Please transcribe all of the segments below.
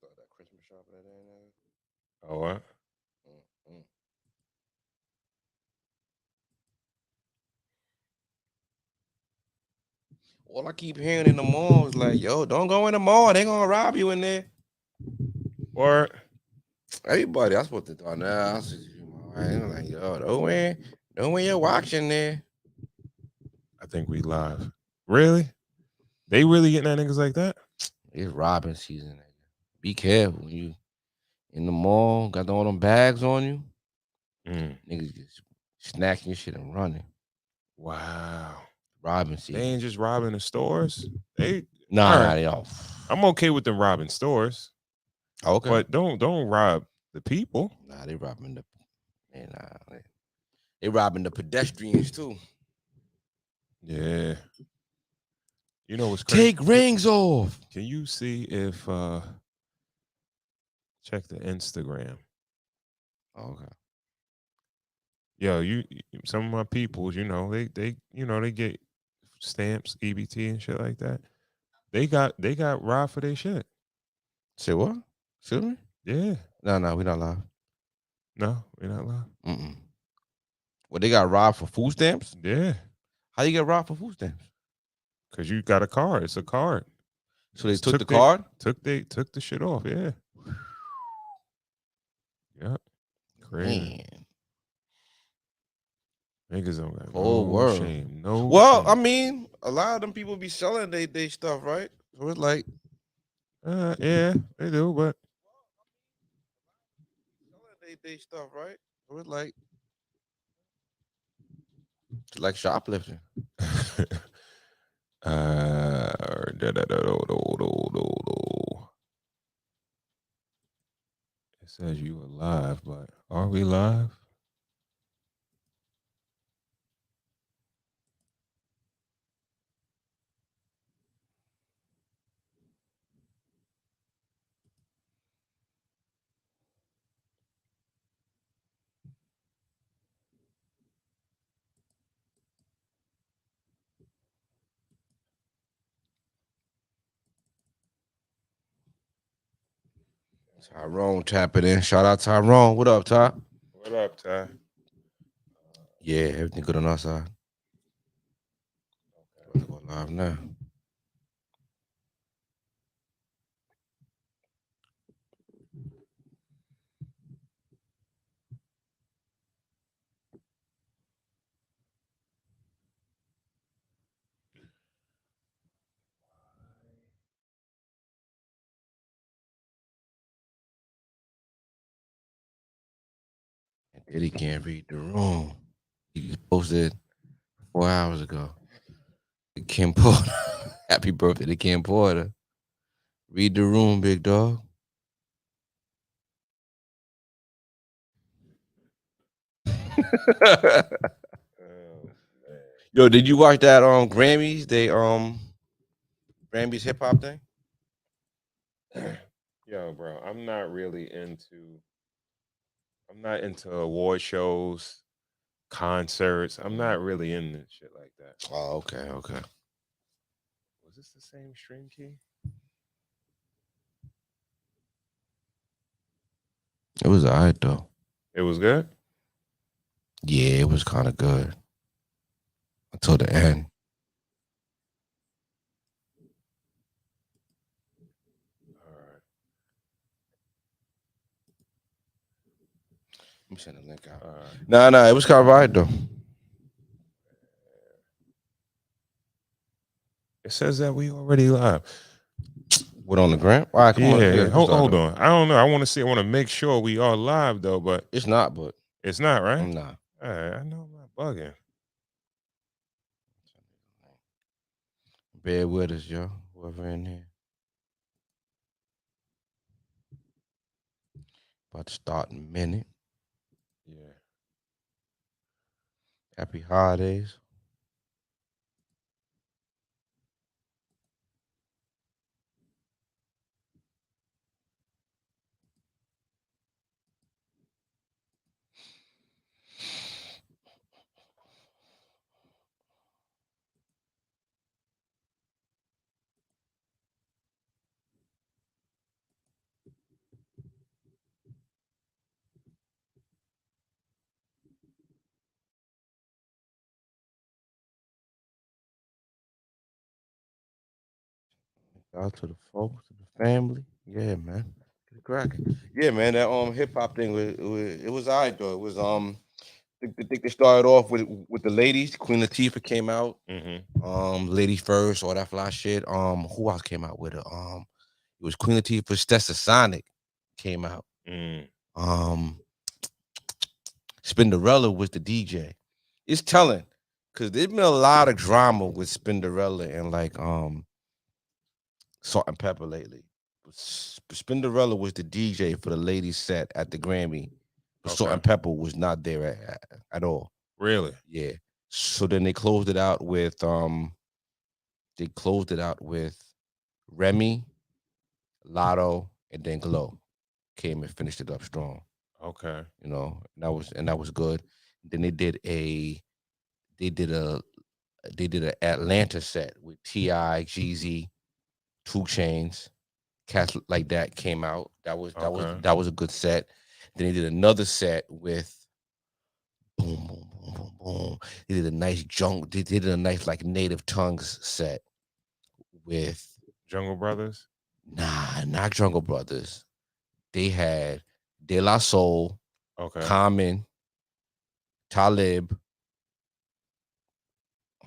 Thought that Christmas shop that ain't there. Oh, what? Mm-mm. All I keep hearing in the mall is like, yo, don't go in the mall. They gonna rob you in there. Or Everybody, I supposed to thought now. I said, I'm like, yo, don't wear your watch in there. I think we live. Really? They really getting at niggas like that? It's robbing season. Nigga. Be careful when you in the mall. Got all them bags on you. Mm. Niggas just snatching your shit and running. Wow. Robbing They season. ain't just robbing the stores. They Nah, all nah, right. they don't. I'm okay with them robbing stores, Okay. but don't rob the people. Nah, they robbing the man. Nah, they robbing the pedestrians too. Yeah. You know what's crazy? Take rings off. Can you see if check the Instagram? Okay. Yo, some of my peoples, they get stamps, EBT and shit like that. They got robbed for their shit. Say what? Excuse me? Yeah. No, we not live. No, we're not live. Mm-mm. Well, they got robbed for food stamps. Yeah. How you get robbed for food stamps? Cause you got a card. It's a card. So they Just took the card. took the shit off. Yeah. Yep. Crazy. Man, Niggas don't got cold no world. shame. No Well, I shame. mean, a lot of them people be selling they stuff, right? So it's like Yeah, they do, but selling they stuff, right? So it's like shoplifting. it says you alive, but are we live? Tyrone tapping in. Shout out Tyrone. What up, Ty? What up, Ty? Yeah, everything good on our side. About to go live now. And Diddy can't read the room. He just posted 4 hours ago. Kim Porter. Happy birthday to Kim Porter. Read the room, big dog. Oh Yo, did you watch that Grammys? Grammys hip hop thing? man. Yo, bro, I'm not into award shows, concerts. I'm not really into shit like that. Oh, okay. Was this the same stream key? It was alright though. It was good? Yeah, it was kind of good until the end. All right. Let me send the link out. All right. Nah, it was kind of alright though. It says that we already live. What on the gram? All right, come on, let's Yeah, get yeah. it Hold started. on. I don't know. I want to see. I want to make sure we are live though, but It's not, but it's not right. I'm not. All right. I know I'm not bugging. Bear with us, yo. Whoever in here. About to start in a minute. Yeah. Happy holidays. Out to the folks, to the family. Yeah, man. Get it cracking. Yeah, man. That hip hop thing was alright though. It was I think they started off with the ladies. Queen Latifah came out. Mm-hmm. Ladies first, all that fly shit. Who else came out with it? It was Queen Latifah. Stessa Sonic came out. Mm. Um, Spinderella was the DJ. It's telling, cause there's been a lot of drama with Spinderella and like Salt and Pepper lately. Spinderella was the DJ for the ladies set at the Grammy, but Salt Okay. and Pepper was not there at all. Really? Yeah. So then they closed it out with Remy, Lotto, and then Glow came and finished it up strong. Okay. And that was good. Then they did a they did an Atlanta set with Ti, Jeezy, Two Chains, cats like that came out. That was that was Okay. that was a good set. Then they did another set with boom, boom, boom, boom, boom. They did a nice junk. They did a nice like native tongues set with Jungle Brothers. not Jungle Brothers. They had De La Soul, Okay. Common, Talib,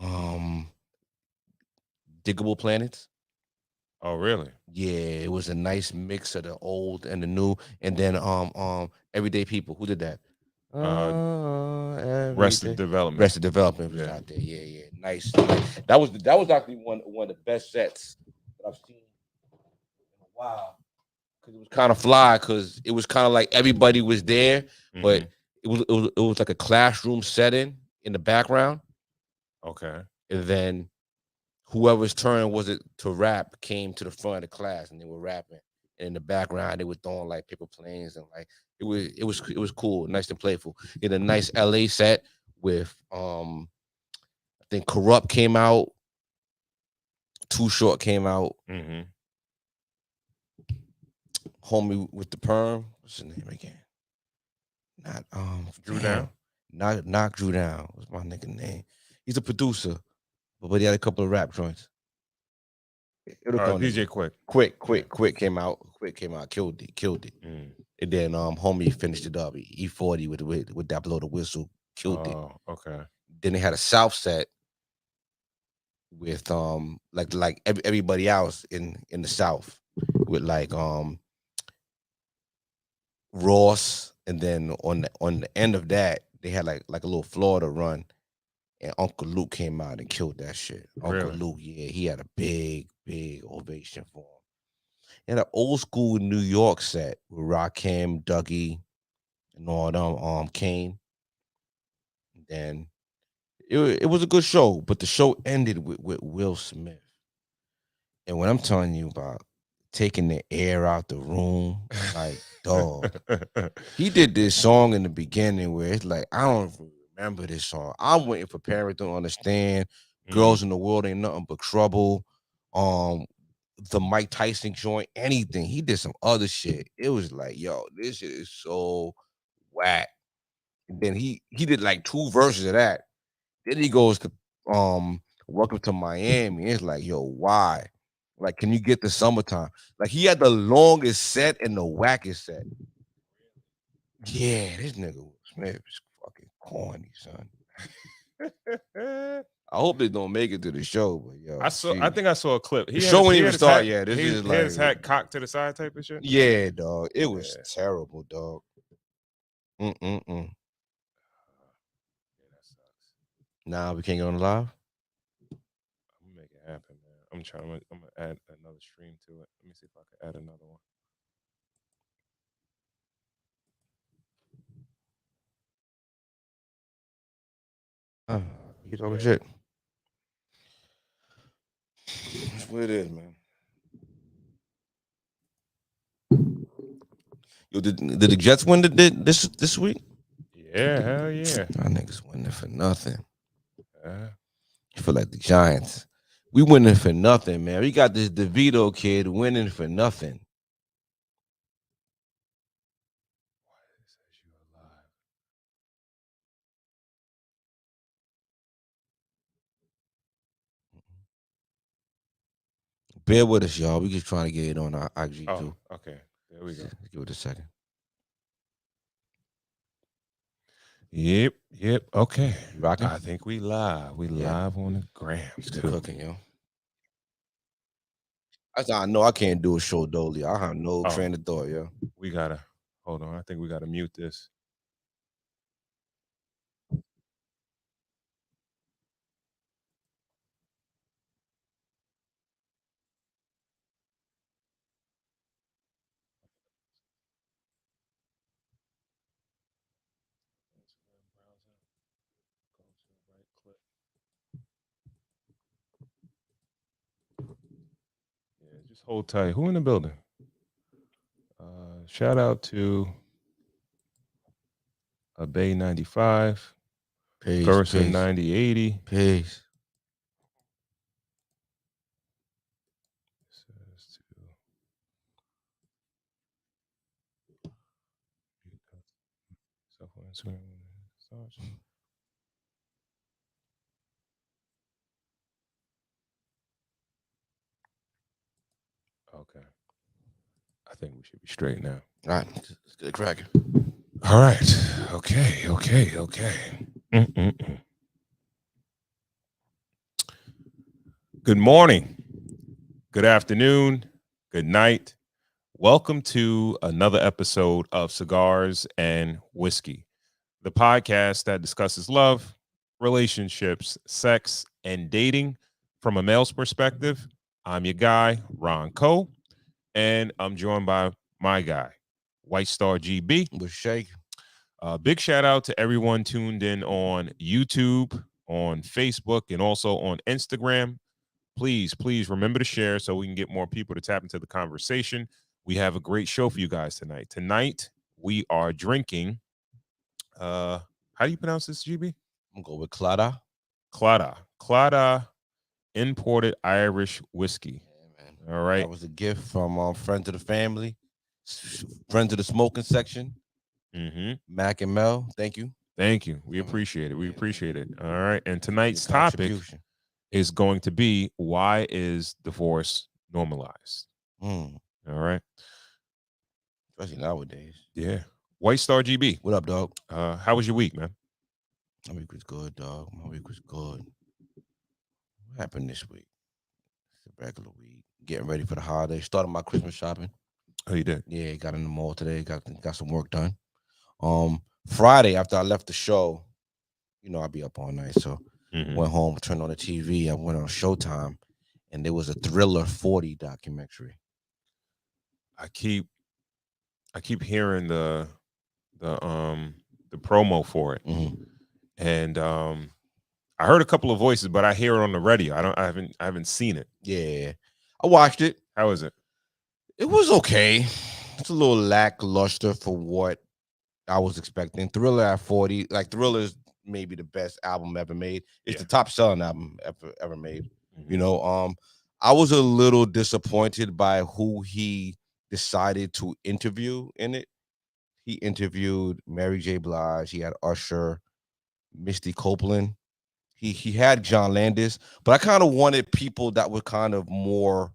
um, Diggable Planets. Oh, really? Yeah, it was a nice mix of the old and the new. And then Everyday People. Who did that? Uh, Rested Everyday Development. Rest of Development was Yeah. out there. Yeah, yeah. Nice. Nice. That was actually one of the best sets that I've seen in a while. Cause it was kind of fly, cause it was kind of like everybody was there, but Mm-hmm. it was like a classroom setting in the background. Okay. And then whoever's turn was it to rap came to the front of the class and they were rapping. And in the background, they were throwing like paper planes and like it was cool, nice and playful. In a nice LA set with I think Corrupt came out, Too Short came out, Mm-hmm. homie with the perm. What's his name again? Not Drew damn. Down. Knock Drew Down. What's my nigga name? He's a producer, but he had a couple of rap joints. It'll come to DJ me. Quick. Quick, Yeah. quick, quick came out. Quick came out. Killed it. Mm. And then homie finished it up. E40 with that blow the whistle, killed it. Oh, okay. Then they had a South set with everybody else in the South with like Ross, and then on the end of that they had like a little Florida run, and Uncle Luke came out and killed that shit. Uncle Really? Luke, yeah, he had a big ovation for him. He had an old school New York set with Rakim, Dougie, and all them Kane. Then it was a good show, but the show ended with Will Smith. And when I'm telling you about taking the air out the room, like dog, he did this song in the beginning where it's like I don't remember this song. I'm waiting for parents to understand. Mm. Girls in the world ain't nothing but trouble. Um, the Mike Tyson joint, anything. He did some other shit. It was like, yo, this shit is so whack. And then he did like two verses of that. Then he goes to Welcome to Miami. It's like, yo, why? Like, can you get the summertime? Like, he had the longest set and the wackest set. Yeah, this nigga Will Smith is fucking corny, son. I hope they don't make it to the show, but yo, I think I saw a clip. the show ain't even start yet. This He is had his like, hat cocked to the side type of shit. yeah, dog. It was Yeah. terrible, dog. Mm-mm-mm. Yeah, that sucks. Nah, we can't get on the live. I'm gonna make it happen, man. I'm gonna add another stream to it. Let me see if I can add another one. You talking Yeah. shit. That's what it is, man. Yo, did the Jets win this week? Yeah, hell yeah. Y'all niggas winning for nothing. Uh, I feel like the Giants. We winning for nothing, man. We got this DeVito kid winning for nothing. why it says you alive? Bear with us, y'all. We just trying to get it on our IG Oh, too. okay. There we go. Give it a second. Yep. Okay. You rocking? I think we live. We Yeah. live on the gram Still too. cooking, yo. I know I can't do a show dolly. I have no Oh. train of thought, yo. We gotta hold on. I think we gotta mute this. Yeah, just hold tight. Who in the building? Shout out to a Bay 95, Peace, Gerson peace, 9080. peace. Okay. I think we should be straight now. All right, let's get it cracking. All right. Okay. Mm-mm-mm. Good morning. Good afternoon. Good night. Welcome to another episode of Cigars and Whiskey, the podcast that discusses love, relationships, sex, and dating from a male's perspective. I'm your guy, Ron Cole, and I'm joined by my guy, White Star GB. With Shake. Big shout out to everyone tuned in on YouTube, on Facebook, and also on Instagram. Please remember to share so we can get more people to tap into the conversation. We have a great show for you guys tonight. Tonight, we are drinking, how do you pronounce this, GB? I'm going to go with Clada. Clada imported Irish whiskey. Yeah, man. All right. That was a gift from friends of the family, friends of the smoking section, Mac and Mel. Thank you. Thank you. We appreciate it. We appreciate it. All right. And tonight's topic is going to be, why is divorce normalized? All right. Especially nowadays. Yeah. White Star GB. What up, dog? How was your week, man? My week was good, dog. My week was good. What happened this week? It's a regular week. Getting ready for the holidays. Started my Christmas shopping. Oh, you did? Yeah, got in the mall today. Got some work done. Friday after I left the show, you know, I'd be up all night. So went home, turned on the TV. I went on Showtime, and there was a Thriller 40 documentary. I keep hearing the promo for it, and I heard a couple of voices, but I hear it on the radio. I haven't seen it. Yeah, I watched it. How is it? It was okay. It's a little lackluster for what I was expecting. Thriller at 40, like Thriller is maybe the best album ever made. It's the top selling album ever made. You know, I was a little disappointed by who he decided to interview in it. He interviewed Mary J. Blige. He had Usher, Misty Copeland. He had John Landis, but I kind of wanted people that were kind of more,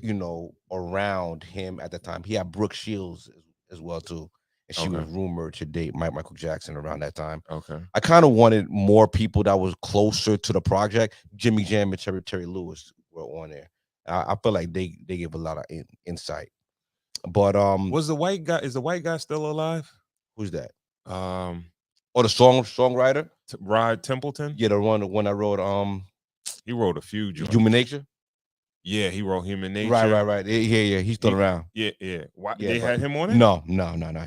you know, around him at the time. He had Brooke Shields as well too, and she was rumored to date Michael Jackson around that time. Okay, I kind of wanted more people that was closer to the project. Jimmy Jam and Terry Lewis were on there. I feel like they gave a lot of insight. But is the white guy still alive? Who's that? Oh, the songwriter, Rod Templeton. Yeah, the one that wrote he wrote a few joints. Human Nature. Yeah, he wrote Human Nature. Right. Yeah. He's still around. Yeah. Why they had him on it? No.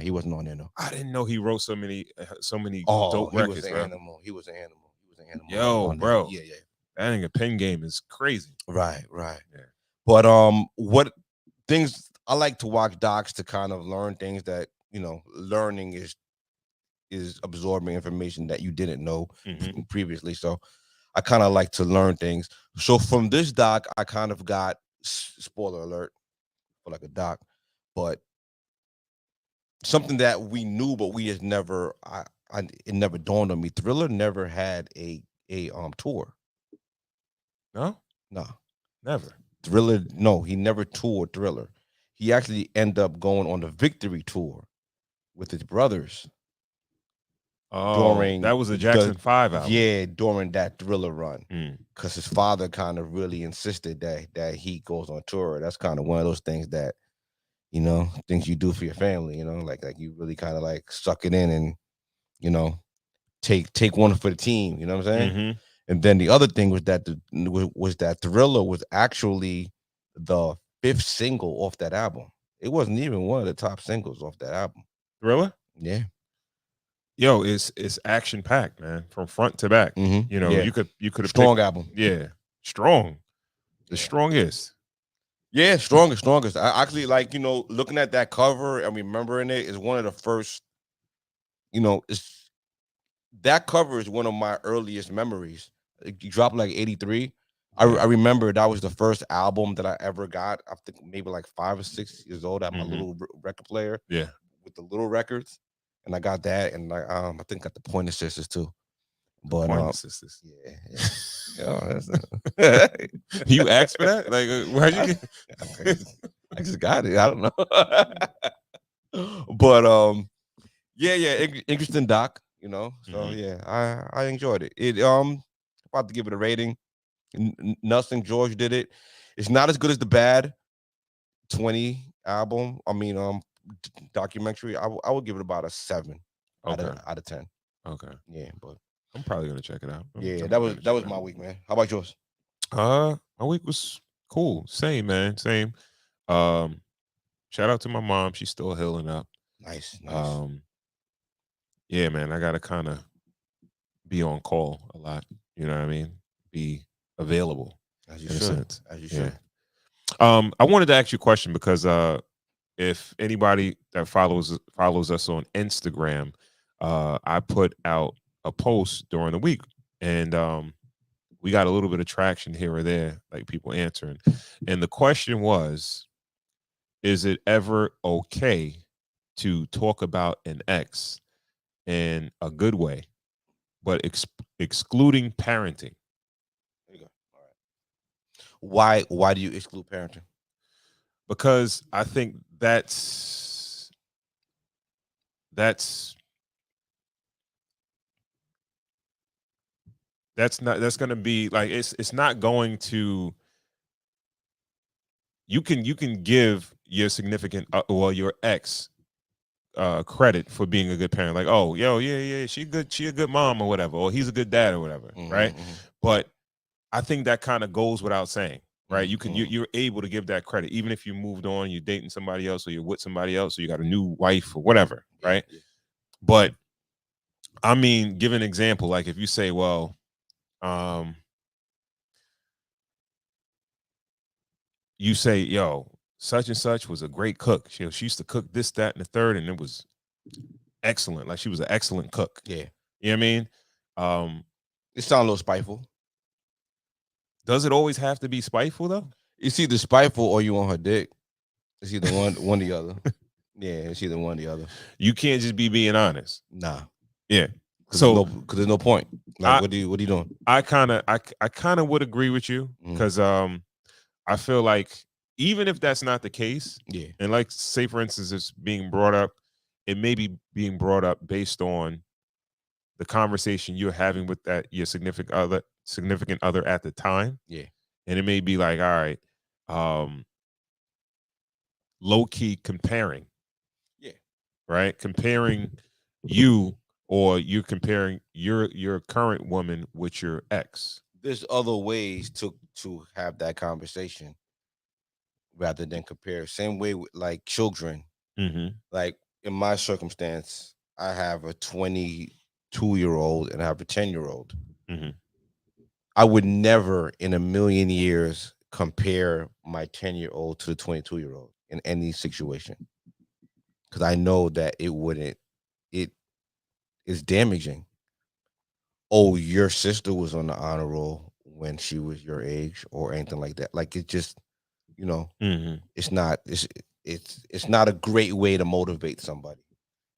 He wasn't on there. No. I didn't know he wrote so many dope records. Was an animal. He was an animal. Yo, bro. Yeah. That nigga pen game is crazy. Right. Yeah. But what things I like to watch docs to kind of learn things that, you know, learning is absorbing information that you didn't know previously. So I kind of like to learn things. So from this doc, I kind of got, spoiler alert for like a doc, but something that we knew, but we just never, it never dawned on me. Thriller never had a tour. No, never. Thriller. No, he never toured Thriller. He actually ended up going on the Victory tour with his brothers Oh, during that was a Jackson 5 album. during that Thriller run, Mm. because his father kind of really insisted that he goes on tour. That's kind of one of those things that, things you do for your family. Like you really kind of like suck it in and you know take one for the team. You know what I'm saying? Mm-hmm. And then the other thing was that Thriller was actually the fifth single off that album. It wasn't even one of the top singles off that album. Thriller? Yeah. Yo, it's action packed, man, from front to back. Mm-hmm. You know, Yeah. you could have Strong picked, album. yeah, strong, the Yeah. strongest. Yeah, strongest. I actually like, looking at that cover and remembering it is one of the first, it's that cover is one of my earliest memories. It dropped like 83. Yeah. I remember that was the first album that I ever got. I think maybe like 5 or 6 years old. I had my little record player. Yeah. With the little records. And I got that, and I think got the Pointer Sisters too. But Pointer Sisters. Yeah. You asked for that? Like, why'd you get? I just got it. I don't know. But interesting doc. So yeah, I enjoyed it. About to give it a rating. Nelson George did it. It's not as good as the Bad 20 album. I mean, documentary. I would give it about a 7 out of 10. Okay. Yeah, but I'm probably gonna check it out. That was my week, man. How about yours? My week was cool. Same, man. Same. Shout out to my mom. She's still healing up. Nice. Yeah, man. I gotta kind of be on call a lot. You know what I mean? Be available. As you in a should. sense. As you should. I wanted to ask you a question because if anybody that follows us on Instagram, I put out a post during the week, and we got a little bit of traction here or there, like people answering. And the question was, is it ever okay to talk about an ex in a good way, but excluding parenting? There you go. All right. Why do you exclude parenting? Because I think that's going to be like, it's not going to, you can give your significant your ex credit for being a good parent, like, oh, yeah, she a good mom or whatever, or he's a good dad or whatever, right? But I think that kind of goes without saying, right? You're able to give that credit even if you moved on, you're dating somebody else, or you're with somebody else, or you got a new wife or whatever, right? But I mean, give an example, like if you say, well, you say, yo, such and such was a great cook. She used to cook this, that, and the third, and it was excellent. Like, she was an excellent cook. Yeah. You know what I mean? It sounds a little spiteful. Does it always have to be spiteful though? It's either spiteful or you on her dick. It's either one or the other. Yeah, it's either one or the other. You can't just be being honest. Nah. Yeah. So because there's no point. Like, what are you doing? I kind of would agree with you, because I feel like even if that's not the case, and like, say for instance, it's being brought up, it may be being brought up based on the conversation you're having with your significant other at the time. Yeah. And it may be like, all right, low key comparing. Yeah. Right? Comparing you, or you're comparing your current woman with your ex. There's other ways to have that conversation rather than compare. Same way with like children. Like in my circumstance, I have a 22-year-old and I have a 10-year-old. I would never in a million years compare my 10-year-old to the 22-year-old in any situation, because I know that it is damaging. Oh, your sister was on the honor roll when she was your age, or anything like that. Like, it just, it's not a great way to motivate somebody.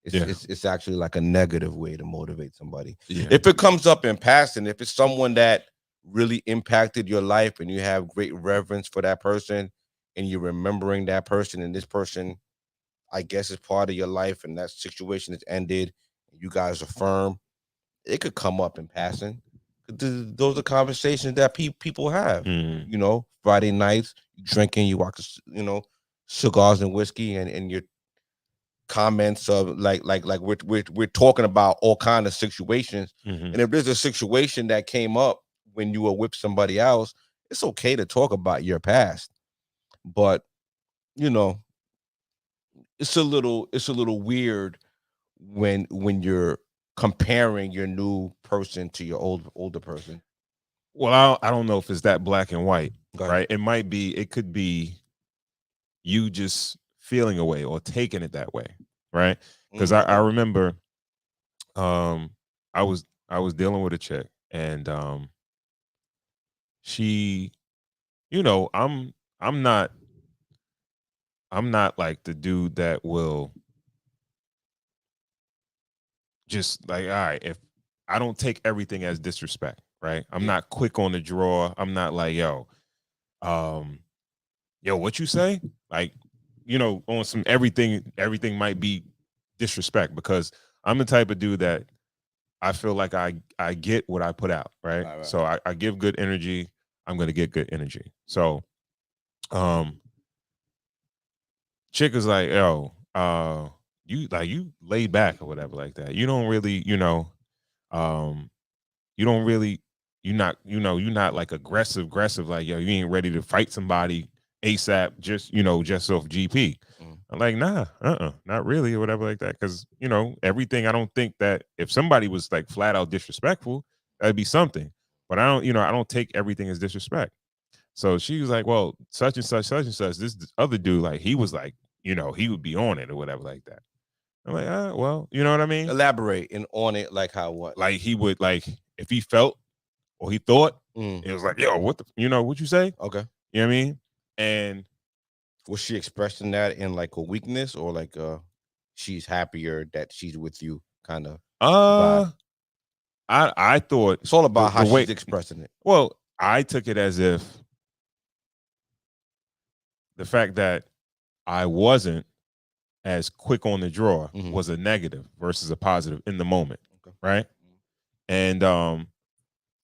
It's actually like a negative way to motivate somebody. If it comes up in passing, if it's someone that really impacted your life and you have great reverence for that person and you're remembering that person and this person, I guess, is part of your life and that situation has ended, you guys are firm, it could come up in passing. Those are conversations that people have. Mhm. Friday nights, you drinking, you watch, cigars and whiskey, and your comments of like we're talking about all kind of situations. Mhm. And if there's a situation that came up when you were with somebody else, it's okay to talk about your past. But you know, it's a little weird when you're comparing your new person to your older person. Well, I don't know if it's that black and white, Go ahead. right? It could be you just feeling away or taking it that way, right? Because I Okay. remember um I was dealing with a chick, and she, I'm not like the dude that will just like, all right, if I don't take everything as disrespect, right? I'm Yeah. not quick on the draw. I'm not like, um, what you say? Like, on some everything might be disrespect, because I'm the type of dude that I feel like I get what I put out, right? Right. So I give good energy, I'm gonna get good energy. So um chick is like, you laid back or whatever like that. You don't really, um, you don't really, you're not like aggressive, like, you ain't ready to fight somebody ASAP, just off GP. Mm. I'm like, nah, not really, or whatever like that. Cause everything, I don't think that if somebody was like flat out disrespectful, that'd be something. But I don't take everything as disrespect. So she was like, well, such and such, this other dude, like, he was like, he would be on it or whatever like that. I'm like, well, you know what I mean? Elaborate and on it, like how what? Like, he would, like, if he felt or he thought, Mm. it was like, yo, what you say? Okay. You know what I mean? And Was she expressing that in like a weakness or like she's happier that she's with you kind of vibe? uh I thought It's all about how the way, she's expressing it. well, I took it as if the fact that I wasn't as quick on the draw Mhm. was a negative versus a positive in the moment, Okay. right? And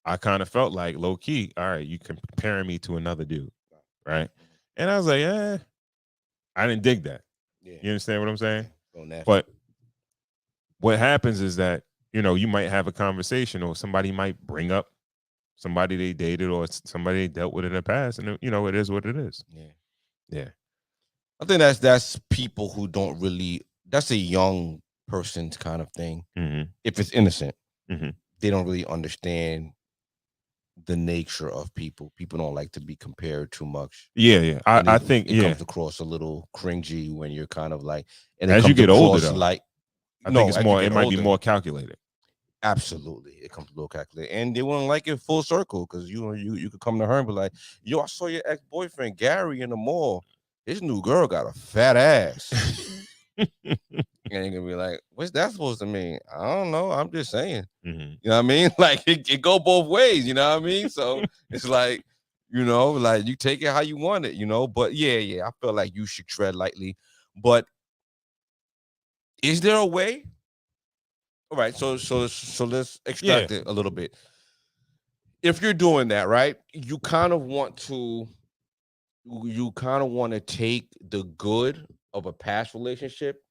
I kind of felt like, low key, all right, you comparing me to another dude, right? And I was like, I didn't dig that. Yeah. You understand what I'm saying? So nasty. But what happens is that, you might have a conversation, or somebody might bring up somebody they dated or somebody they dealt with in the past, and it is what it is. Yeah. Yeah. I think that's people who don't really. That's a young person's kind of thing. Mm-hmm. If it's innocent, Mm-hmm. they don't really understand the nature of people. People don't like to be compared too much. Yeah. And I think, it yeah. comes across a little cringy when you're kind of like, and it As you comes get older, across though, like, I think no, it's as you more. get It might be older, more calculated. absolutely, it comes a little calculated, and they wouldn't like it full circle because you could come to her and be like, yo, I saw your ex boyfriend Gary in the mall. His new girl got a fat ass. And you're gonna be like, what's that supposed to mean? I don't know. I'm just saying. Mm-hmm. You know what I mean? Like it go both ways, you know what I mean? So it's like, like you take it how you want it, But yeah, I feel like you should tread lightly. But is there a way? All right, so let's Yeah. extract it a little bit. If you're doing that, right, you kind of want to take the good of a past relationship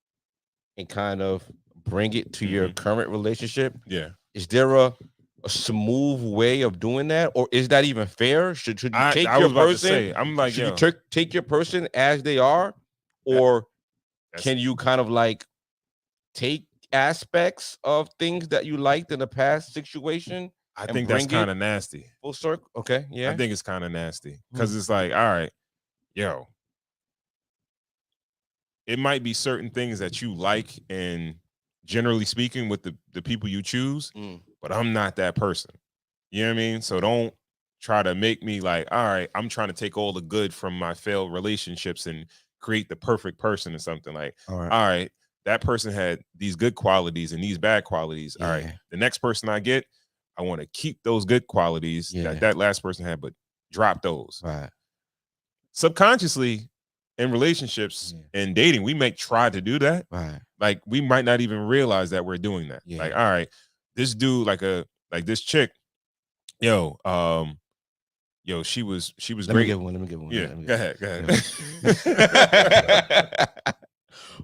and kind of bring it to your current relationship. Yeah. Is there a smooth way of doing that, or is that even fair? Should you take I your was about to person? say, I'm like, Should you yo, take your person as they are, that, or that's can you kind of like take aspects of things that you liked in the past situation I and think that's bring it kind of nasty. full circle? Okay, I yeah. think it's kind of nasty, because it's like, all right, yo, it might be certain things that you like, and generally speaking, with the people you choose, Mm. but I'm not that person. You know what I mean? So don't try to make me like, all right, I'm trying to take all the good from my failed relationships and create the perfect person or something. Like, All right. all right, that person had these good qualities and these bad qualities. All right, Yeah. the next person I get, I want to keep those good qualities that last person had, but drop those. Right. Subconsciously, in relationships and dating, we may try to do that. Right. Like we might not even realize that we're doing that. Yeah. Like, all right, this dude, like this chick, yo, she was Let great. Let me give one. Yeah, go ahead.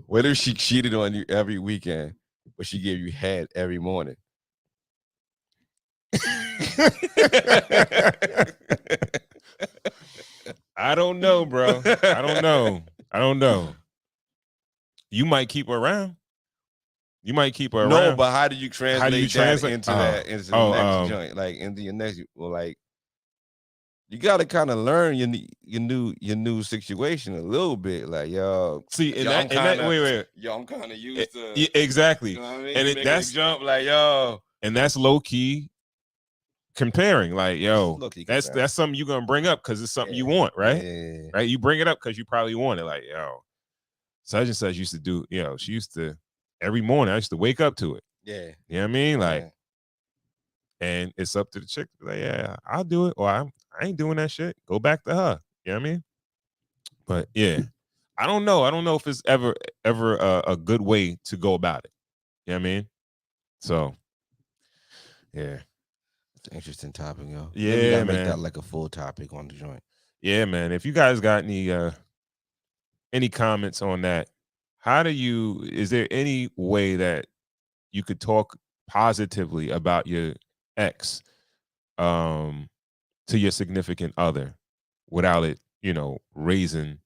What if she cheated on you every weekend, but she gave you head every morning? I don't know, bro. I don't know. You might keep her around. No, but how do you translate that into the next joint? Like into your next, well, like you gotta kind of learn your new situation a little bit. Like, yo, see, wait, yo, I'm kind of used to exactly. You know what I mean? And that's jump like, yo, and that's low key comparing. Like, yo, that's something you're gonna bring up because it's something you want, right? Yeah. Right? You bring it up because you probably want it. Like, yo, such and such used to do, she used to every morning. I used to wake up to it. Yeah. You know what I mean? Like, and it's up to the chick. Like, yeah, I'll do it, or I ain't doing that shit. Go back to her. You know what I mean? But yeah, I don't know. I don't know if it's ever a good way to go about it. You know what I mean? So, yeah. It's an interesting topic, yo. Yeah, maybe we gotta man. make that like a full topic on the joint. Yeah, man. If you guys got any comments on that, is there any way that you could talk positively about your ex to your significant other without it, raising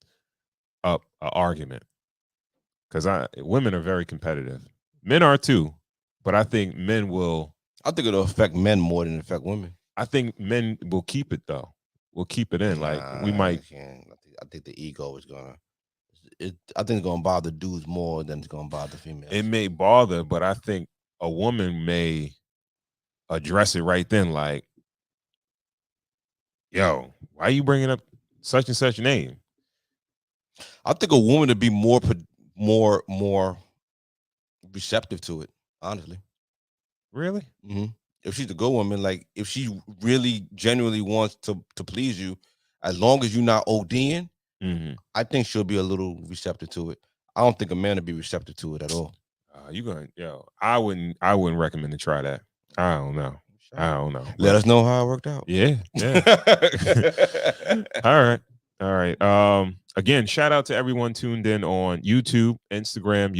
up an argument? Because women are very competitive. Men are too, but I think men will. I think it'll affect men more than affect women. I think men will keep it though. We'll keep it in. Like we might. I think the ego is gonna. I think it's gonna bother dudes more than it's gonna bother females. It may bother, but I think a woman may address it right then. Like, yo, why are you bringing up such and such name? I think a woman would be more receptive to it. Honestly. Really? Mm-hmm. If she's a good woman, like if she really genuinely wants to please you, as long as you're not ODing, I think she'll be a little receptive to it. I don't think a man would be receptive to it at all. I wouldn't recommend to try that. I don't know. Let us know how it worked out. Yeah. All right. Again, shout out to everyone tuned in on YouTube, Instagram,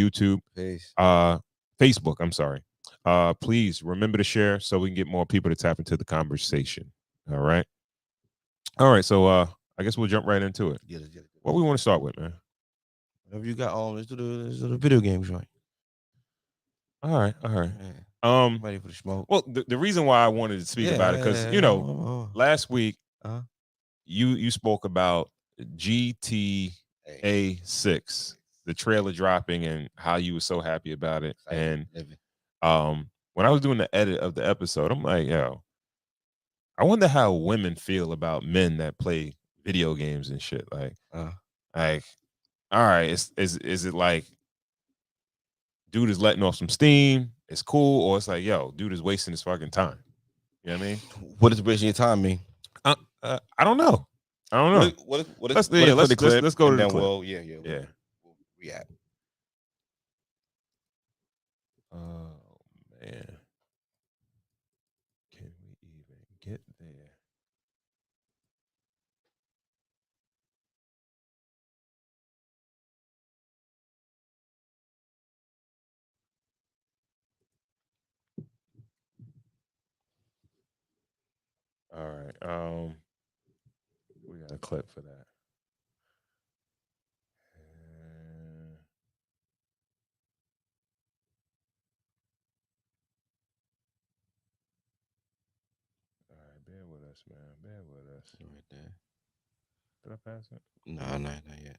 Peace. Facebook. I'm sorry. Please remember to share so we can get more people to tap into the conversation. All right. So I guess we'll jump right into it. What we want to start with, man? Whatever you got on, let's do the video game joint. All right. Ready for the smoke. Well, the reason why I wanted to speak about it, because last week you spoke about GTA 6, the trailer dropping, and how you were so happy about it. And when I was doing the edit of the episode, I'm like, yo, I wonder how women feel about men that play video games and shit. Like, all right, is it like dude is letting off some steam, it's cool, or it's like, yo, dude is wasting his fucking time? You know what I mean? What does wasting your time mean? I don't know. Let's go to the clip. Yeah. React. Oh man, can we even get there? All right. We got a clip for that. All right, bear with us, man. Bear with us. Right there. Did I pass it? No, not yet.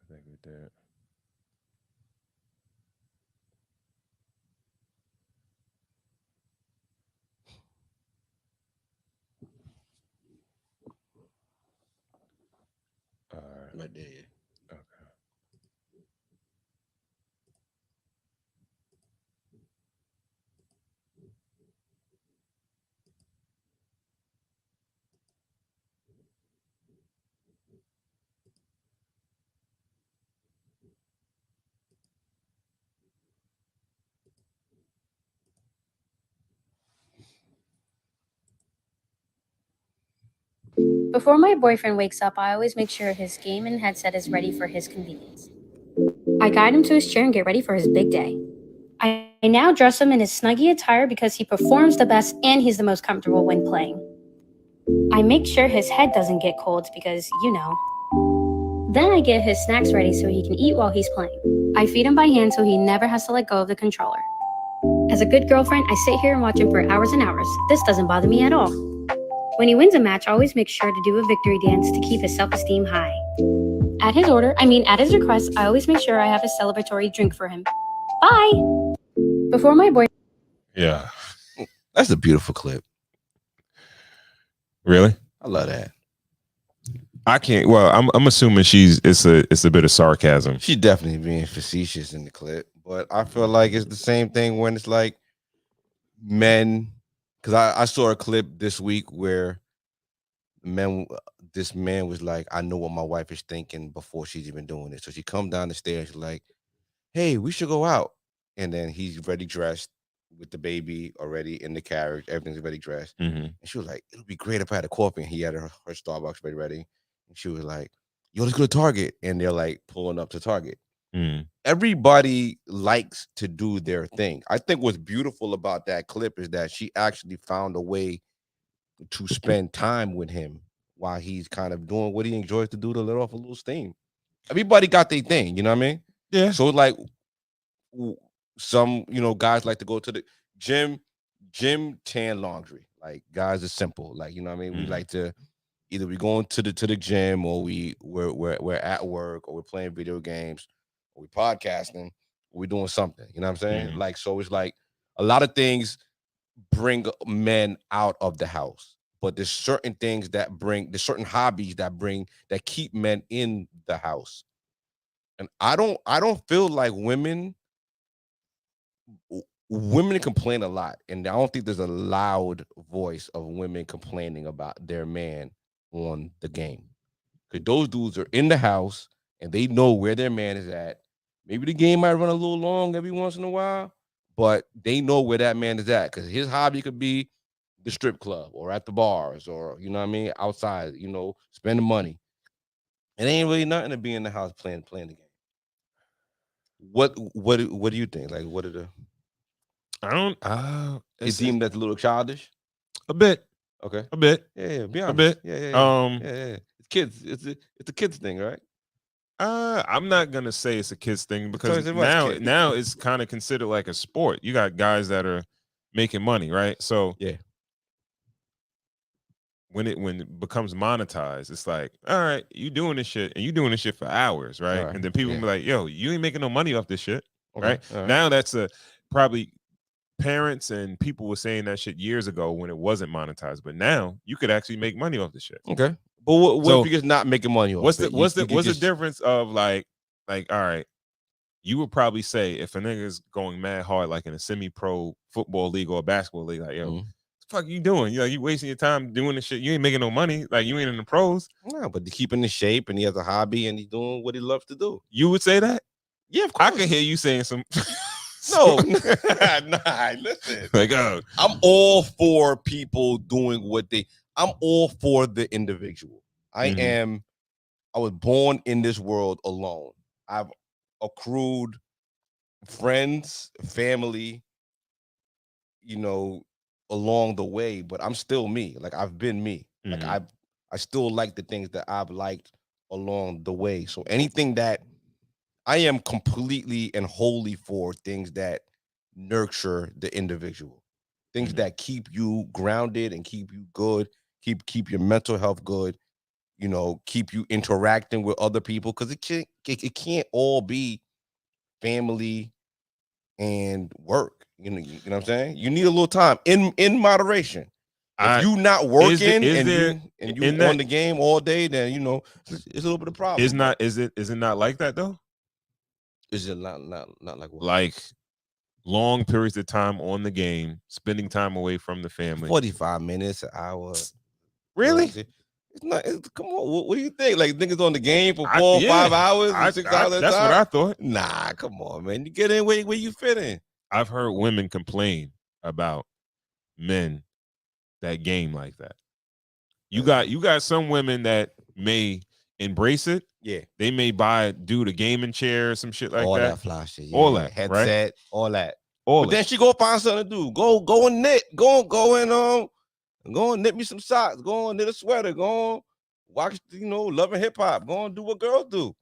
I think we did. All right. Right there, yeah. Okay. Before my boyfriend wakes up, I always make sure his game and headset is ready for his convenience. I guide him to his chair and get ready for his big day. I now dress him in his snuggy attire because he performs the best and he's the most comfortable when playing. I make sure his head doesn't get cold because, Then I get his snacks ready so he can eat while he's playing. I feed him by hand so he never has to let go of the controller. As a good girlfriend, I sit here and watch him for hours and hours. This doesn't bother me at all. When he wins a match, I always make sure to do a victory dance to keep his self-esteem high. At his request, I always make sure I have a celebratory drink for him. Bye! Before my boy... Yeah. That's a beautiful clip. Really? I love that. I can't. Well, I'm assuming it's a bit of sarcasm. She's definitely being facetious in the clip, but I feel like it's the same thing when it's like men. Because I saw a clip this week where this man was like, I know what my wife is thinking before she's even doing it. So she come down the stairs, she's like, hey, we should go out. And then he's ready dressed with the baby already in the carriage. Everything's ready dressed. Mm-hmm. And she was like, it would be great if I had a coffee. And he had her Starbucks ready. And she was like, yo, let's go to Target. And they're like pulling up to Target. Mm. Everybody likes to do their thing. I think what's beautiful about that clip is that she actually found a way to spend time with him while he's kind of doing what he enjoys to do to let off a little steam. Everybody got their thing, you know what I mean? Yeah. So like some, guys like to go to the gym, tan laundry. Like guys are simple. Like, you know what I mean? Mm. We like to either we going to the gym or we're at work or we're playing video games or we're podcasting or we're doing something. You know what I'm saying? Mm-hmm. Like, so it's like a lot of things bring men out of the house, but there's certain things there's certain hobbies that keep men in the house. And I don't feel like women complain a lot, and I don't think there's a loud voice of women complaining about their man on the game. Because those dudes are in the house and they know where their man is at. Maybe the game might run a little long every once in a while, but they know where that man is at because his hobby could be the strip club or at the bars or, you know what I mean, outside, spending money. It ain't really nothing to be in the house playing the game. What do you think? Like, what are the... I don't. You deem that's a little childish? A bit. Okay. A bit. Yeah. Be honest. A bit. Yeah. It's kids. It's a kids thing, right? I'm not gonna say it's a kids thing because So now it's kind of considered like a sport. You got guys that are making money, right? So yeah. When it becomes monetized, it's like, all right, you doing this shit and you doing this shit for hours, right? And then people be like, yo, you ain't making no money off this shit, okay. Right? Now that's probably parents and people were saying that shit years ago when it wasn't monetized, but now you could actually make money off this shit. Okay, but what if you're just not making money off it? What's the difference of like all right, you would probably say if a nigga's going mad hard like in a semi-pro football league or a basketball league, like, yo, what the fuck you doing? You wasting your time doing this shit. You ain't making no money. Like, you ain't in the pros. No, but he's keeping the shape and he has a hobby and he's doing what he loves to do. You would say that? Yeah, of course. I can hear you saying some... No, listen. Like, I'm all for people doing I'm all for the individual. I was born in this world alone. I've accrued friends, family, along the way, but I'm still me. Like, I've been me. Like, I still like the things that I've liked along the way. So anything that I am completely and wholly for things that nurture the individual, things that keep you grounded and keep you good, keep your mental health good, keep you interacting with other people, because it can't all be family and work. You know what I'm saying? You need a little time in moderation. If you not working and you on the game all day, then it's a little bit of a problem. Is it not like that though? Is it not like what? Like long periods of time on the game, spending time away from the family? 45 minutes, an hour. Really? It's not. Come on, what do you think? Like, niggas on the game for 4 or 5 hours, 6 hours. That's what I thought. Nah, come on, man. You get in where you fit in. I've heard women complain about men that game like that. You got some women that may embrace it. Yeah. They may do the gaming chair or some shit like all that. fly shit. Yeah, All yeah. that, Headset, right? all that. All But then that. she go find something to do. Go and knit. Go and knit me some socks. Go and knit a sweater. Go on watch, Love and Hip Hop. Go and do what girls do.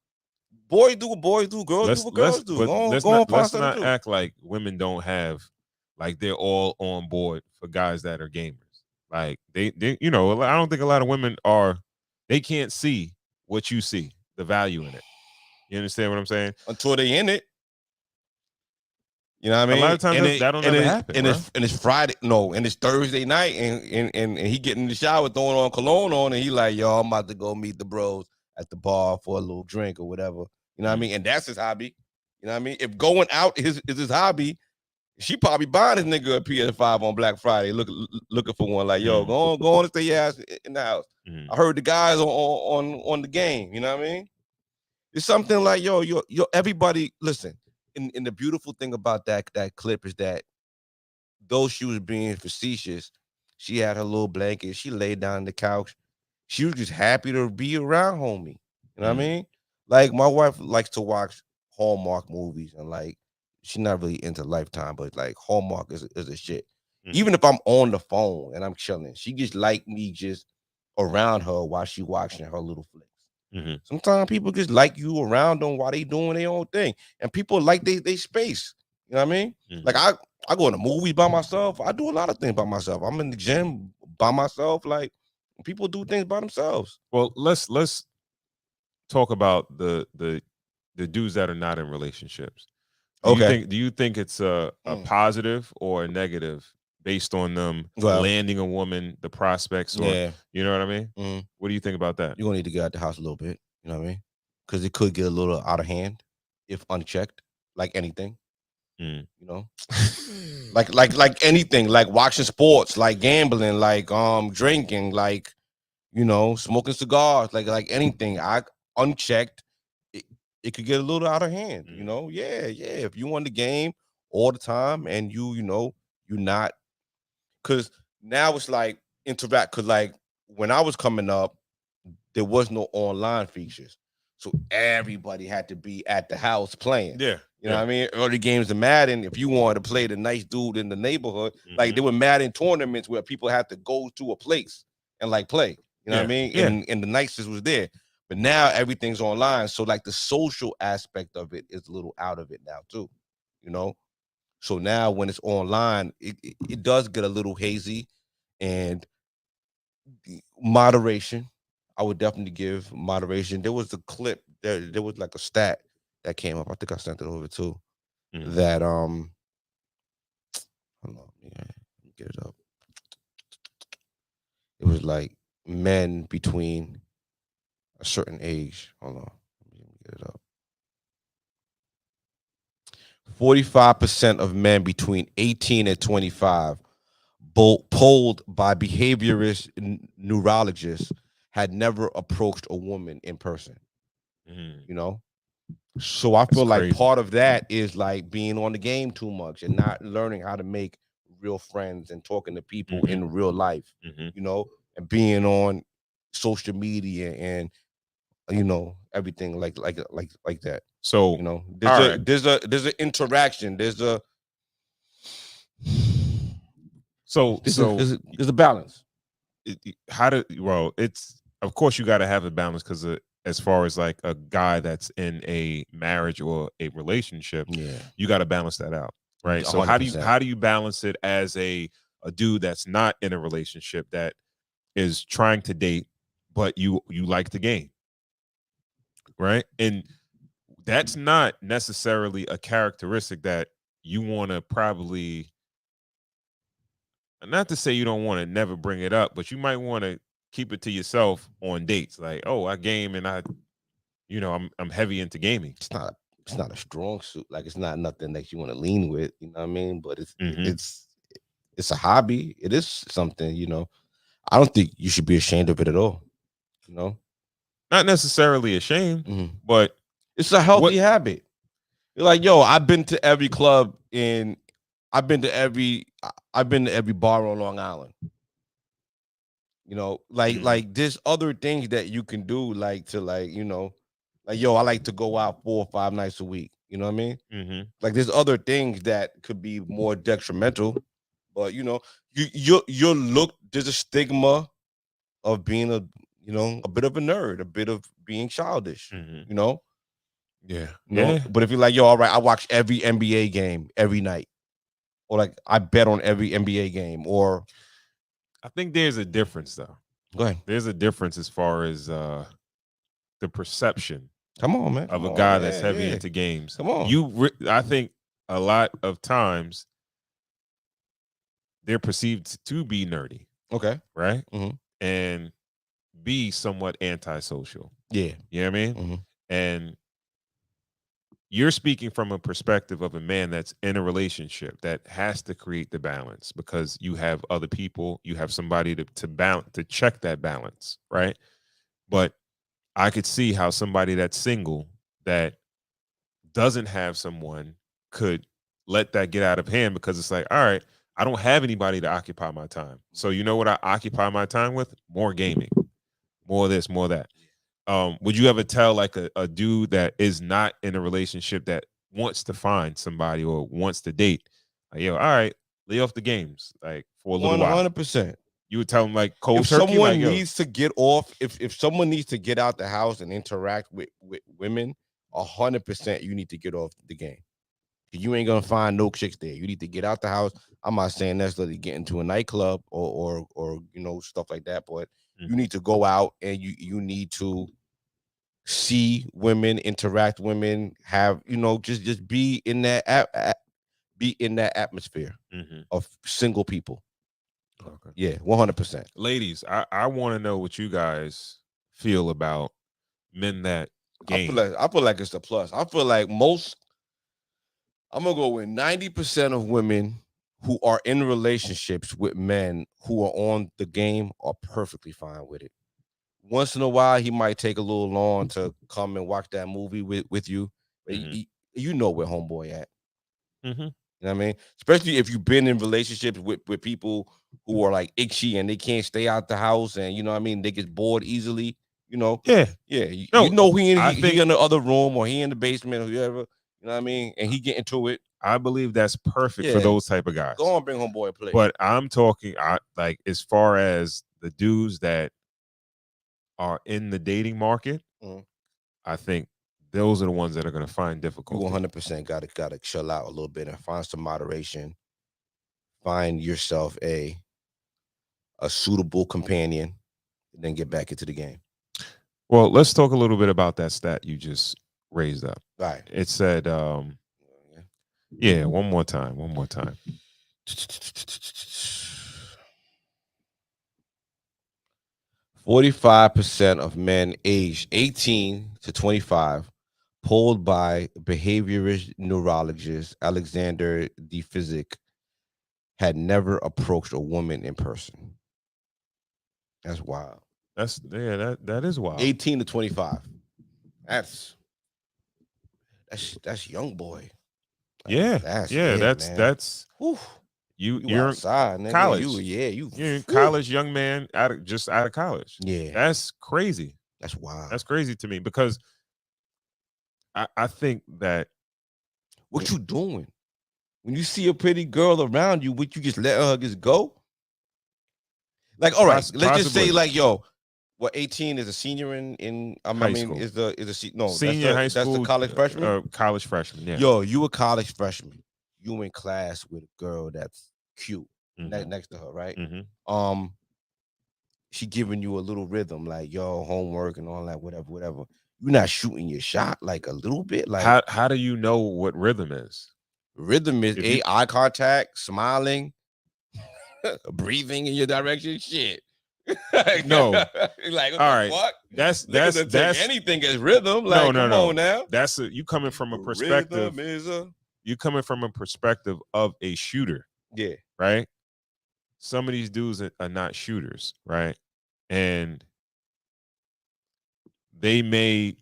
Boys do what boys do. Girls do what girls do. Let's not act like women don't have, like, they're all on board for guys that are gamers. Like they I don't think a lot of women they can't see what you see, the value in it. You understand what I'm saying? Until they in it. You know what I mean? A lot of times that don't ever happen. And it's Friday, and it's Thursday night, and he getting in the shower, throwing on cologne on, and he like, yo, I'm about to go meet the bros at the bar for a little drink or whatever. You know what I mean? And that's his hobby. You know what I mean? If going out is his hobby, she probably buying his nigga a PS5 on Black Friday, looking for one. Like, yo, go on and stay your ass in the house. I heard the guys on the game. You know what I mean? It's something like, yo, everybody, listen. And the beautiful thing about that clip is that though she was being facetious, she had her little blanket. She laid down on the couch. She was just happy to be around homie. You know what I mean? Like, my wife likes to watch Hallmark movies, and like, she's not really into Lifetime, but like Hallmark is a shit. Even if I'm on the phone and I'm chilling, she just like me just around her while she watching her little flicks. Sometimes people just like you around them while they doing their own thing, and people like they space. You know what I mean? Like, I go to movies by myself. I do a lot of things by myself. I'm in the gym by myself. Like, people do things by themselves. Well, let's talk about the dudes that are not in relationships. Do you think it's a positive or a negative based on them landing a woman, the prospects, or you know what I mean? What do you think about that? You're gonna need to get out the house a little bit, you know what I mean? Because it could get a little out of hand if unchecked, like anything. You know? like anything, like watching sports, like gambling, like drinking, like, smoking cigars, like anything. Unchecked, it could get a little out of hand, Yeah. If you won the game all the time and you're not, because now it's like interact, because like when I was coming up, there was no online features. So everybody had to be at the house playing. Yeah. You know what I mean? Early games of Madden, if you wanted to play the nice dude in the neighborhood, like there were Madden tournaments where people had to go to a place and like play. You know what I mean? Yeah. And the nicest was there. But now everything's online. So like the social aspect of it is a little out of it now too. So now when it's online, it does get a little hazy, and moderation. I would definitely give moderation. There was a clip, there was like a stat that came up. I think I sent it over too. That hold on, let me get it up. It was like men between a certain age. Hold on, let me get it up. 45% of men between 18 and 25, polled by behaviorist neurologists, had never approached a woman in person. So I feel like part of that is like being on the game too much and not learning how to make real friends and talking to people in real life, and being on social media and everything like that. So there's an interaction. There's a there's a balance. It's, of course you got to have a balance, because as far as like a guy that's in a marriage or a relationship, you got to balance that out, right? 100%. So how do you balance it as a dude that's not in a relationship that is trying to date, but you like the game, right? And that's not necessarily a characteristic that you want to probably, not to say you don't want to never bring it up, but you might want to keep it to yourself on dates. Like, oh, I game and I'm heavy into gaming. It's not a strong suit. Like, it's not nothing that you want to lean with, you know what I mean? But it's a hobby. It is something, I don't think you should be ashamed of it at all. Not necessarily ashamed, but it's a healthy habit. You're like, yo, I've been to every club I've been to every bar on Long Island. Like there's other things that you can do, like to like yo, I like to go out 4 or 5 nights a week. You know what I mean? Mm-hmm. Like there's other things that could be more detrimental, but you look. There's a stigma of being a bit of a nerd, a bit of being childish. Mm-hmm. You know, Yeah. But if you're like, yo, all right, I watch every NBA game every night, or like I bet on every NBA game, or I think there's a difference though. go ahead, There's a difference as far as the perception come on, man, of come a on, guy that's heavy yeah. into games. Come on. I think a lot of times they're perceived to be nerdy, Okay, right? Mhm. And be somewhat antisocial. yeah, You know what I mean? Mhm. And you're speaking from a perspective of a man that's in a relationship that has to create the balance because you have other people, you have somebody to check that balance, right? But I could see how somebody that's single that doesn't have someone could let that get out of hand because it's like, all right, I don't have anybody to occupy my time. So you know what I occupy my time with? More gaming, more of this, more of that. Would you ever tell like a dude that is not in a relationship that wants to find somebody or wants to date, like, yo, all right, lay off the games like for a little while? 100%. You would tell him like cold If turkey, someone like, yo, needs to get off, if someone needs to get out the house and interact with women, 100%, you need to get off the game. You ain't gonna find no chicks there. You need to get out the house. I'm not saying necessarily get into a nightclub or stuff like that, but you need to go out and you need to see women, interact with women, have just be in that be in that atmosphere of single people. okay. Yeah, 100%. Ladies, I want to know what you guys feel about men that game. I feel like it's a plus. I feel like I'm gonna go with 90% of women who are in relationships with men who are on the game are perfectly fine with it. Once in a while, he might take a little long to come and watch that movie with you. But you know where homeboy at. Mm-hmm. You know what I mean? Especially if you've been in relationships with people who are like itchy and they can't stay out the house, and you know what I mean, they get bored easily. Yeah. You know he in the other room or he in the basement or whoever. You know what I mean? And he get into it. I believe that's perfect for those type of guys. Go on, bring homeboy a play. But I'm talking, like as far as the dudes that are in the dating market, I think those are the ones that are going to find difficulty. You 100% gotta chill out a little bit and find some moderation. Find yourself a suitable companion, and then get back into the game. Well, let's talk a little bit about that stat you just raised up. Right. It said, yeah, one more time. 45% of men aged 18 to 25, polled by behaviorist neurologist Alexander D. Physic, had never approached a woman in person. That's wild. That is wild. 18 to 25. That's young boy. That's whew. You're outside, nigga. College. You're in college, young man, out of college. Yeah, that's crazy. That's wild. That's crazy to me because I think that what you doing when you see a pretty girl around you, would you just let her just go? Like, all right, let's just say like, yo, 18 is a senior in high school. Is a senior high school. That's the college freshman. College freshman. Yeah. Yo, you a college freshman. You in class with a girl that's cute next to her, right? She giving you a little rhythm, like yo, homework and all that, whatever. You're not shooting your shot like a little bit. Like how do you know what rhythm is? Rhythm is eye contact, smiling, breathing in your direction. Shit. No. Like, all right. Fuck? That's anything as rhythm. Like, come on now. That's you coming from a perspective. You coming from a perspective of a shooter. Yeah. Right. Some of these dudes are not shooters, right? And they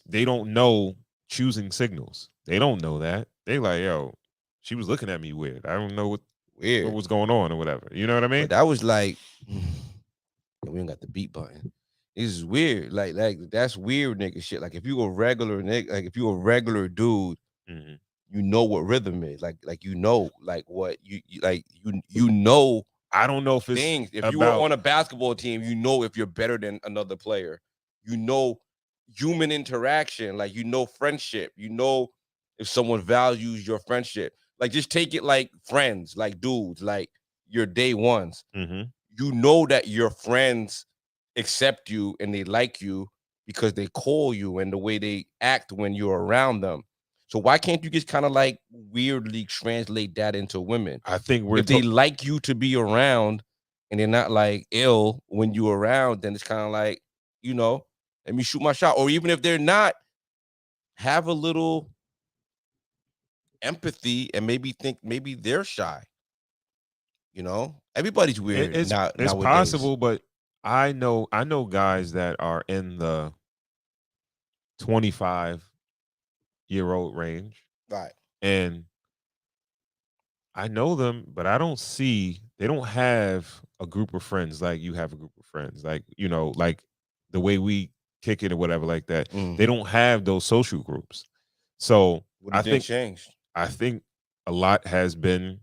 don't know choosing signals. They don't know that. They like, yo, she was looking at me weird. I don't know what was going on or whatever. You know what I mean? But that was like and we don't got the beat button. This is weird. Like that's weird nigga shit. Like if you a regular nigga, like if you a regular dude, Mhm. you know what rhythm is. Like you know, like what you know I don't know if it's things. If you were about on a basketball team, you know if you're better than another player. You know human interaction, like you know friendship. You know if someone values your friendship. Like just take it like friends, like dudes, like your day ones. Mhm. You know that your friends accept you and they like you because they call you and the way they act when you're around them. So why can't you just kind of like weirdly translate that into women? I think we're If they like you to be around and they're not like ill when you're around, then it's kind of like, you know, let me shoot my shot. Or even if they're not, have a little empathy and maybe think maybe they're shy. You know, everybody's weird now it's nowadays. possible, but I know guys that are in the 25-year-old range, Right. and I know them, but I don't see they don't have a group of friends like you have a group of friends, like like the way we kick it or whatever like that. They Mhm. don't have those social groups. So What do you think changed? I think a lot has been,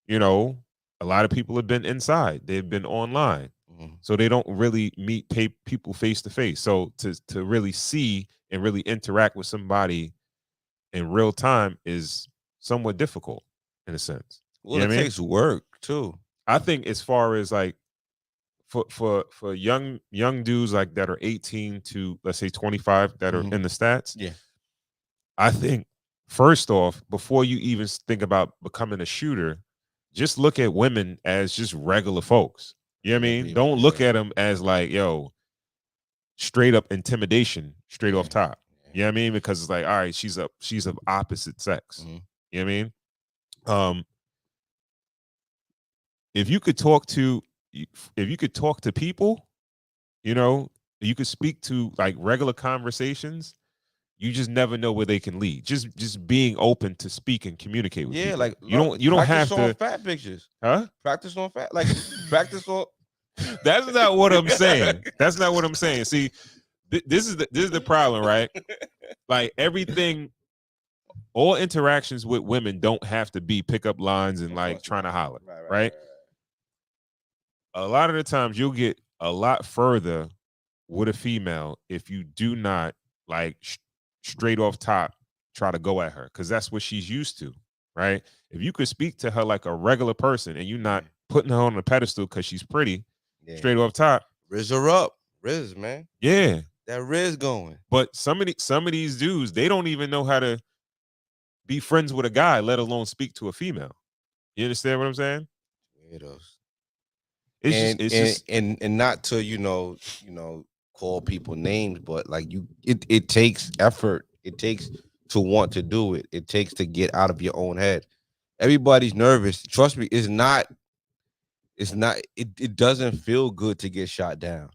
you know, a lot of people have been inside. They've been online. Mhm. So they don't really meet people face to face. So to really see and really interact with somebody in real time is somewhat difficult in a sense. You Well, know it what I mean? takes work too. I think as far as like for young dudes like that are 18 to let's say 25 that are Mhm. in the stats, Yeah. I think first off, before you even think about becoming a shooter, just look at women as just regular folks. You know what I Yeah, mean? people. Don't look Yeah. at them as like, yo, straight up intimidation, straight off Yeah. top. Yeah. You know what I mean? Because it's like, all right, she's of opposite sex. Mhm. You know what I mean? If you could talk to if you could talk to people, you know, you could speak to like regular conversations, you just never know where they can lead. Just being open to speak and communicate with Yeah, people. like You don't practice have on to, fat bitches. huh? Practice on fat, like practice on. That's not what I'm saying. That's not what I'm saying. See, this is the problem, right? Like everything, all interactions with women don't have to be pickup lines and Of like course trying to not. holler, Right. right? A lot of the times you'll get a lot further with a female if you do not like straight off top try to go at her because that's what she's used to, right? If you could speak to her like a regular person and you're not putting her on a pedestal because she's pretty, Yeah. straight off top, Riz her up, Riz, man. yeah. That Riz going. But some of these dudes, they don't even know how to be friends with a guy, let alone speak to a female. You understand what I'm saying? Weirdos. It's just And not to call people names, but like it takes effort. It takes to want to do it. It takes to get out of your own head. Everybody's nervous. Trust me, it doesn't feel good to get shot down.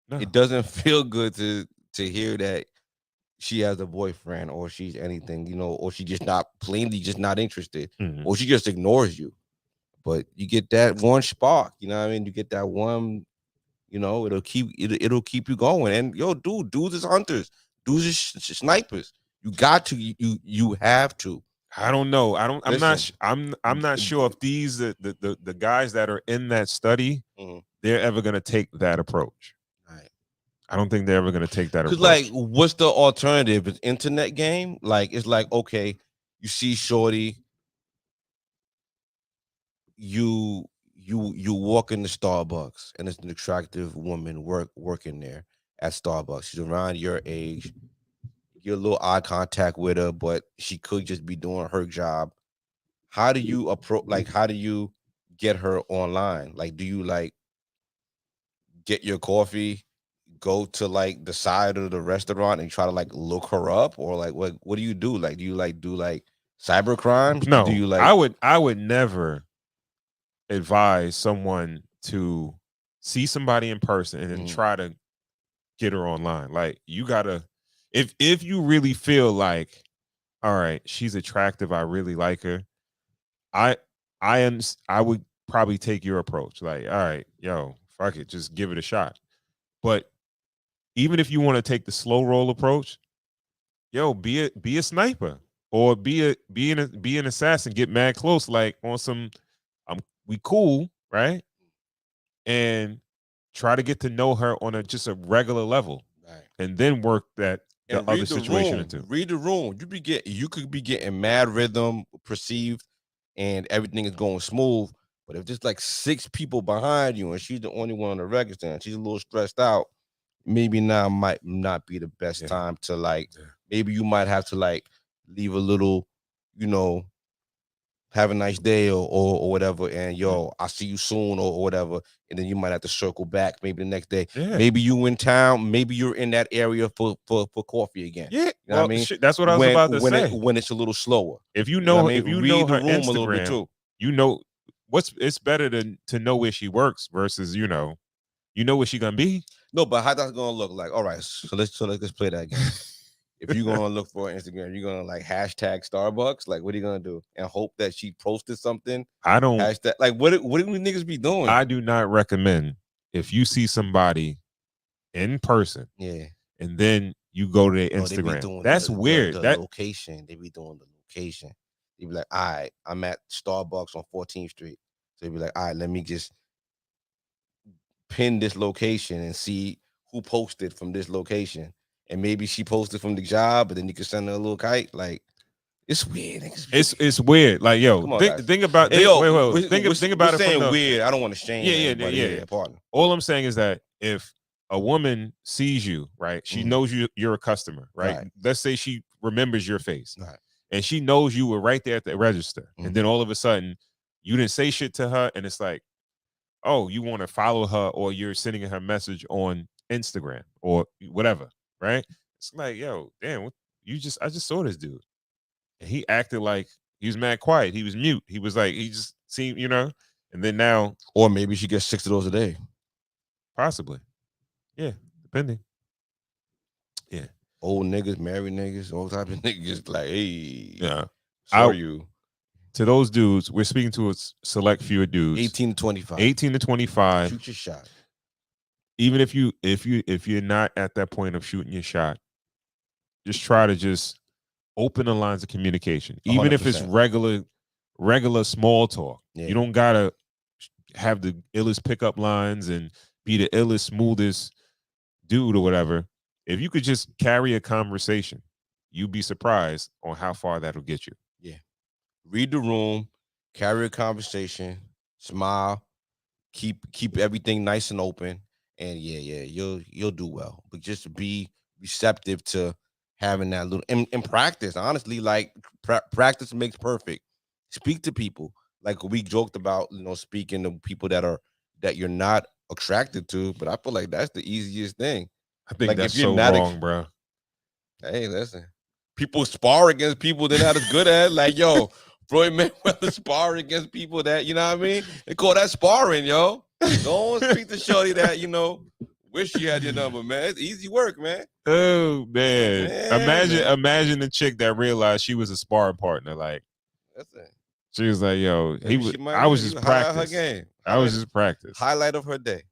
no. It doesn't feel good to hear that she has a boyfriend or she's anything, or she just not plainly just not interested, Mhm. or she just ignores you. But you get that one spark, you know what I mean? You get that one, it'll keep you going. And dudes is hunters, dudes is snipers. You got to, you have to. I don't know. I'm not. Listen. I'm not sure if these the guys that are in that study Mhm. they're ever going to take that approach. Right. I don't think they're ever going to take that Because approach. like, what's the alternative? It's internet game. Like, it's like, okay, you see shorty, you walk into Starbucks and it's an attractive woman working there at Starbucks. She's around your age. You get a little eye contact with her, but she could just be doing her job. How do you approach? Like, how do you get her online? Like, do you like get your coffee, go to like the side of the restaurant and try to like look her up, or like what do you do? Like, do you like do like cyber crimes? Do No, you like? I would never advise someone to see somebody in person and then Mhm. try to get her online. Like you gotta, if you really feel like, all right, she's attractive, I really like her. I would probably take your approach. Like, all right, yo, fuck it, just give it a shot. But even if you want to take the slow roll approach, yo, be a sniper or be an assassin. Get mad close, like on some, we cool, right? And try to get to know her on just a regular level, Right. and then work the other situation into. Read the room. You could be getting mad rhythm perceived, and everything is going smooth. But if there's like 6 people behind you and she's the only one on the register and she's a little stressed out, maybe now might not be the best time to like. Maybe you might have to like leave a little, have a nice day or whatever, and I'll see you soon or whatever, and then you might have to circle back maybe the next day. Yeah. Maybe you in town, maybe you're in that area for coffee again. Yeah, what I mean, shit, that's what I was about to say. When it's a little slower, if you know, if you know her the room Instagram, a little bit too. It's better to know where she works versus you know where she gonna be. No, but how that's gonna look like? All right, so let's play that game. If you're gonna look for Instagram, you're gonna like hashtag Starbucks. Like, what are you gonna do? And hope that she posted something. I don't hashtag. Like, what do niggas be doing? I do not recommend if you see somebody in person, and then you go to their Instagram. That's weird. The location. They be doing the location. They be like, all right, I'm at Starbucks on 14th Street. So they be like, all right, let me just pin this location and see who posted from this location. And maybe she posted from the job, but then you can send her a little kite. Like, it's weird. It's weird. Like, yo, think about it. Think about it. Saying weird. I don't want to shame. Yeah. Partner. All I'm saying is that if a woman sees you, right, she knows you're a customer, right? Let's say she remembers your face, right, and she knows you were right there at the register, and then all of a sudden you didn't say shit to her, and it's like, oh, you want to follow her, or you're sending her a message on Instagram or whatever. Right? It's like, yo, damn, I just saw this dude. And he acted like he was mad quiet. He was mute. He was like, he just seemed, and then now. Or maybe she gets 6 of those a day. Possibly. Yeah, depending. Yeah. Old niggas, married niggas, all types of niggas, like, hey. Yeah. You. To those dudes, we're speaking to a select few of dudes. 18 to 25. 18 to 25. Shoot your shot. Even if you're not at that point of shooting your shot, just try to just open the lines of communication. Even 100%. If it's regular small talk. You don't gotta have the illest pickup lines and be the illest, smoothest dude or whatever. If you could just carry a conversation, you'd be surprised on how far that'll get you. Yeah. Read the room, carry a conversation, smile, keep everything nice and open. And you'll do well. But just be receptive to having that little in practice. Honestly, like practice makes perfect. Speak to people. Like we joked about, speaking to people that you're not attracted to. But I feel like that's the easiest thing. I think like that's so wrong, bro. Hey, listen. People spar against people they're not as good at. Like, yo, Floyd Mayweather spar against people that, you know what I mean? They call that sparring, yo. Don't speak to shorty that, wish she had your number, man. It's easy work, man. Oh, man. Imagine the chick that realized she was a sparring partner. Like, that's it. She was like, yo, I was just practice. Her game. I was just practice. Highlight of her day.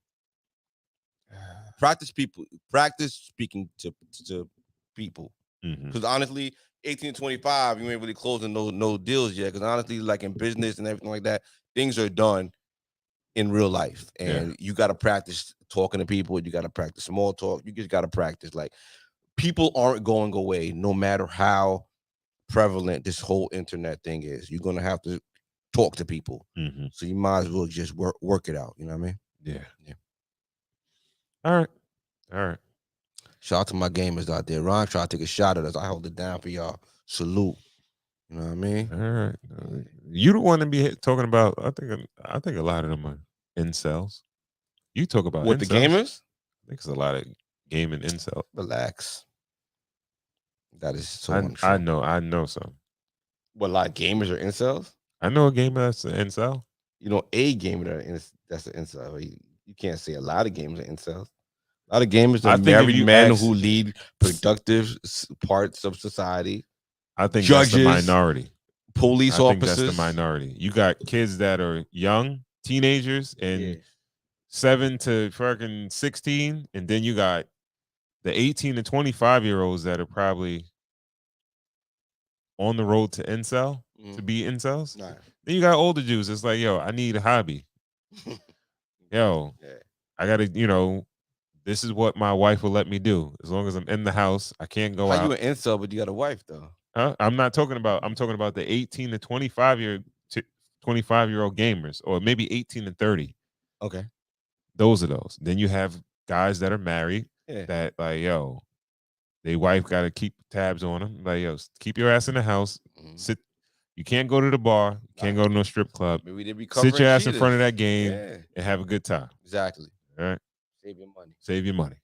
Practice speaking to people. Because honestly, 18 to 25, you ain't really closing no deals yet. Because honestly, like in business and everything like that, things are done in real life. And you got to practice talking to people. You got to practice small talk. You just got to practice. Like, people aren't going away no matter how prevalent this whole internet thing is. You're going to have to talk to people. So you might as well just work it out. You know what I mean? Yeah. All right. Shout out to my gamers out there. Ron tried to take a shot at us. I hold it down for y'all. Salute. You know what I mean? All right. You don't want to be talking about. I think a lot of them are incels. You talk about what, incels. The gamers? I think there's a lot of gaming incels. Relax. That is so untrue. I know some. What, a lot of gamers are incels? I know a gamer that's an incel. A gamer that's an incel. You can't say a lot of gamers are incels. A lot of gamers are married men who lead productive parts of society. I think judges, that's the minority. Police officers. That's the minority. You got kids that are young, teenagers, and 7 to fucking 16, and then you got the 18 to 25-year-olds that are probably on the road to incel, to be incels. Right. Then you got older Jews. It's like, yo, I need a hobby. Yo, Yeah. I gotta, this is what my wife will let me do. As long as I'm in the house, I can't go How out. you an incel, but you got a wife though? Huh? I'm talking about the 18 to 25-year-old gamers, or maybe 18 to 30. Okay. Those are those. Then you have guys that are married Yeah. that like, yo, their wife got to keep tabs on them. Like, yo, keep your ass in the house. Sit. You can't go to the bar. You can't go to no strip club. Maybe they be Sit your ass in cheaters. front of that game Yeah. and have a good time. Exactly. All right. Save your money. Save your money.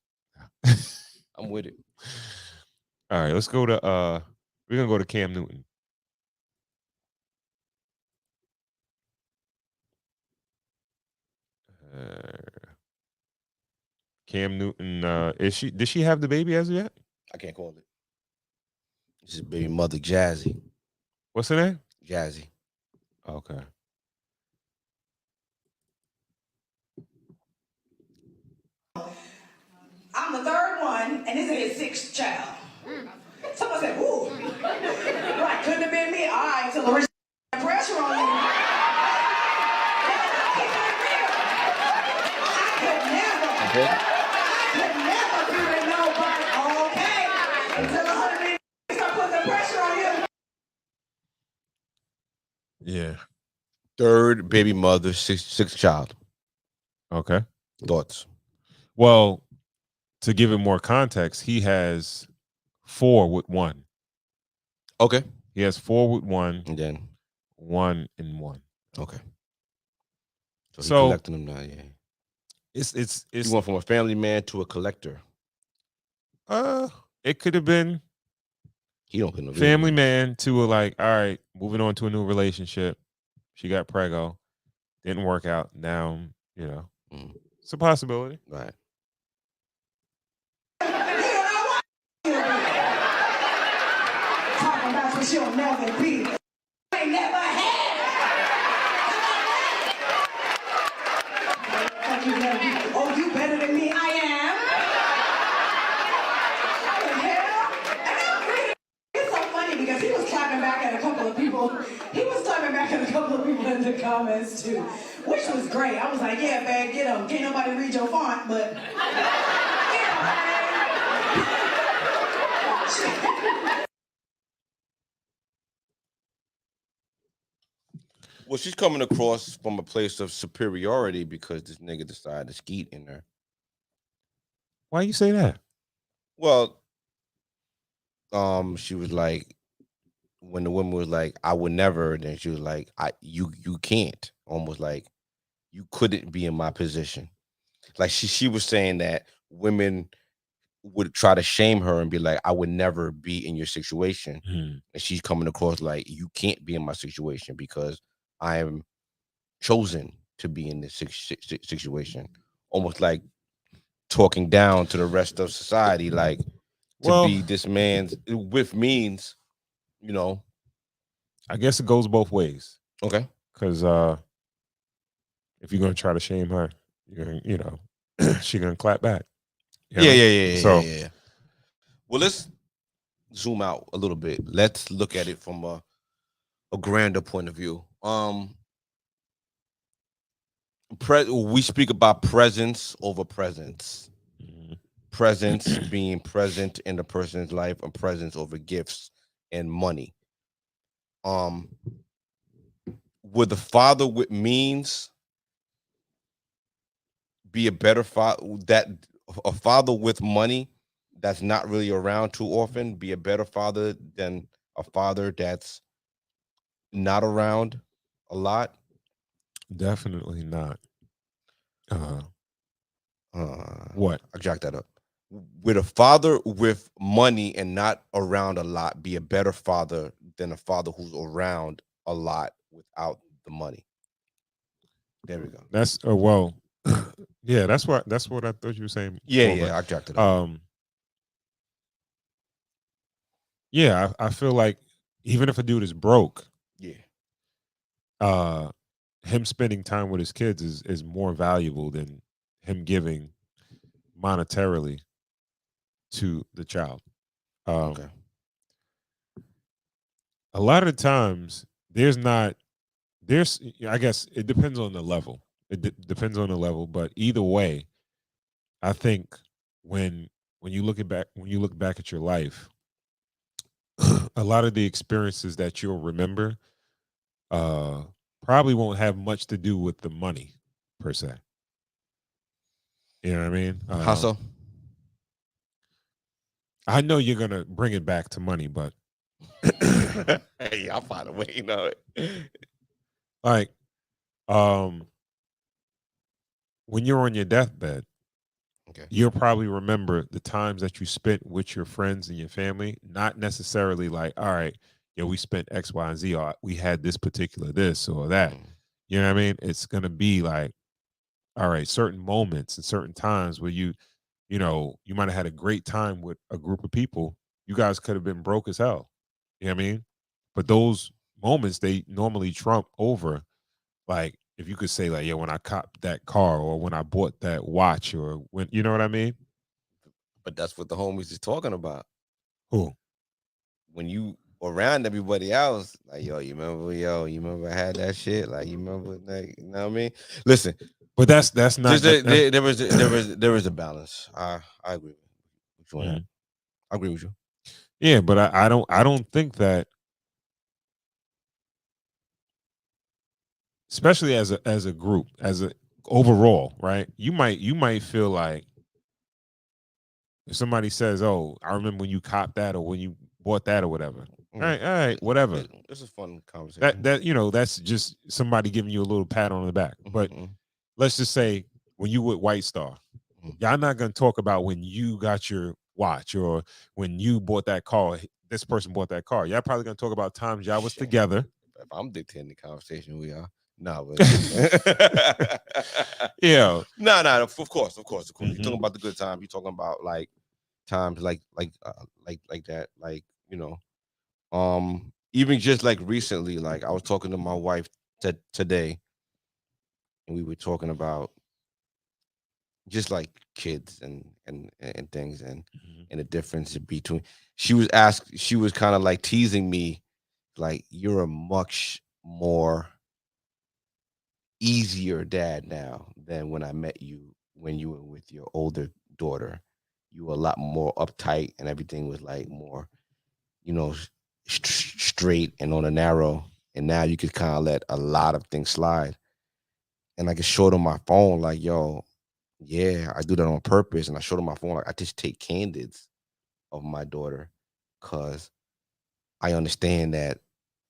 I'm with it. All right. Let's go to we're gonna go to Cam Newton. Cam Newton, did she have the baby as of yet? I can't call it. This is baby mother Jazzy. What's her name? Jazzy. Okay. I'm the third one, and this is his sixth child. Someone said, ooh. Right, couldn't have been me. All right, so Larissa pressure on you. I could never be with nobody. Okay. Until 100 million start putting the pressure on you. Yeah. Third baby mother, sixth child. Okay. Thoughts? Well, to give it more context, he has 4 with 1. Okay. He has 4 with 1, And then 1 and 1. okay. So he's So- collecting them now, yeah. It's You went from a family man to a collector. it could have been He don't get no family baby. man to a like, all right, moving on to a new relationship. She got preggo, didn't work out. Now, it's a possibility. Right. Talking about what she'll never be. I never had. Oh, you better than me. I am. What the hell? And it's so funny because he was clapping back at a couple of people. He was clapping back at a couple of people in the comments too, which was great. I was like, yeah, man, get him. Can't nobody read your font, but Well, she's coming across from a place of superiority because this nigga decided to skeet in her. Why you say that? Well, she was like, when the woman was like, I would never, then she was like, you can't. Almost like you couldn't be in my position. Like she was saying that women would try to shame her and be like, I would never be in your situation. And she's coming across like, you can't be in my situation because I am chosen to be in this situation. Almost like talking down to the rest of society, like to be this man's with means, I guess it goes both ways. Okay. Because if you're gonna try to shame her, you're gonna, she gonna clap back. Yeah. Well, let's zoom out a little bit. Let's look at it from a grander point of view. We speak about presence over presence. Presence being present in the person's life, and presence over gifts and money. Would the father with means be a better father? That a father with money that's not really around too often be a better father than a father that's not around a lot? Definitely not. What? I jacked that up. Would a father with money and not around a lot be a better father than a father who's around a lot without the money? There we go. That's well, yeah. That's what I thought you were saying. Yeah. I jacked it up. Yeah, I feel like even if a dude is broke, Yeah. him spending time with his kids is more valuable than him giving monetarily to the child. Okay. A lot of the times there's I guess it depends on the level. Depends on the level, but either way, I think when when you look back at your life, a lot of the experiences that you'll remember uh probably won't have much to do with the money per se. You know what I mean? How so? I know you're gonna bring it back to money, but Hey, I'll find a way. You know it. like when you're on your deathbed, Okay. you'll probably remember the times that you spent with your friends and your family, not necessarily like, all right, yeah, we spent X, Y, and Z, or we had this particular this or that. Mm. You know what I mean? It's gonna be like, all right, certain moments and certain times where you might have had a great time with a group of people. You guys could have been broke as hell. You know what I mean? But those moments they normally trump over, like if you could say like, yeah, when I copped that car or when I bought that watch or when you know what I mean? But that's what the homies is talking about. Who? When you around everybody else, like you remember I had that shit, like you remember, like, you know what I mean? Listen, But that's not there was a balance. I agree with you on that. Mhm. I agree with you. Yeah, but I don't think that, especially as a group, as a overall, right? You might feel like if somebody says, "Oh, I remember when you copped that or when you bought that or whatever." Mm. All right, whatever. It's a fun conversation. That's just somebody giving you a little pat on the back. But Mhm, let's just say when you with White Star, mhm. y'all not gonna talk about when you got your watch or when you bought that car. This person bought that car. Y'all probably gonna talk about times y'all was Shit. together. If I'm dictating the conversation, we are. No, but Yeah. no. Of course. You're Mhm. talking about the good times. You're talking about like times like that. Like even just like recently, like I was talking to my wife today, and we were talking about just like kids and things Mhm. and the difference between. She was kind of like teasing me, like you're a much more easier dad now than when I met you when you were with your older daughter. You were a lot more uptight and everything was like more, you know, straight and on a narrow. And now you could kind of let a lot of things slide. And I just showed her my phone, like, yo, yeah, I do that on purpose. And I showed her my phone, like, I just take candids of my daughter because I understand that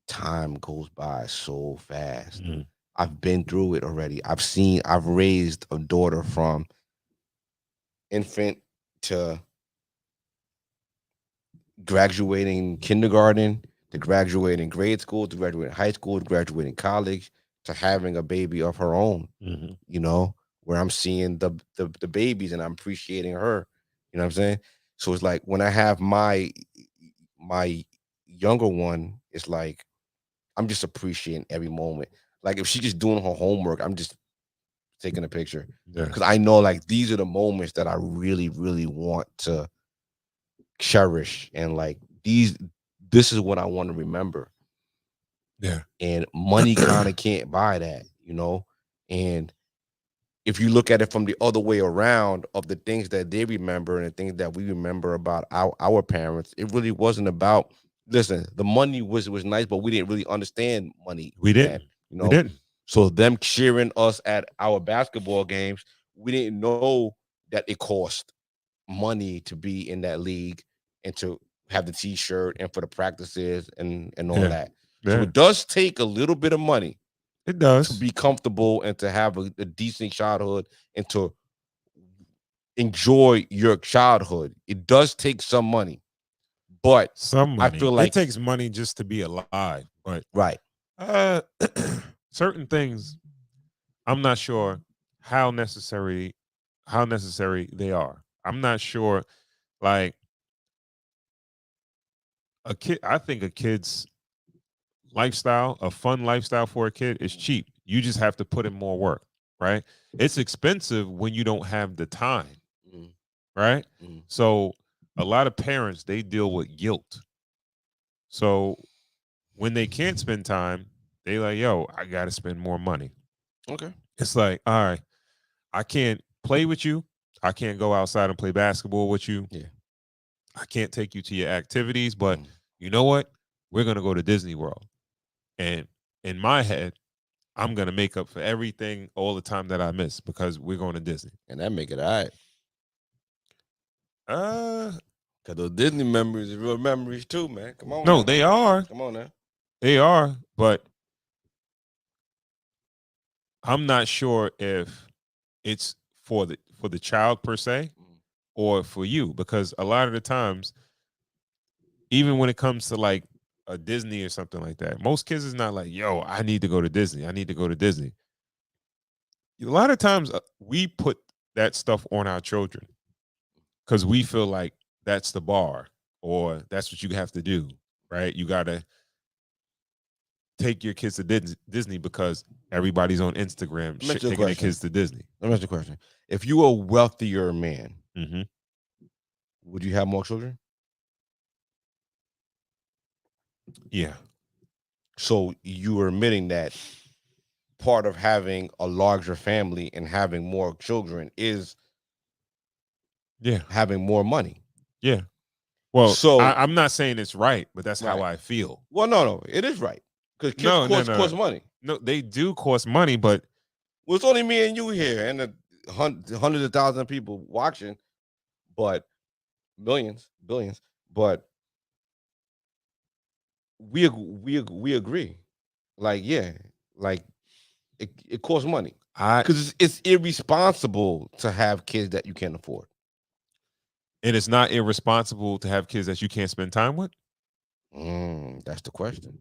time goes by so fast. Mhm. I've been through it already. I've raised a daughter from infant to graduating kindergarten, to graduating grade school, to graduating high school, to graduating college, to having a baby of her own, Mhm. where I'm seeing the babies and I'm appreciating her. You know what I'm saying? So it's like when I have my younger one, it's like I'm just appreciating every moment. Like if she's just doing her homework, I'm just taking a picture Yeah. because I know like these are the moments that I really, really want to cherish and like this is what I want to remember. Yeah. And money kind of can't buy that. And if you look at it from the other way around of the things that they remember and the things that we remember about our parents, it really wasn't about listen, the money was nice, but we didn't really understand money We then, didn't. We didn't. so them cheering us at our basketball games, we didn't know that it cost money to be in that league and to have the t-shirt and for the practices and all Yeah. that. So Yeah. it does take a little bit of money It to does. be comfortable and to have a decent childhood and to enjoy your childhood. It does take some money, but Some I money. feel It like takes money just to be alive, but right. uh certain things I'm not sure how necessary they are. I'm not sure like a kid I think a kid's lifestyle, a fun lifestyle for a kid is cheap. You just have to put in more work. right? It's expensive when you don't have the time, Mm, right? mm. So a lot of parents, they deal with guilt. So when they can't spend time, they like, yo, I got to spend more money. Okay. It's like, all right, I can't play with you. I can't go outside and play basketball with you. Yeah. I can't take you to your activities, but Mm. you know what? We're going to go to Disney World. And in my head, I'm going to make up for everything all the time that I miss because we're going to Disney. And that make it all right. Uh, Because those Disney memories are real memories too, man. Come on. no, now. they are. Come on now. They are, but I'm not sure if it's for the child per se or for you, because a lot of the times, even when it comes to like a Disney or something like that, most kids is not like, yo, I need to go to Disney. I need to go to Disney. A lot of times we put that stuff on our children because we feel like that's the bar or that's what you have to do, right? You got to take your kids to Disney because everybody's on Instagram Let me ask you a taking their question. kids to Disney. Let me ask you a question. If you were a wealthier man, Mm-hmm. would you have more children? Yeah. So you are admitting that part of having a larger family and having more children is Yeah. having more money. Yeah. Well, So I'm not saying it's right, but that's how Right. I feel. well, no, it is right because kids No. cost money. No, they do cost money, but Well, it's only me and you here, and the hundreds of thousands of people watching, but billions, but we agree. Like, yeah, like it costs money because it's irresponsible to have kids that you can't afford. and it's not irresponsible to have kids that you can't spend time with. That's the question.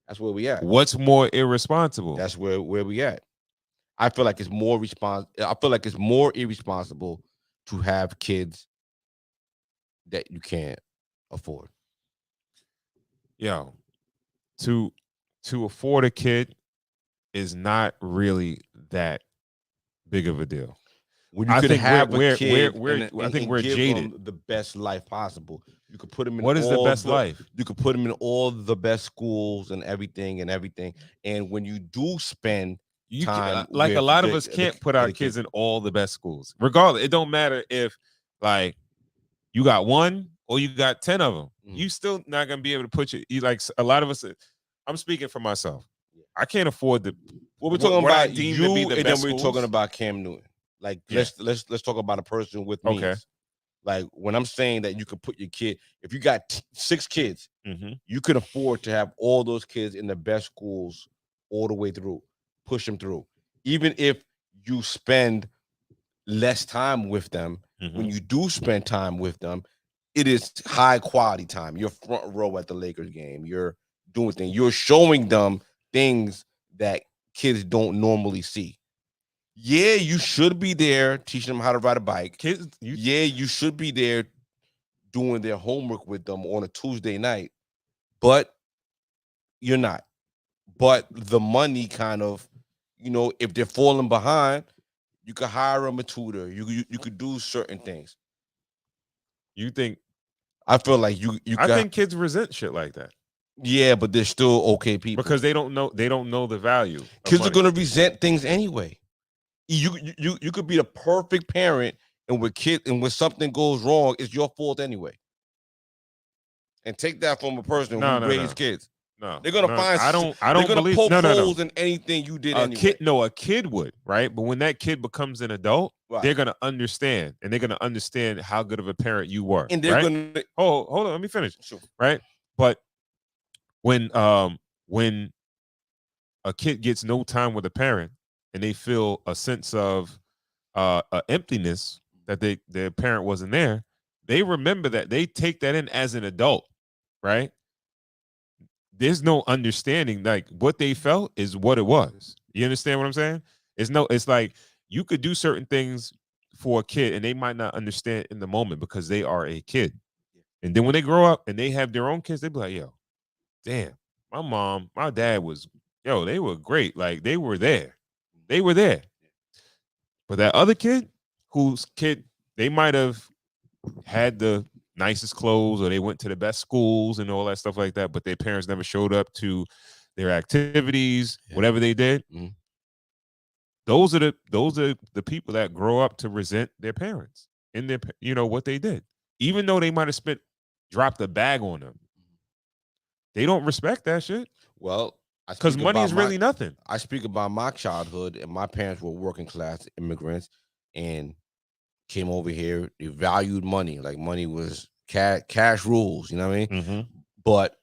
That's where we at. What's more irresponsible? That's where we at. I feel like it's more I feel like it's more irresponsible to have kids that you can't afford. Yo, to afford a kid is not really that big of a deal. When you I could think have we're- a kid we're- I think we're give jaded. them the best life possible. You could put them in What is the all best life? You could put them in all the best schools and everything. And when you do spend You time like a with lot of the- us the- can't put the our kid- kids in all the best schools. Regardless, it don't matter if like you got one or you got 10 of them. You still not gonna be able to put you like a lot of us. I'm speaking for myself. I can't afford the. Well, we're talking what I about deem you, to be the and best then we're schools. talking about Cam Newton. Like, Yeah. let's talk about a person with means. Okay. Like, when I'm saying that you could put your kid, if you got 6 kids, Mm-hmm. you could afford to have all those kids in the best schools all the way through, push them through. Even if you spend less time with them, when you do spend time with them, it is high quality time. You're front row at the Lakers game. You're doing things. You're showing them things that kids don't normally see. Yeah, you should be there teaching them how to ride a bike. Kids, You should be there doing their homework with them on a Tuesday night, but you're not. But the money kind of, if they're falling behind, you could hire them a tutor. You could do certain things. You think? I feel like you I think kids resent shit like that. Yeah, but they're still okay people because they don't know the value. Kids are gonna resent things anyway. You could be the perfect parent, and when something goes wrong, it's your fault anyway. And take that from a person who raised kids. No, they're gonna find. I don't They're gonna believe poke no. holes in anything you did. Anyway. A kid would, right? But when that kid becomes an adult, they're gonna understand, and they're gonna understand how good of a parent you were. And they're right? gonna hold on. Let me finish. Sure. Right, but when a kid gets no time with a parent, and they feel a sense of emptiness that their parent wasn't there, they remember that. They take that in as an adult, right? There's no understanding. Like what they felt is what it was. You understand what I'm saying? It's like you could do certain things for a kid and they might not understand in the moment because they are a kid. And then when they grow up and they have their own kids, they be like, yo, damn, my mom, my dad was, they were great. Like they were there. They were there. But that other kid, they might have had the nicest clothes or they went to the best schools and all that stuff like that, but their parents never showed up to their activities, whatever they did. Mm-hmm. Those are the people that grow up to resent their parents and their what they did, even though they might have dropped a bag on them. They don't respect that shit. Well, because money is really nothing. I speak about my childhood, and my parents were working class immigrants and came over here. They valued money. Like money was cash rules. You know what I mean? Mm-hmm. But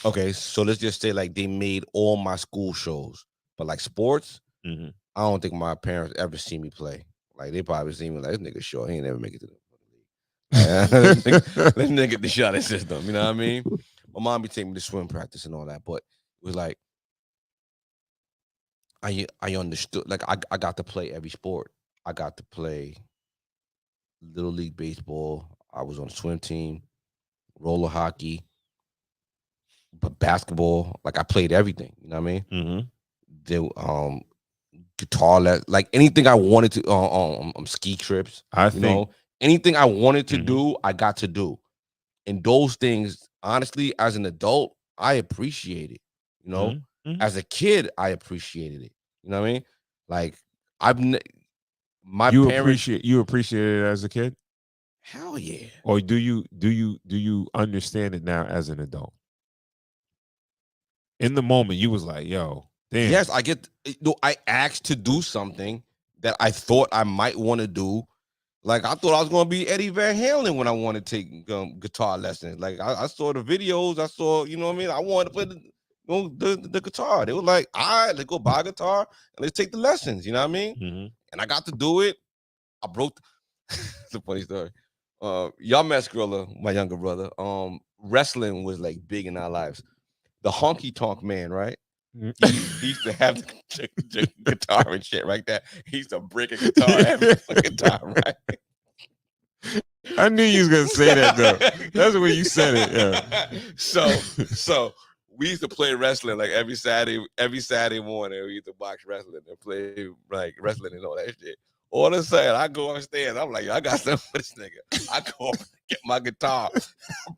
okay, so let's just say like they made all my school shows, but like sports, mm-hmm. I don't think my parents ever see me play. Like they probably see me like this nigga short. He ain't never make it to the league. This nigga the shot system. You know what I mean? My mom be taking me to swim practice and all that, but it was like I understood. Like I got to play every sport. I got to play little league baseball. I was on the swim team, roller hockey, but basketball. Like I played everything. You know what I mean? Mm-hmm. The guitar, like anything I wanted to. Ski trips. Anything I wanted to do, I got to do. And those things, honestly, as an adult, I appreciate it. You know, as a kid, I appreciated it. You know what I mean? Like you appreciate it as a kid? Hell yeah. Or do you understand it now as an adult? In the moment, you was like, yo, damn. Yes, I asked to do something that I thought I might want to do. Like I thought I was gonna be Eddie Van Halen when I wanted to take guitar lessons. Like I saw the videos, I saw, you know what I mean? I wanted to play the guitar. They were like, all right, let's go buy a guitar and let's take the lessons. You know what I mean? Mm-hmm. And I got to do it. I broke. It's a funny story. Y'all met Skrilla, my younger brother. Wrestling was like big in our lives. The honky tonk man, right? He used to have the guitar and shit right there. He used to break a guitar every fucking time, right? I knew you was gonna say that though. That's the way you said it. Yeah. So we used to play wrestling like every Saturday morning. We used to box wrestling and play like wrestling and all that shit. All of a sudden, I go upstairs. I'm like, I got something for this nigga. I go up and get my guitar,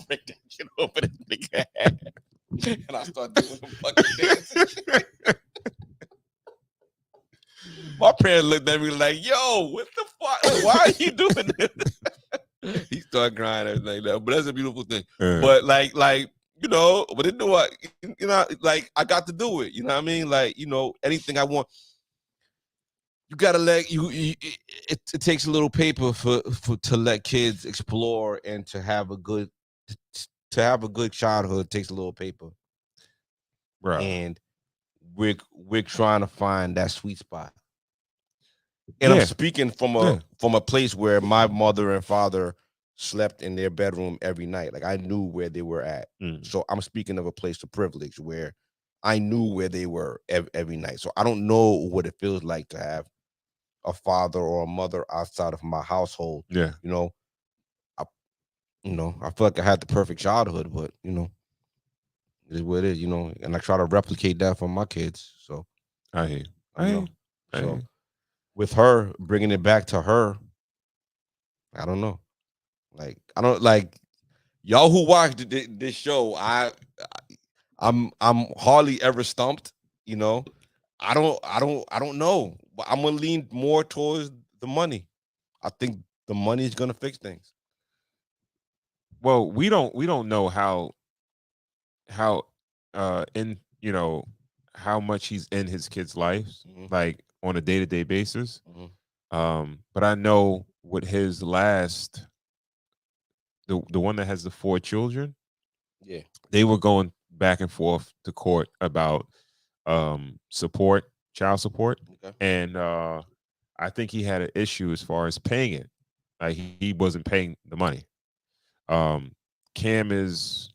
break that shit over this nigga head. And I start doing the fucking dance. My parents looked at me like, yo, what the fuck? Why are you doing this? He started crying and everything like that. But that's a beautiful thing. But like, but it knew what, like I got to do it. You know what I mean? Like, anything I want. You gotta let it takes a little paper to let kids explore and to have a good childhood. Takes a little paper, right? And we're trying to find that sweet spot. And I'm speaking from a place where my mother and father slept in their bedroom every night. Like I knew where they were at. So I'm speaking of a place of privilege where I knew where they were every night. So I don't know what it feels like to have a father or a mother outside of my household. Yeah. I feel like I had the perfect childhood, but it is what it is, and I try to replicate that for my kids. So I hear. I hear. With her, bringing it back to her, I don't know. Like, I don't like y'all who watched this show. I'm hardly ever stumped, I don't know. But I'm gonna lean more towards the money. I think the money is gonna fix things. Well, we don't know how how much he's in his kids' lives, like on a day-to-day basis. But I know with his last, the one that has the 4 children, they were going back and forth to court about child support, and I think he had an issue as far as paying it. Like he wasn't paying the money. Cam is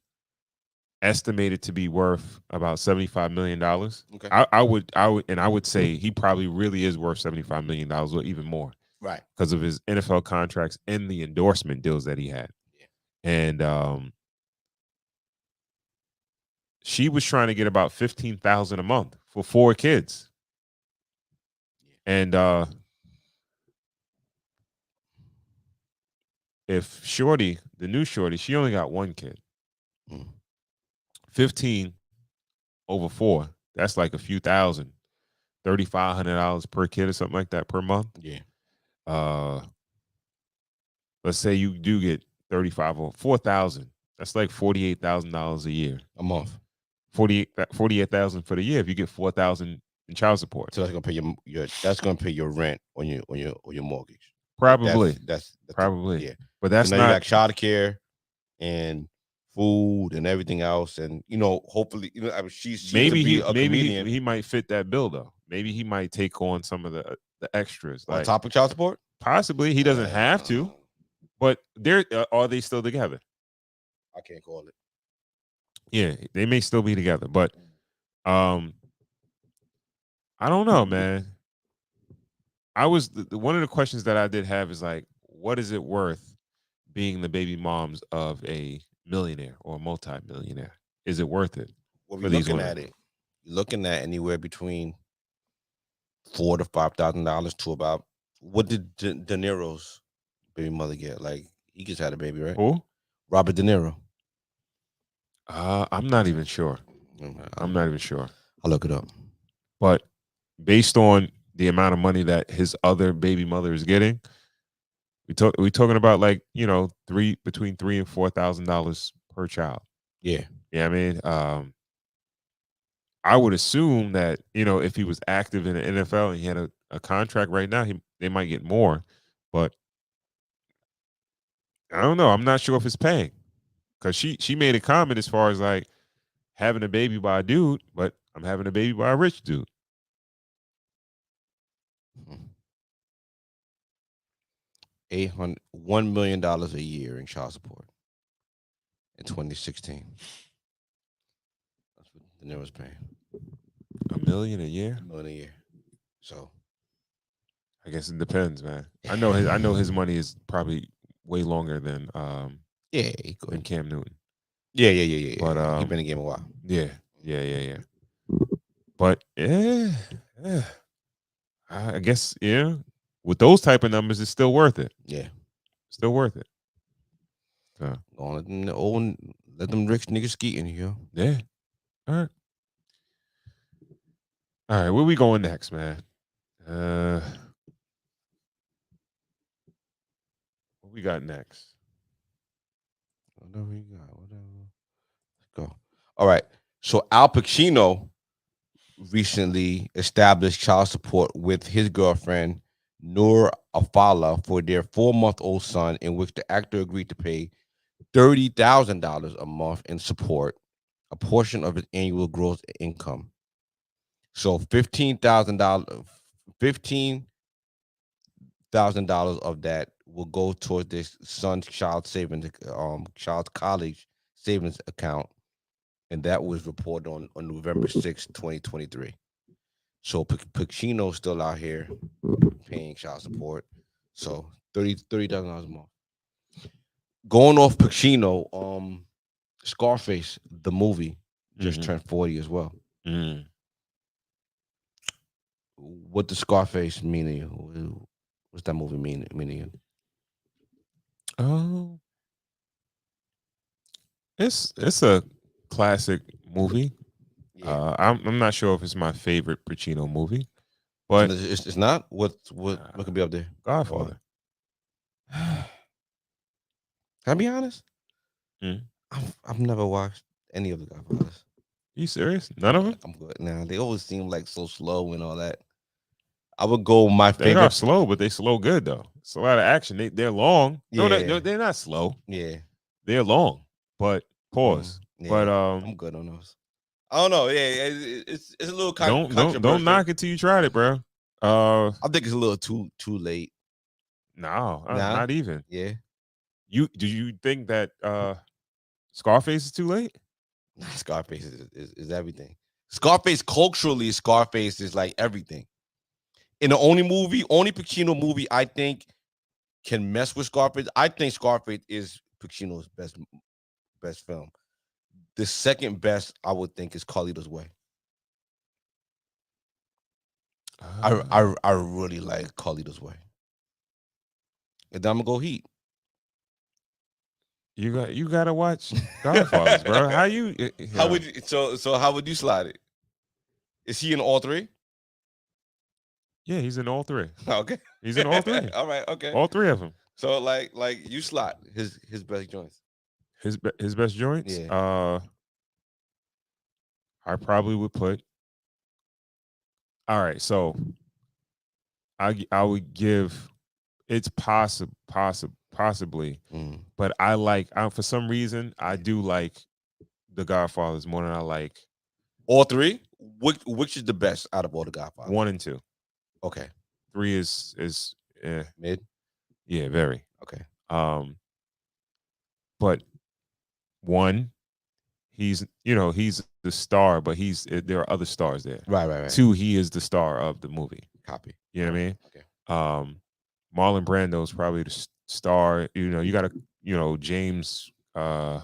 estimated to be worth about $75 million. Okay. I would say he probably really is worth $75 million or even more. Right. Because of his NFL contracts and the endorsement deals that he had. Yeah. And she was trying to get about $15,000 a month for 4 kids. And if Shorty, the new Shorty, she only got one kid. Mm. 15 over 4, that's like a few thousand. $3,500 per kid or something like that per month. Yeah. Let's say you do get 35 or 4,000. That's like $48,000 a year. A month. 48,000 for the year. If you get 4,000 in child support, So that's gonna pay your rent on your mortgage. probably, That's probably. yeah. But that's So now you not got child care and food and everything else, and hopefully, I mean, she's maybe to be a maybe comedian he might fit that bill though. Maybe he might take on some of the extras, on like top of child support. possibly he doesn't have to. But they're are they still together? I can't call it. Yeah, they may still be together, but I don't know, man. I was one of the questions that I did have is like, what is it worth being the baby moms of a millionaire or a multi-millionaire? Is it worth it? Well, for we're these looking women? at it. You're looking at anywhere between $4,000 to $5,000 to about what did De Niro's baby mother get? Like he just had a baby, right? Who? Robert De Niro. I'm not even sure. I'm not even sure. I'll look it up. But based on the amount of money that his other baby mother is getting, we talking about like between $3,000 and $4,000 per child. Yeah. Yeah, I mean, I would assume that if he was active in the NFL and he had a contract right now, they might get more, but I don't know. I'm not sure if it's paying because she made a comment as far as like having a baby by a dude, but I'm having a baby by a rich dude. $1 million a year in child support in 2016. That's what De Niro's paying. $1 million a year? $1 million a year. So I guess it depends, man. I know his money is probably way longer than yeah, than Cam Newton. Yeah. But he's been in the game a while. Yeah. But yeah. I guess with those type of numbers, it's still worth it. Yeah, still worth it. So Don't let them rich niggas ski in here. yeah. All right. Where we going next, man? What we got next? Whatever you got, whatever. Let's go. All right. So Al Pacino recently established child support with his girlfriend Noor Afala for their 4-month-old son, in which the actor agreed to pay $30,000 a month in support, a portion of his annual gross income. So $15,000 of that will go towards this son's child college savings account, and that was reported on November 6th, 2023. So Pacino's still out here paying child support. So $30,000 a month. Going off Pacino, Scarface, the movie, just turned 40 as well. Mm. What does Scarface mean to you? What's that movie mean to you? Oh, it's a classic movie. Yeah. I'm not sure if it's my favorite Pacino movie, but it's not. What could be up there? Godfather. Can I be honest? Mm. I've never watched any of the Godfathers. You serious? None of them? I'm good now. They always seem like so slow and all that. I would go my They are favorite. slow, but they slow good though. It's a lot of action. They're long. Yeah. No, they're not slow. Yeah. They're long, but pause. Yeah. But I'm good on those. I don't know. Yeah, it's a little controversial. don't knock it till you tried it, bro. I think it's a little too late. No, not even. Yeah. Do you think that Scarface is too late? Nah, Scarface is everything. Scarface culturally, Scarface is like everything. In the only Pacino movie I think can mess with Scarface. I think Scarface is Pacino's best film. The second best, I would think, is Carlito's Way. I really like Carlito's Way. And then I'm gonna go Heat. You gotta watch Godfathers, bro. How you? How would you, so how would you slide it? Is he in all three? Yeah, he's in all three. Okay. He's in all three. All right, okay. All three of them. So like you slot his best joints. His best joints. Yeah. I probably would put. All right, so I would give. It's possibly, but I for some reason I do like the Godfathers more than I like All three? Which is the best out of all the Godfathers? 1 and 2. Okay. 3 is Mid? yeah, very. Okay. But 1, he's the star, but there are other stars there. Right. 2, he is the star of the movie. Copy. You know what I mean? Okay. Marlon Brando's probably the star. You got to, James, what's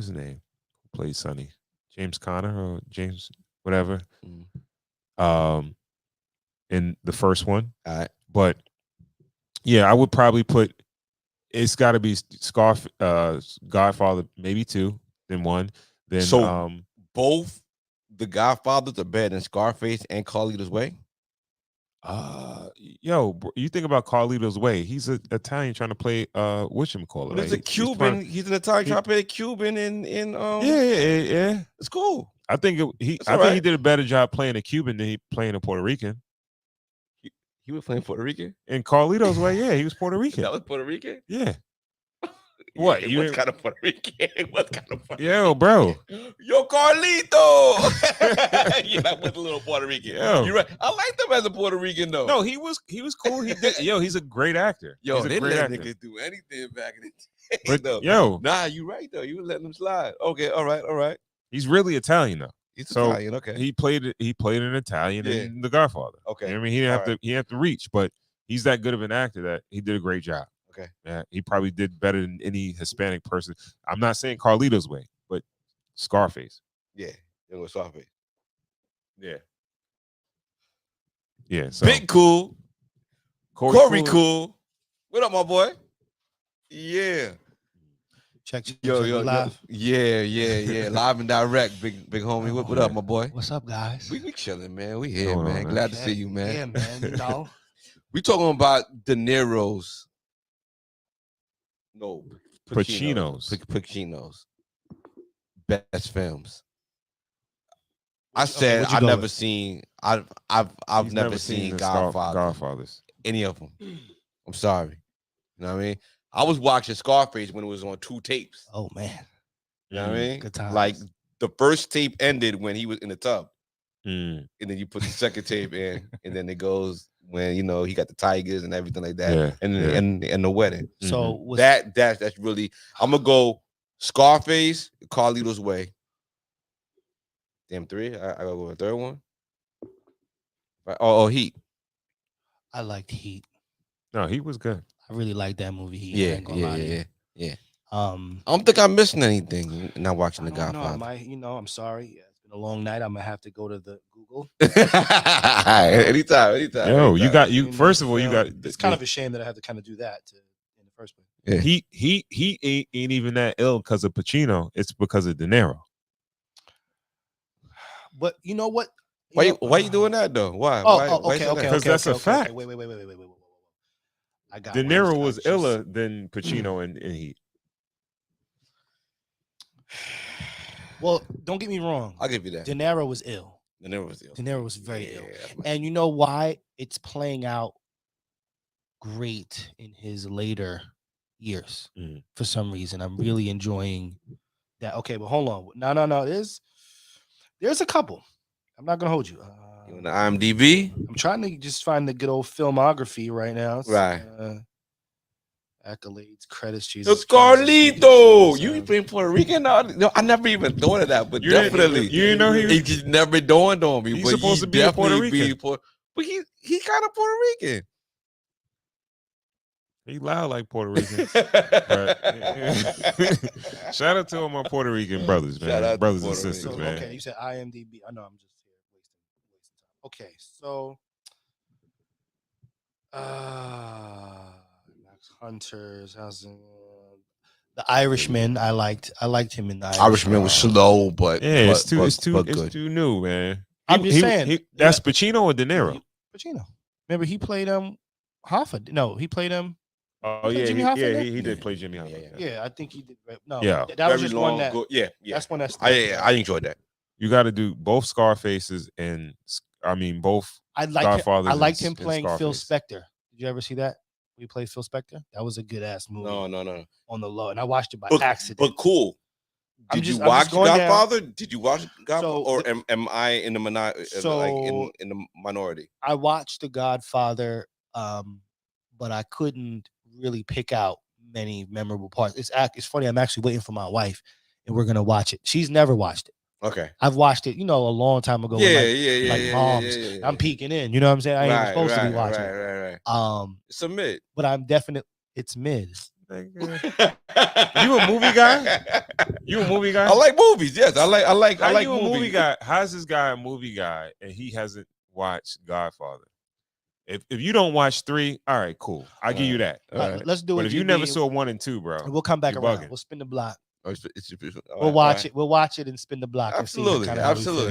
his name? Who plays Sonny? James Conner or James, whatever. In the first one. All right. But yeah, I would probably put, it's got to be Godfather, maybe 2, then 1. Then So both the Godfathers are better than Scarface and Carlito's Way? You think about Carlito's Way. He's an Italian trying to play whatchamacallit. But it's a Cuban. He's an Italian trying to play a Cuban in Yeah. It's cool. I think he did a better job playing a Cuban than he playing a Puerto Rican. He was playing Puerto Rican? In Carlito's Way, yeah, he was Puerto Rican. That was Puerto Rican? Yeah. What? What kind of Puerto Rican? What kind of Puerto Yo, bro. Yo, Carlito. Yeah, that was a little Puerto Rican. Yo. You're right. I liked him as a Puerto Rican though. No, he was cool. He did. He's a great actor. Yo, he's a they great let actor. niggas do anything back in the day. But though. Nah, you right though. You were letting him slide. Okay, all right. He's really Italian though. He's Italian. Okay. He played an Italian in The Godfather. Okay. You know what I mean, he didn't have to reach, but he's that good of an actor that he did a great job. Okay. Yeah, he probably did better than any Hispanic person. I'm not saying Carlito's Way, but Scarface. Yeah, it was Scarface. Yeah. Yeah. So Big Cool. Corey cool. What up, my boy? Yeah. Check Yo, live. Yeah. Live and direct, big homie. What up, my boy? What's up, guys? We chilling, man. We here, Hold man. on, man. Glad to see you, man. Yeah, man. We talking about De Niro's. No, Pacino's. Best films. I said I've never seen Godfathers. Any of them. I'm sorry. You know what I mean? I was watching Scarface when it was on 2 tapes. Oh man. You know what I mean? Good times. Like the first tape ended when he was in the tub. Mm. And then you put the second tape in, and then it goes when he got the tigers and everything like that. Yeah, and the wedding. So that's really, I'm gonna go Scarface, Carlito's Way. Damn, 3. I gotta go with the third one. Oh, Heat. I liked Heat. No, he was good. I really liked that movie. Heat. Yeah. I don't think I'm missing anything not watching The Godfather. I'm sorry. Yeah, it's been a long night. I'm gonna have to go to the Google. anytime. Yo, you got first of all, you got. It's kind of a shame that I have to kind of do that in the first place. Yeah. He ain't even that ill because of Pacino. It's because of De Niro. But you know what? Why you doing that though? Why? Okay. Because that's a fact. Wait. I got De Niro was iller than Pacino in Heat. Well, don't get me wrong. I'll give you that. De Niro was ill. De Niro was ill. De Niro was very ill. Man. And you know why? It's playing out great in his later years. For some reason, I'm really enjoying that. Okay, but hold on. No. There's a couple. I'm not gonna hold you. You on the IMDb? I'm trying to just find the good old filmography right now. Right. Accolades, credits, The Jesus. Carlito. You been Puerto Rican? No, I never even thought of that, but You definitely. didn't know he was. It just never dawned on me. He's but supposed to be a Puerto definitely Rican. But he kind of Puerto Rican. He loud like Puerto Rican. Shout out to all my Puerto Rican brothers, man. Shout out to Brothers and Puerto sisters, Rican. man. Okay, you said IMDb. I know I'm just here wasting time. Okay, so Max Hunters, The Irishman, I liked him in the Irishman was slow, but Yeah, but, it's good. too new, man. I'm just saying. That's Pacino or De Niro? Pacino. Remember he played Hoffa. No, he played Oh played yeah, Jimmy Hoffa in that? he did play Jimmy Hoffa. Yeah. Yeah, I think he did. No, Yeah. that was Very just long, one that. good. Yeah. That's one that's. I enjoyed that. You got to do both Scarfaces and both I liked Godfathers. I liked him and playing Phil Scarface. Spector. Did you ever see that? We played Phil Spector. That was a good ass movie. No. On the low, and I watched it by But accident. cool. I'm Did just- you I'm watch just going down. Godfather? Did you watch Godfather, So or the- am I in the minority? So- in the minority. I watched The Godfather, but I couldn't really pick out many memorable parts. It's funny. I'm actually waiting for my wife, and we're gonna watch it. She's never watched it. Okay. I've watched it, a long time ago. Yeah, with like moms. I'm peeking in. You know what I'm saying? I ain't even supposed to be watching. Right. It's a mid. But I'm definitely. It's mid. You a movie guy? You a movie guy? I like movies. Yes, I like you a movies. movie guy? How's this guy a movie guy and he hasn't watched Godfather? If you don't watch 3, all right, cool. I'll give you that. Let's do it. But if you GB, never saw 1 and 2, bro, we'll come back you're around. bugging. We'll spin the block. All We'll watch it. We'll watch it and spin the block. Absolutely, and see how we feel.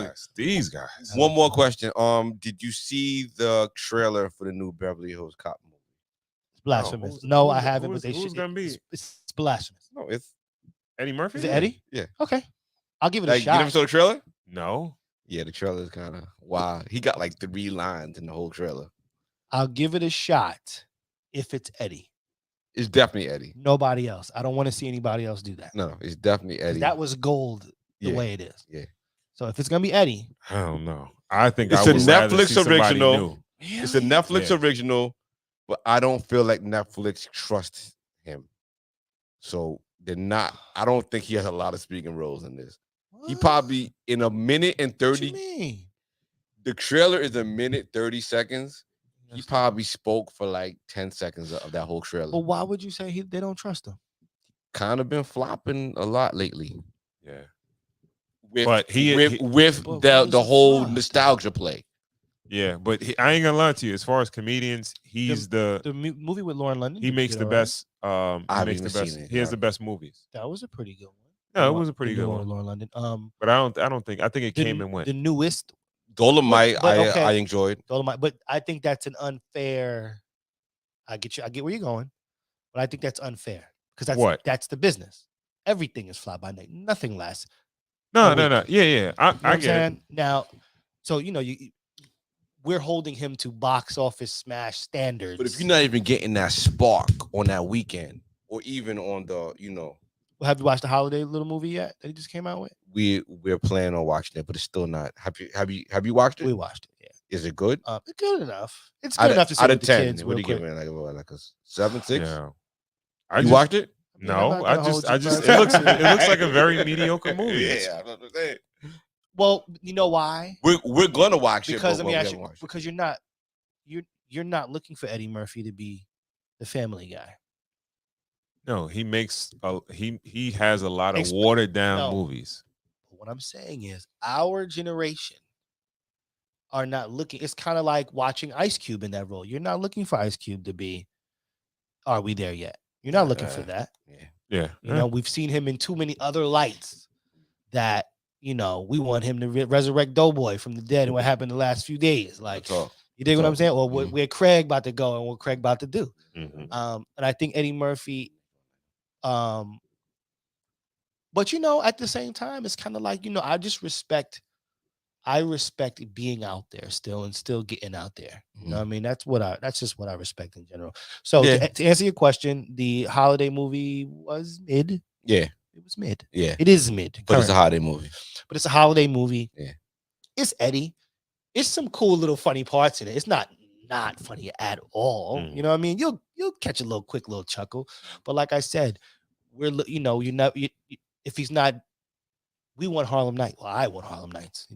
absolutely. These guys. One more question. Did you see the trailer for the new Beverly Hills Cop movie? It's blasphemous. who's- No, who's- I haven't. who's- But they who's should. gonna be? It's blasphemous. No, it's Eddie Murphy? Is it Eddie? Yeah. Okay, I'll give it a like you shot. never saw the trailer? No. Yeah, the trailer is kind of wild. He got like 3 lines in the whole trailer. I'll give it a shot if it's Eddie. It's definitely Eddie. Nobody else. I don't want to see anybody else do that. No, it's definitely 'Cause Eddie. that was gold the Yeah. way it is. Yeah. So if it's gonna be Eddie, I don't know. I think It's I a would rather Netflix see somebody original. new. It's a Netflix Yeah. original, but I don't feel like Netflix trusts him. So they're not. I don't think he has a lot of speaking roles in this. He What? probably in a minute and What you 30. mean? The trailer is a minute 30 seconds. He probably spoke for like 10 seconds of that whole trailer. But why would you say they don't trust him? Kind of been flopping a lot lately. Yeah. With, But with But the what is whole flop? nostalgia play. Yeah, but I ain't gonna lie to you. As far as comedians, he's The movie with Lauren London. he did makes good, the all right. best. He haven't makes the even best. seen it. He has the best movies. That was a pretty good one. No, it was a pretty The good new one. with Lauren London. But I don't think. I think it came and went. The newest Dolomite, But okay. I enjoyed. Dolomite, but I think that's an unfair. I get you. I get where you're going, but I think that's unfair because What? that's the business. Everything is fly by night. Nothing lasts. No. wait. Yeah. I You know what I'm get it. saying? Now, so we're holding him to box office smash standards. But if you're not even getting that spark on that weekend, or even on the, Well, have you watched the holiday little movie yet that he just came out with? we're planning on watching it, but it's still not. Have you watched it? We watched it. Yeah, Is it good? it's good enough. It's good enough to see out with of the 10. kids. What are real you quick. giving it? Like a 7, 6? Yeah. You watched it? I mean, I'm No, not I gonna just hold you, it bro. looks like a very mediocre movie. Yeah, I'm not saying. Well, you know why? We're gonna watch Because it. let me but we ask haven't you, watched it. because you're not looking for Eddie Murphy to be the Family Guy. No, he makes he has a lot of Exp- watered down no. movies. But what I'm saying is, our generation are not looking. It's kind of like watching Ice Cube in that role. You're not looking for Ice Cube to be. Are we there yet? You're not looking for that. Yeah. You know, we've seen him in too many other lights that, we want him to resurrect Doughboy from the dead and what happened the last few days. Like, That's all. you dig what I'm all. saying? Or where Craig about to go and what Craig about to do. Mhm. And I think Eddie Murphy, but at the same time, it's kind of like, I respect being out there still and still getting out there. You know what I mean? That's just what I respect in general. So Yeah. to answer your question, the holiday movie was mid. Yeah, It was mid. yeah. It is mid. But it's a currently. holiday movie. But it's a holiday movie. Yeah. It's Eddie. It's some cool little funny parts in it. It's not funny at all. Mm. You know what I mean? You'll catch a quick little chuckle. But like I said, if he's not, we want Harlem Nights. Well, I want Harlem Nights.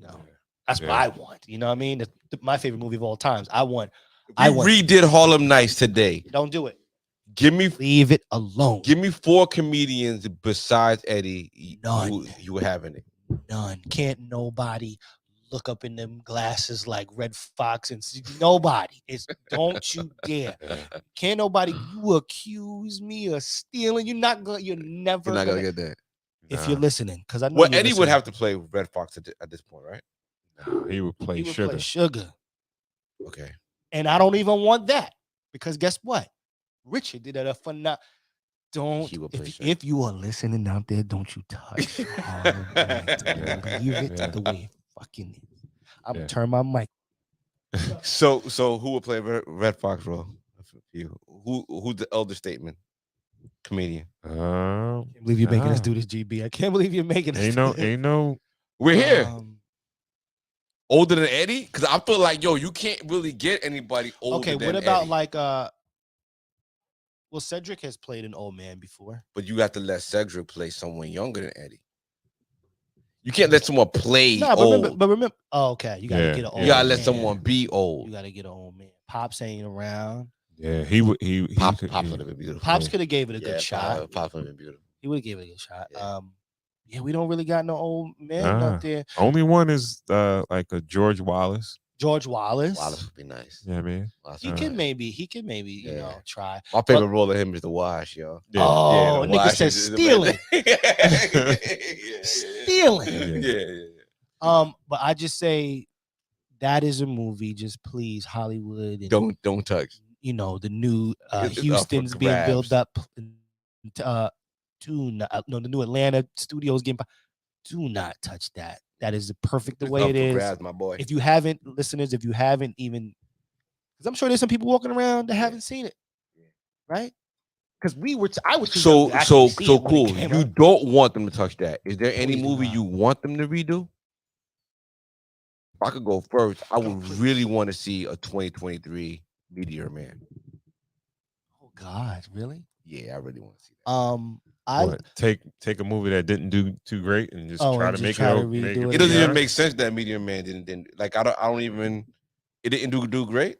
That's what Yeah. I want. You know what I mean? It's my favorite movie of all times. I want. We redid Harlem Nights today. Don't do it. Leave it alone. Give me 4 comedians besides Eddie. None. You were having it. None. Can't nobody look up in them glasses like Red Fox and see nobody. It's don't you dare. Can't nobody you accuse me of stealing. You're never You're not gonna get that. if you're listening, because I know Well, you're Eddie would listening. have to play Red Fox at this point, right? No, he would play He would Sugar. play Sugar. Okay. And I don't even want that. Because guess what? Richard did a phenomenal. Don't He will play Sugar. if you are listening out there, don't you touch Harlem Nights. Believe it the way it fucking is. I'm gonna turn my mic. So who will play Red Fox role? Who's the elder statesman comedian? I can't believe you're making us do this, GB. I can't believe you're making us do this. Ain't no. We're here. Older than Eddie? Because I feel like, yo, you can't really get anybody older Okay, than what about Eddie. like well, Cedric has played an old man before. But you have to let Cedric play someone younger than Eddie. You can't let someone play No, old. but remember, oh, okay, you gotta get an old You gotta let man. someone be old. You gotta get an old man. Pops ain't around. Yeah, he would. Pops would have been beautiful. Pops could have gave it a good shot. Pops would have been beautiful. He would have gave it a good shot. Yeah. We don't really got no old men out there. Only one is like a George Wallace. George Wallace. Wallace would be nice. Yeah, man. He can maybe, you know, try. My favorite role of him is the Wash, yo. Yeah. Oh, the nigga Wash says is the stealing. best. Stealing. Yeah. But I just say that is a movie. Just please, Hollywood. And, Don't touch. you know, the new It's up for Houston's being built grabs. up. The new Atlanta studios getting. Do not touch that. That is the perfect the It's way up it for is. grabs, my boy. If you haven't, listeners, if you haven't even, because I'm sure there's some people walking around that haven't seen it, right? Because I was too young to actually see it when it cool. came You out. don't want them to touch that. Is there any Please do movie not. you want them to redo? If I could go first, I would really want to see a 2023 Meteor Man. Oh God, really? Yeah, I really want to see that. Take a movie that didn't do too great and just try and to just make try to it. Make redo It doesn't even make sense that Meteor Man didn't like. I don't even. It didn't do great.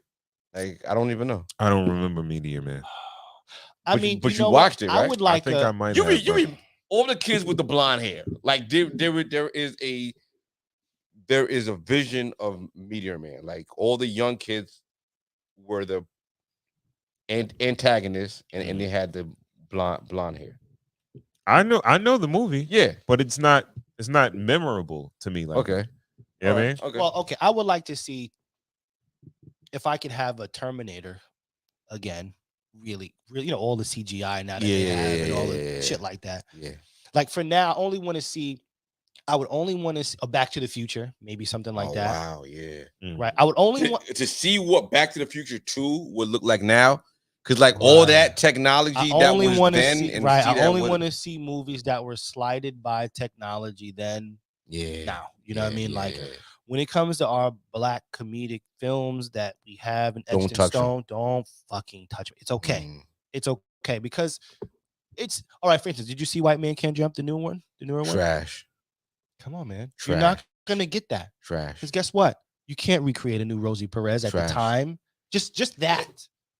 Like I don't even know. I don't remember Meteor Man. I But mean, you know watched what? it, right? I would like I think I might. You have, read all the kids with the blonde hair. Like there is a vision of Meteor Man. Like all the young kids were the antagonists, and they had the blonde hair. I know the movie. Yeah, but it's not memorable to me. Like okay. Yeah, man. Okay. Well, okay. I would like to see if I could have a Terminator again. Really, you know, all the CGI now that they have and all the shit like that. Yeah. Like for now, I would only want to see a Back to the Future, maybe something like that. Wow, yeah. Right. I would only want to see what Back to the Future 2 would look like now. Because like all that technology that was then, I only want to see movies that were slighted by technology then. Yeah. Now, you know what I mean? When it comes to our black comedic films that we have in etched in stone, don't fucking touch it. It's okay. It's okay because it's all right. For instance, did you see White Man Can't Jump, the newer one? Trash. Come on, man. Trash. You're not gonna get that. Trash. Because guess what? You can't recreate a new Rosie Perez at the time. Just that.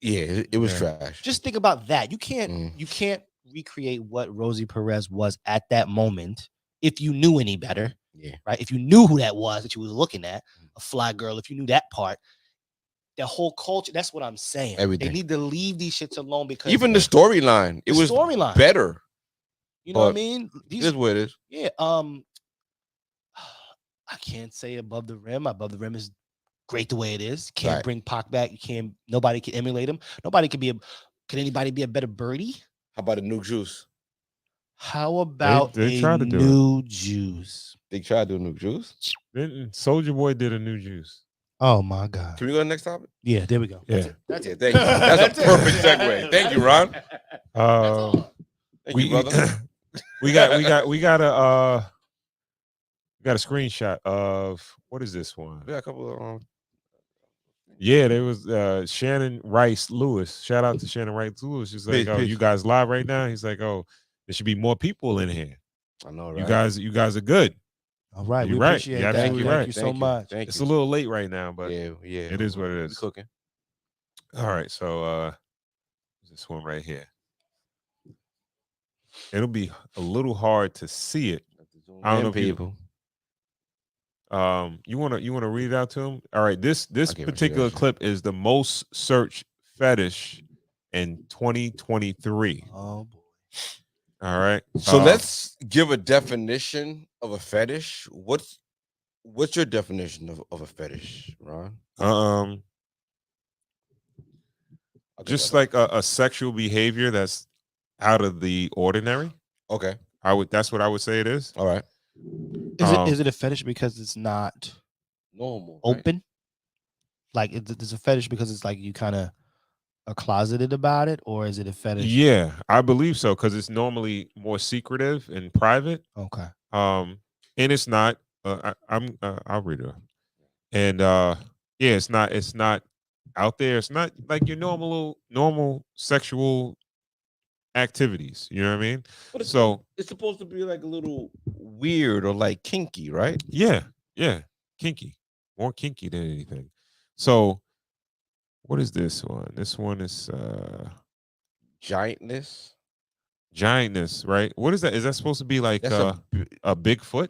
Yeah, it was trash. Just think about that. You can't recreate what Rosie Perez was at that moment if you knew any better. Yeah. Right. If you knew who that was that you was looking at, a fly girl, if you knew that part, the whole culture, that's what I'm saying. Everything. They need to leave these shits alone because even the storyline, it was better. You know what I mean? It is what it is. Yeah. I can't say Above the Rim. Above the Rim is great the way it is. Can't bring Pac back. Nobody can emulate him. Could anybody be a better Birdie? How about a New Juice? How about they a New Juice? They tried to do a New Juice. Soldier Boy did a New Juice. Oh my God. Can we go to the next topic? Yeah, there we go. Yeah. That's it. Thank you. That's a perfect segue. Thank you, Ron. Thank you, brother. we got a screenshot of what is this one? We got a couple of yeah, there was Shannon Rice Lewis. Shout out to Shannon Rice Lewis. She's like, you guys live right now? He's like, oh, there should be more people in here. I know, right? You guys are good. All right, you're we right. appreciate You're that. absolutely Thank right. you so much. Thank it's you. a little late right now, but yeah, it is what it is. Cooking. All right, so this one right here. It'll be a little hard to see it. I don't know, people. You wanna read it out to him? All right. This Okay, particular sure. clip is the most searched fetish in 2023. Oh boy. All right. So let's give a definition of a fetish. What's your definition of a fetish, Ron? Just like a sexual behavior that's out of the ordinary. Okay. That's what I would say it is. All right. Is it a fetish because it's not Normal. Right? open? Like, is a fetish because it's like you kind of are closeted about it, or is it a fetish? Yeah, I believe so, because it's normally more secretive and private. Okay. And it's not. I'll read it. And yeah, it's not out there. It's not like your normal sexual activities. You know what I mean? But it's supposed to be like a little weird or like kinky, right? Yeah, kinky, more kinky than anything. So, what is this one? This one is Giantness, right? What is that? Is that supposed to be like that's a Bigfoot?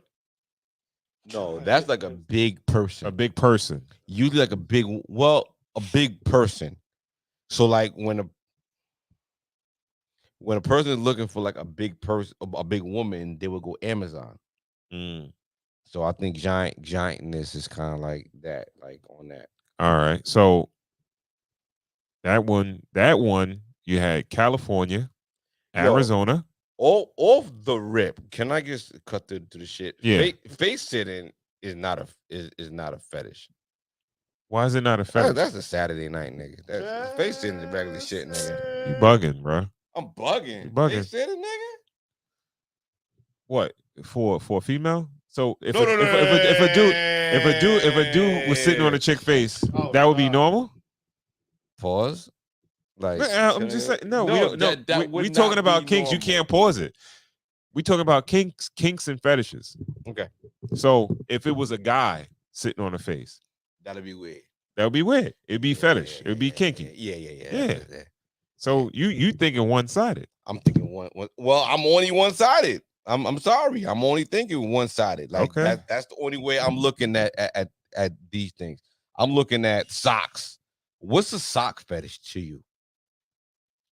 No, that's like a big person. A big person. Usually like a big person. So like when a person is looking for like a big person, a big woman, they would go Amazon. So I think giantness is kind of like that, like on that. All right. So that one, you had California, Arizona. Off the rip. Can I just cut to the shit? Yeah. Face sitting is not a fetish. Why is it not a fetish? That's a Saturday night, nigga. That's face sitting is regular shit, nigga. You bugging, bro. I'm bugging. You bugging. Face sitting, nigga. What for a female? So if No. if a dude was sitting on a chick face, that would be normal. Pause. Like I'm just saying. No, we don't. No, we would talking not about be kinks. You normal. can't pause it. We talking about kinks and fetishes. Okay. So if it was a guy sitting on a face, That'd be weird. that would be weird. It'd be fetish. It'd be kinky. Yeah. So you thinking one sided? I'm thinking one. Well, I'm only one sided. I'm sorry. I'm only thinking one sided. Like Okay. that's the only way I'm looking at these things. I'm looking at socks. What's a sock fetish to you?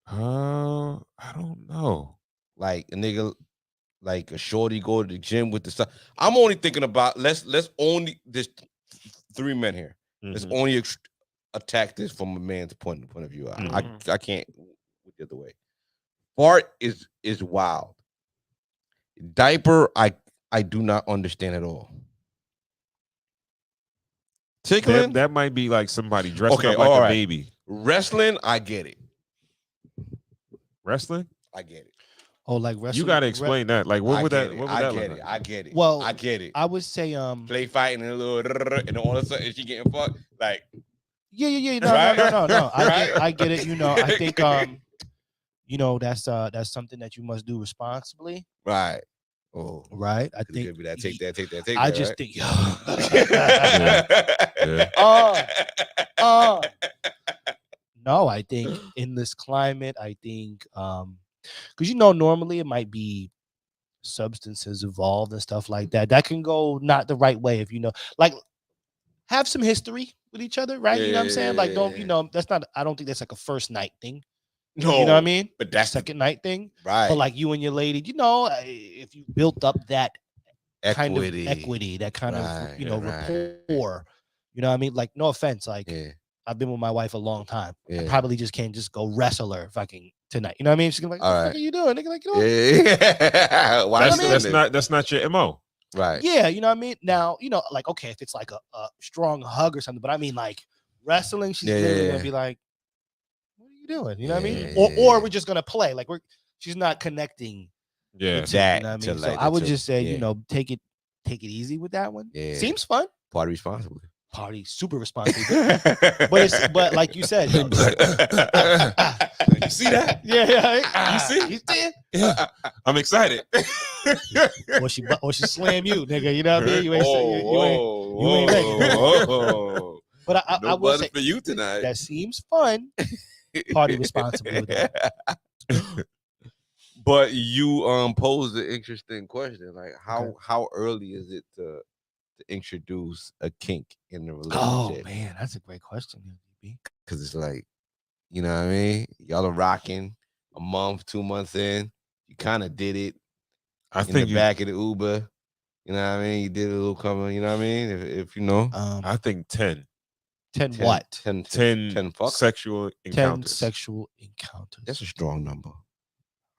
I don't know. Like a nigga, like a shorty go to the gym with the sock. I'm only thinking about let's only there's 3 men here. Let's only attack this from a man's point of view. I can't look the other way. Fart is wild. Diaper, I do not understand at all. Tickling? That might be like somebody dressing Okay, up like all a right. baby. Wrestling, I get it. Wrestling? I get it. Oh, like wrestling. You got to explain that. Like, what would that look I like? get it. Well, I get it. I would say Play fighting and a little and all of a sudden she getting fucked. Like yeah. No. Right? I get it. You know, I think that's something that you must do responsibly. Right. Oh, right. I think could be that. Take that. I just think. No, I think in this climate, I think because normally it might be substances involved and stuff like that. That can go not the right way if like have some history with each other, right? You know what I'm saying? Like don't that's not. I don't think that's like a first night thing. No, you know what I mean? But that's second night thing, right? But like you and your lady, if you built up that kind of equity, that kind of rapport. You know what I mean? Like no offense, like I've been with my wife a long time. I probably just can't just go wrestle her fucking tonight. You know what I mean? She's gonna be like, what the fuck are you doing? Nigga, like, that's not your MO. Right. Yeah, you know what I mean? Now, like, okay, if it's like a strong hug or something, but I mean like wrestling, she's literally gonna be like, what are you doing? You know what I mean? Or we're just gonna play. Like she's not connecting. Yeah. That, you know what I mean? So I would just say, take it easy with that one. Yeah. Seems fun. Party responsibly. Party super responsible. but like you said, you see that? Yeah. You see? You see it? Yeah. I'm excited. or she slam you, nigga. You know what I mean? You ain't ready. But I will say for you tonight. That seems fun. Party responsibly with that. But you posed an interesting question, like how early is it to to introduce a kink in the Oh relationship? man, that's a great question, DB. Because it's like, you know what I mean? Y'all are rocking a month, 2 months in. You kind of did it I in the think back of the Uber. You know what I mean? You did a little cover, you know what I mean? If you know. I think 10 10 what? 10 fucks? sexual 10 encounters. sexual encounters. That's a strong number.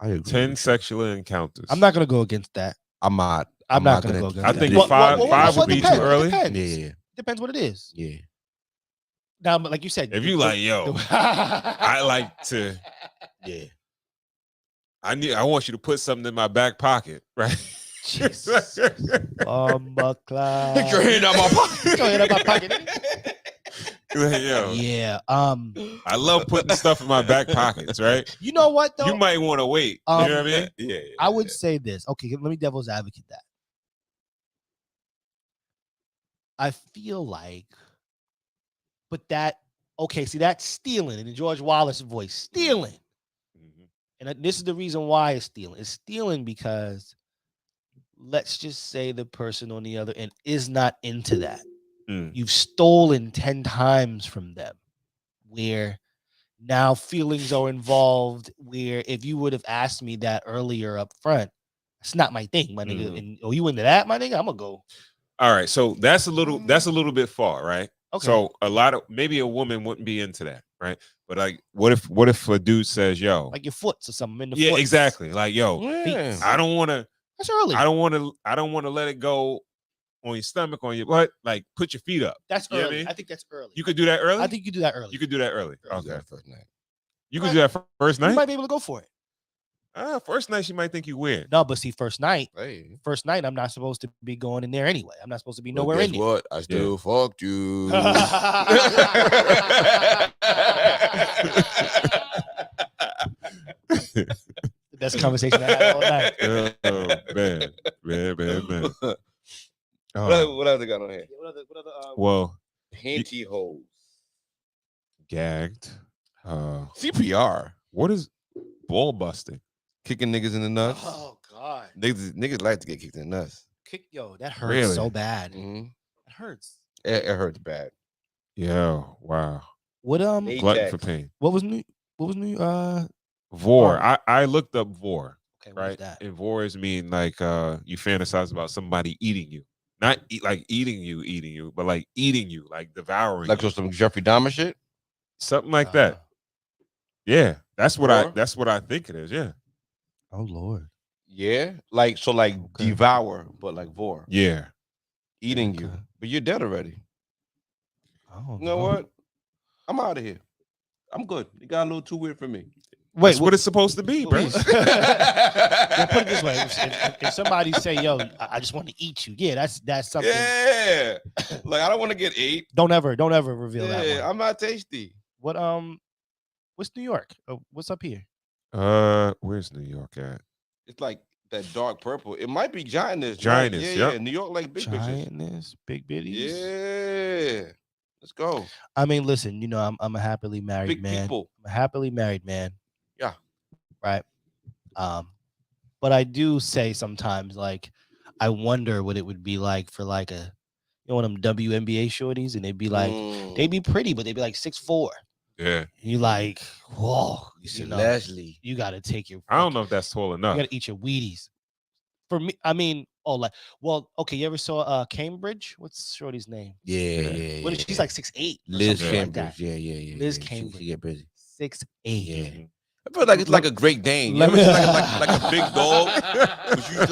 I agree. 10 with you. sexual encounters. I'm not gonna go against that. I'm not gonna go against I that. think Well, five would be depends, too early. Depends. Yeah. Depends what it is. Yeah. Now, but like you said, If you like, yo, I like to, Yeah. I want you to put something in my back pocket, right? Jesus. Cloud. Get your hand out my pocket. Get your hand out my pocket. Yo, Yeah. I love putting stuff in my back pockets, right? You know what though? You might want to wait. You know what I mean? Yeah. I would say this. Okay, let me devil's advocate that. I feel like, but that, okay, see, that's stealing in the George Wallace voice, stealing. And this is the reason why it's stealing. It's stealing because let's just say the person on the other end is not into that. You've stolen 10 times from them, where now feelings are involved, where if you would have asked me that earlier up front, it's not my thing, my nigga. And you into that, my nigga? I'm gonna go. All right, so that's a little bit far, right? Okay. So maybe a woman wouldn't be into that, right? But like, what if a dude says, "Yo," like your foots or something in the yeah, foots. exactly, like, "Yo, Yeah. I don't want to." That's early. I don't want to let it go on your stomach, on your butt. Like, put your feet up. That's You know what early. I mean? I think that's early. You could do that early. I think you do that early. You could do that early. Okay. That first night. You could do that first You night. might be able to go for it. First night, she might think you weird. No, but see, first night, Hey. I'm not supposed to be going in there anyway. I'm not supposed to be Well, nowhere guess in there. what? I still fucked you. The best conversation I had all night. Oh man. What else they got on here? Well, Pantyhose. gagged. CPR. What is ball busting? Kicking niggas in the nuts. Oh God. Niggas like to get kicked in the nuts. That hurts Really? so bad. Mm-hmm. It hurts. It hurts bad. Yo, wow. What They- Glutton Ajax. for pain. what was new? Vor. I looked up vor. Okay, what is Right. that? And vores mean like you fantasize about somebody eating you. Not like eating you, but like eating you, like devouring Like you. some Jeffrey Dahmer shit. Something like that. Yeah. That's what Vor? I think it is. Yeah. Oh Lord. Yeah, like Okay. devour, but like vor, Yeah. eating you. Okay. But you're dead already. Oh, You know what? I'm out of here. I'm good. It got a little too weird for me. Wait, That's what it's supposed to be, bro. Please. Well, put it this way: if somebody say, "Yo, I just want to eat you," yeah, that's something. Yeah, like I don't want to get ate. Don't ever reveal that Yeah, one. I'm not tasty. What's New York? What's up here? Where's New York at? It's like that dark purple. It might be giantness. Giantness, Yeah, yep. New York like big bitches. Giantness, big bitties. Yeah, let's go. I mean, listen, you know, I'm a happily married Big man. people. I'm a happily married man. Yeah. Right. But I do say sometimes, like, I wonder what it would be like for like a, you know, one of them WNBA shorties, and they'd be like, they'd be pretty, but they'd be like 6'4". Yeah. You like, whoa, You see know, Leslie. you got to take your. I don't know if that's tall You enough. got to eat your Wheaties. For me, I mean, well, okay. You ever saw Cambridge? What's Shorty's name? Yeah. What is she's like 6'8"? Liz Like Cambridge. that. Yeah. Liz She Cambridge. get busy. 6'8". Yeah. I feel like it's like a Great Dane. You Let ever me- see like a big dog, but you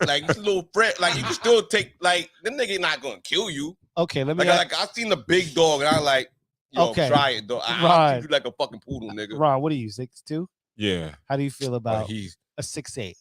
like it's a little fret. Like you can still take like the nigga not gonna kill you. Okay, let me. Like I seen the big dog and I like, yo, Okay. try it though. I'll Right. treat you like a fucking poodle, nigga. Ron, what are you, 6'2"? Yeah. How do you feel about He's a 6'8"?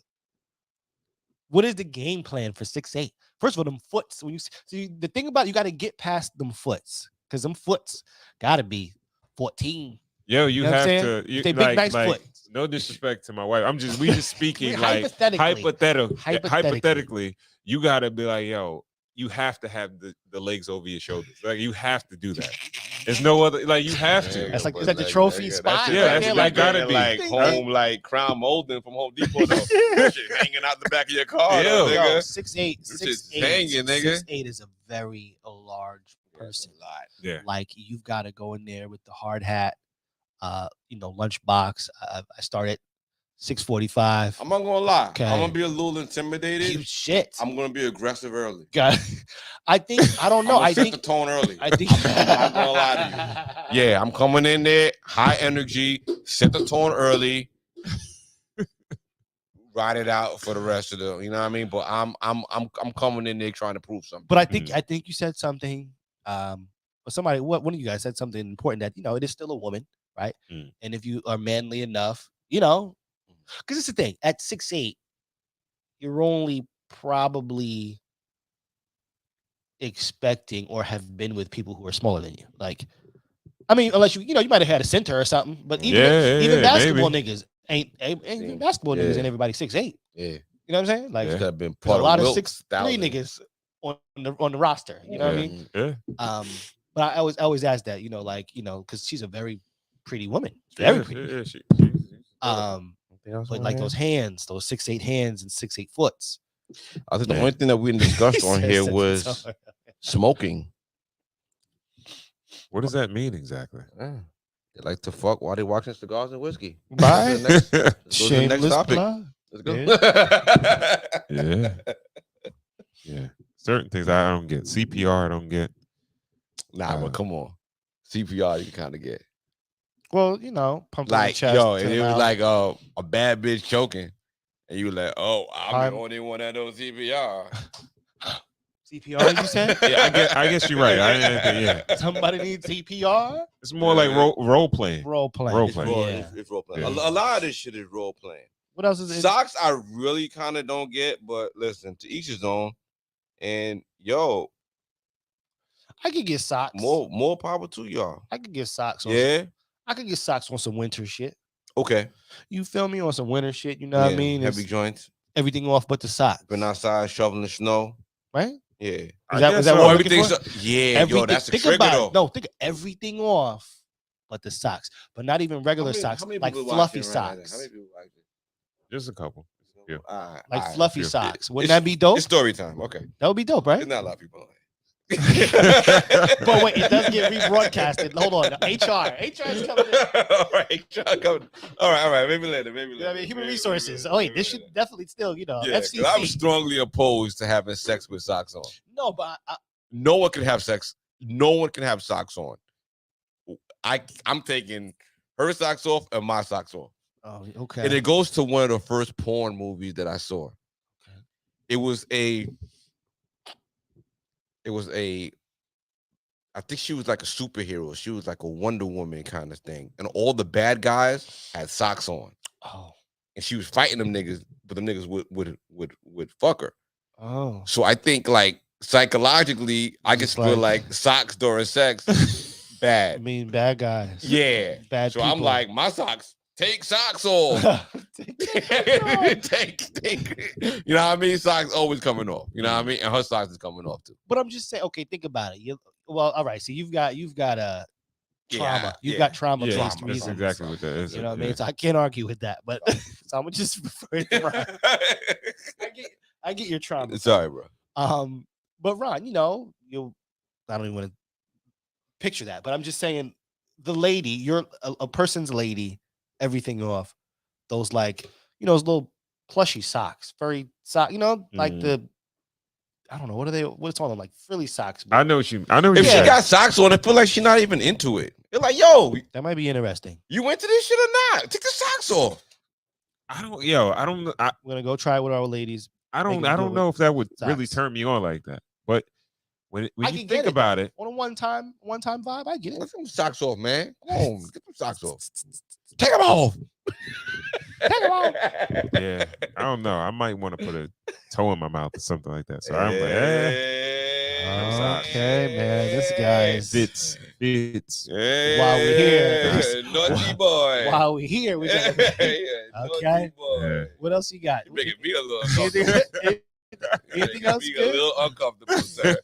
What is the game plan for 6'8"? First of all, them foots. When you see the thing about it, you got to get past them foots, because them foots got to be 14. Yo, You you know what I'm have saying? to. You, They big, nice foot. No disrespect to my wife. We just speaking like Hypothetically. hypothetically. You gotta be like, yo, you have to have the legs over your shoulders. Like you have to do that. There's no other. Like you have to. That's like, is that the trophy spot? Yeah, right that's there? like gotta be. like home, like Crown Molding from Home Depot. Though. That shit hanging out the back of your car, though, Ew. nigga. Yo, 6'8", This shit's 6'8", hanging, nigga. 6'8" is a very large person. Yeah. Like you've got to go in there with the hard hat, lunchbox. I started 6:45. I'm not gonna lie. Okay. I'm gonna be a little intimidated. You shit. I'm gonna be aggressive early. God, I don't know. I set think the tone early. I think I'm not gonna lie to you. Yeah, I'm coming in there, high energy, set the tone early, ride it out for the rest of the, you know what I mean? But I'm coming in there trying to prove something. But I think you said something. Or somebody, one of you guys said something important that it is still a woman, right? Mm. And if you are manly enough, because it's the thing at 6'8", you're only probably expecting or have been with people who are smaller than you. Like, I mean, unless you might have had a center or something. But even basketball niggas ain't basketball niggas ain't everybody 6'8". Yeah, you know what I'm saying? Like, could have been a part lot of Wilt's 6'3" niggas on the roster. You know what I mean? Yeah. But I always ask that, because she's a very pretty woman, very pretty. Yeah, she, But like those hands, those 6'8" hands and 6'8" foots. I think the only thing that we discussed on here was smoking. What does that mean exactly? Yeah. They like to fuck while they watching Cigars and Whiskey. Right. Let's go to the next Shameless topic. plug. Let's go. Yeah. Yeah. Certain things I don't get. CPR I don't get. Nah, but come on. CPR you can kind of get. Well, pump on the Like, chest. yo, and turn it was around. like a bad bitch choking. And you were like, oh, I'm I'm- the only one that knows CPR. CPR, you said? Yeah, I guess you're right. I didn't think, yeah. Somebody needs CPR? It's more like role playing. Role playing. Role It's playing. role, Yeah. it's role playing. Yeah. A lot of this shit is role playing. What else is it? Socks, I really kind of don't get, but listen, to each his own. And yo, I could get socks. more power to y'all. I could get socks. On Yeah. I could get socks on some winter shit. Okay. You feel me? On some winter shit. You know what I mean? Heavy It's joints. everything off but the socks. Been outside shoveling the snow. Right? Yeah. Is I that guess what so. we're looking Everything's for? yeah, yo, that's a think trigger about though. it. No, think of everything off but the socks. But not even regular socks. Like people fluffy watching right now? socks. How many people watching? Just a couple. Yeah. All right, Like all right. fluffy yeah. socks. Wouldn't It's- that be dope? It's story time. Okay. That would be dope, right? There's not a lot of people on here. But wait, it does get rebroadcasted. Hold on. HR is coming in. All right, all right. Maybe later. You know what I mean? Human resources. Oh, wait, this should definitely still, Yeah, 'cause FCC. I'm strongly opposed to having sex with socks on. No, but No one can have sex. No one can have socks on. I'm taking her socks off and my socks off. oh, okay. And it goes to one of the first porn movies that I saw. Okay. It was I think she was like a superhero. She was like a Wonder Woman kind of thing. And all the bad guys had socks on. Oh, And she was fighting them niggas, but them niggas would fuck her. oh. So I think like psychologically, I Just can feel like- like socks during sex I bad. mean, bad guys. Yeah. Bad So I'm people. like, my socks, take socks off. take. You know what I mean? Socks always coming off. You know what I mean? And her socks is coming off too. But I'm just saying, okay, think about it. Well, all right. So you've got a trauma. Yeah, You've yeah. got trauma Yeah, based that's reasons. exactly what that is. You know what I mean? So I can't argue with that. But so I'm gonna just refer it to Ron. I get your trauma. Sorry, bro. But Ron, I don't even want to picture that, but I'm just saying the lady, you're a person's lady, everything off. Those like, those little plushy socks, furry sock, like the I don't know, what's on them, like frilly socks. I know what you If said. she got socks on, I feel like she's not even into it. You're like, yo, That might be interesting. you into this shit or not? Take the socks off. I don't We're gonna go try it with our ladies. I They don't can do know if that would really socks. turn me on like that. But when I you can get think it. about it, On a one time vibe, I get it. Get them socks off, man. Come on, get them socks off. Take them off. Take 'em off. yeah, I don't know. I might want to put a toe in my mouth or something like that. So I'm like, Okay, man. This guy is fits. While we're here. Naughty boy. while we're here, we got Naughty Okay. boy. Yeah. what else you got? You're making me a little Anything, uncomfortable. anything Making else me a good? little uncomfortable, sir.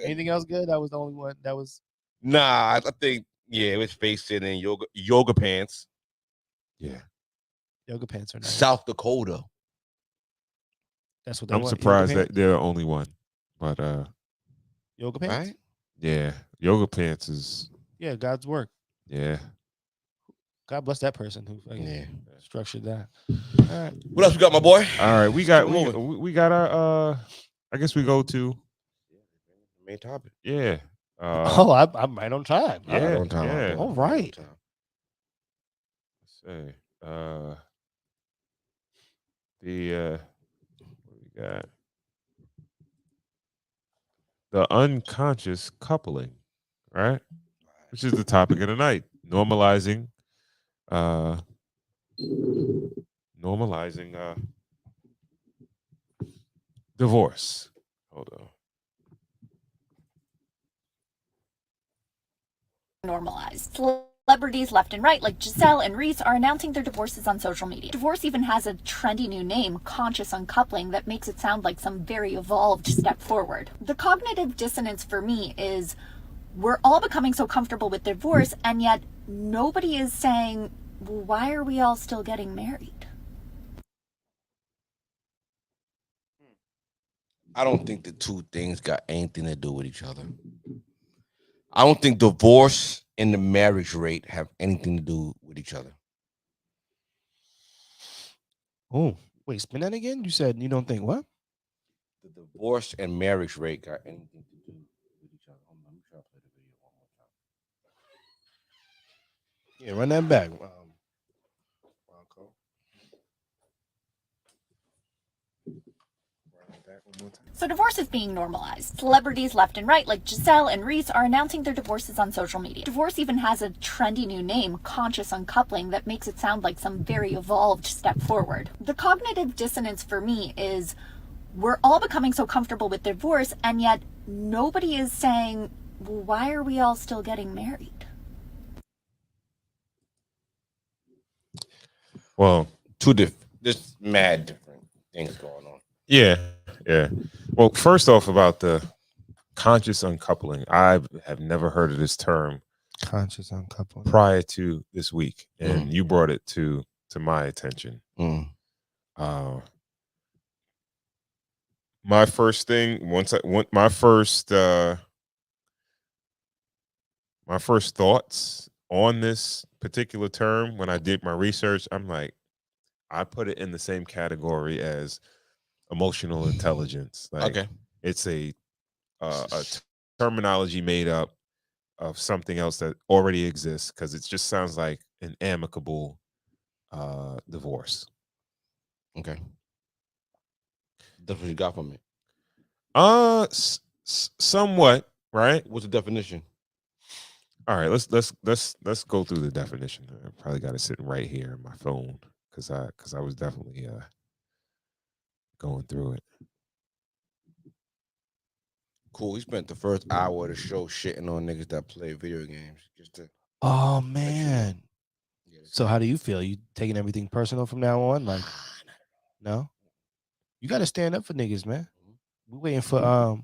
Anything else good? That was the only one. That was Nah, I think it was face it in yoga pants. Yeah. Yoga pants are nice. South Dakota. That's what they I'm want. surprised yoga that they're the only one. But yoga pants. Right? yeah, yoga pants is Yeah, God's work. yeah. God bless that person who fucking Yeah. structured that. All right. What else we got, my boy? All right, we Let's got keep it moving. we got our I guess we go to Main topic. yeah. Oh, I'm right on time. Yeah, Right on time, yeah. my boy. All right. on time. Let's say the what we got? The unconscious coupling, right? Which is the topic of the night. Normalizing divorce. Hold on. Normalized. Celebrities left and right like Giselle and Reese are announcing their divorces on social media. Divorce even has a trendy new name, conscious uncoupling, that makes it sound like some very evolved step forward. The cognitive dissonance for me is we're all becoming so comfortable with divorce, and yet nobody is saying, well, why are we all still getting married? I don't think the two things got anything to do with each other. I don't think divorce and the marriage rate have anything to do with each other. Oh, wait, spin that again. You said you don't think what? The divorce and marriage rate got anything to do with each other. Hold on, let me try to play the video one more time. Yeah, run that back. Bronco. Run that back one more time. So divorce is being normalized. Celebrities left and right like Giselle and Reese are announcing their divorces on social media. Divorce even has a trendy new name, conscious uncoupling, that makes it sound like some very evolved step forward. The cognitive dissonance for me is we're all becoming so comfortable with divorce, and yet nobody is saying, well, why are we all still getting married? Well, There's mad different things going on. yeah. Well, first off, about the conscious uncoupling, I have never heard of this term Conscious uncoupling. prior to this week, and Mhm. you brought it to my attention. Mm. My first thing, my first thoughts on this particular term when I did my research, I'm like, I put it in the same category as emotional intelligence. Like, Okay. it's a terminology made up of something else that already exists, because it just sounds like an amicable divorce. Okay. That's what you got from it. Somewhat, right? What's the definition? All right, let's go through the definition. I probably got it sitting right here on my phone because I was definitely going through it. Cool. He spent the first hour of the show shitting on niggas that play video games. Just to Oh let you know. man. Yeah, So how do you feel? You taking everything personal from now on? Like, no? You gotta stand up for niggas, man. We waiting for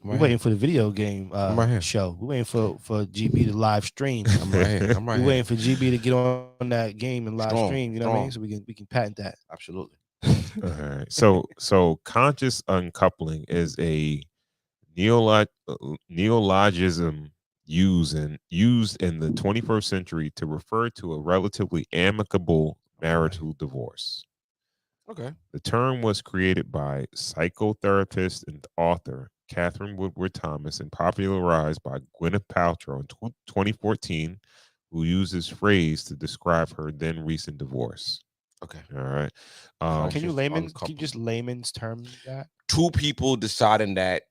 we waiting for the video game right here. show. We waiting for GB to live stream. I'm right here. I'm right We here. waiting for GB to get on that game and live Strong, stream. You know what I mean? strong. So we can patent that. Absolutely. All right. So conscious uncoupling is a neologism used in the 21st century to refer to a relatively amicable marital divorce. Okay. The term was created by psychotherapist and author Catherine Woodward Thomas and popularized by Gwyneth Paltrow in 2014, who used this phrase to describe her then recent divorce. Okay. All right. Can you Conscious just layman's term that? Two people deciding that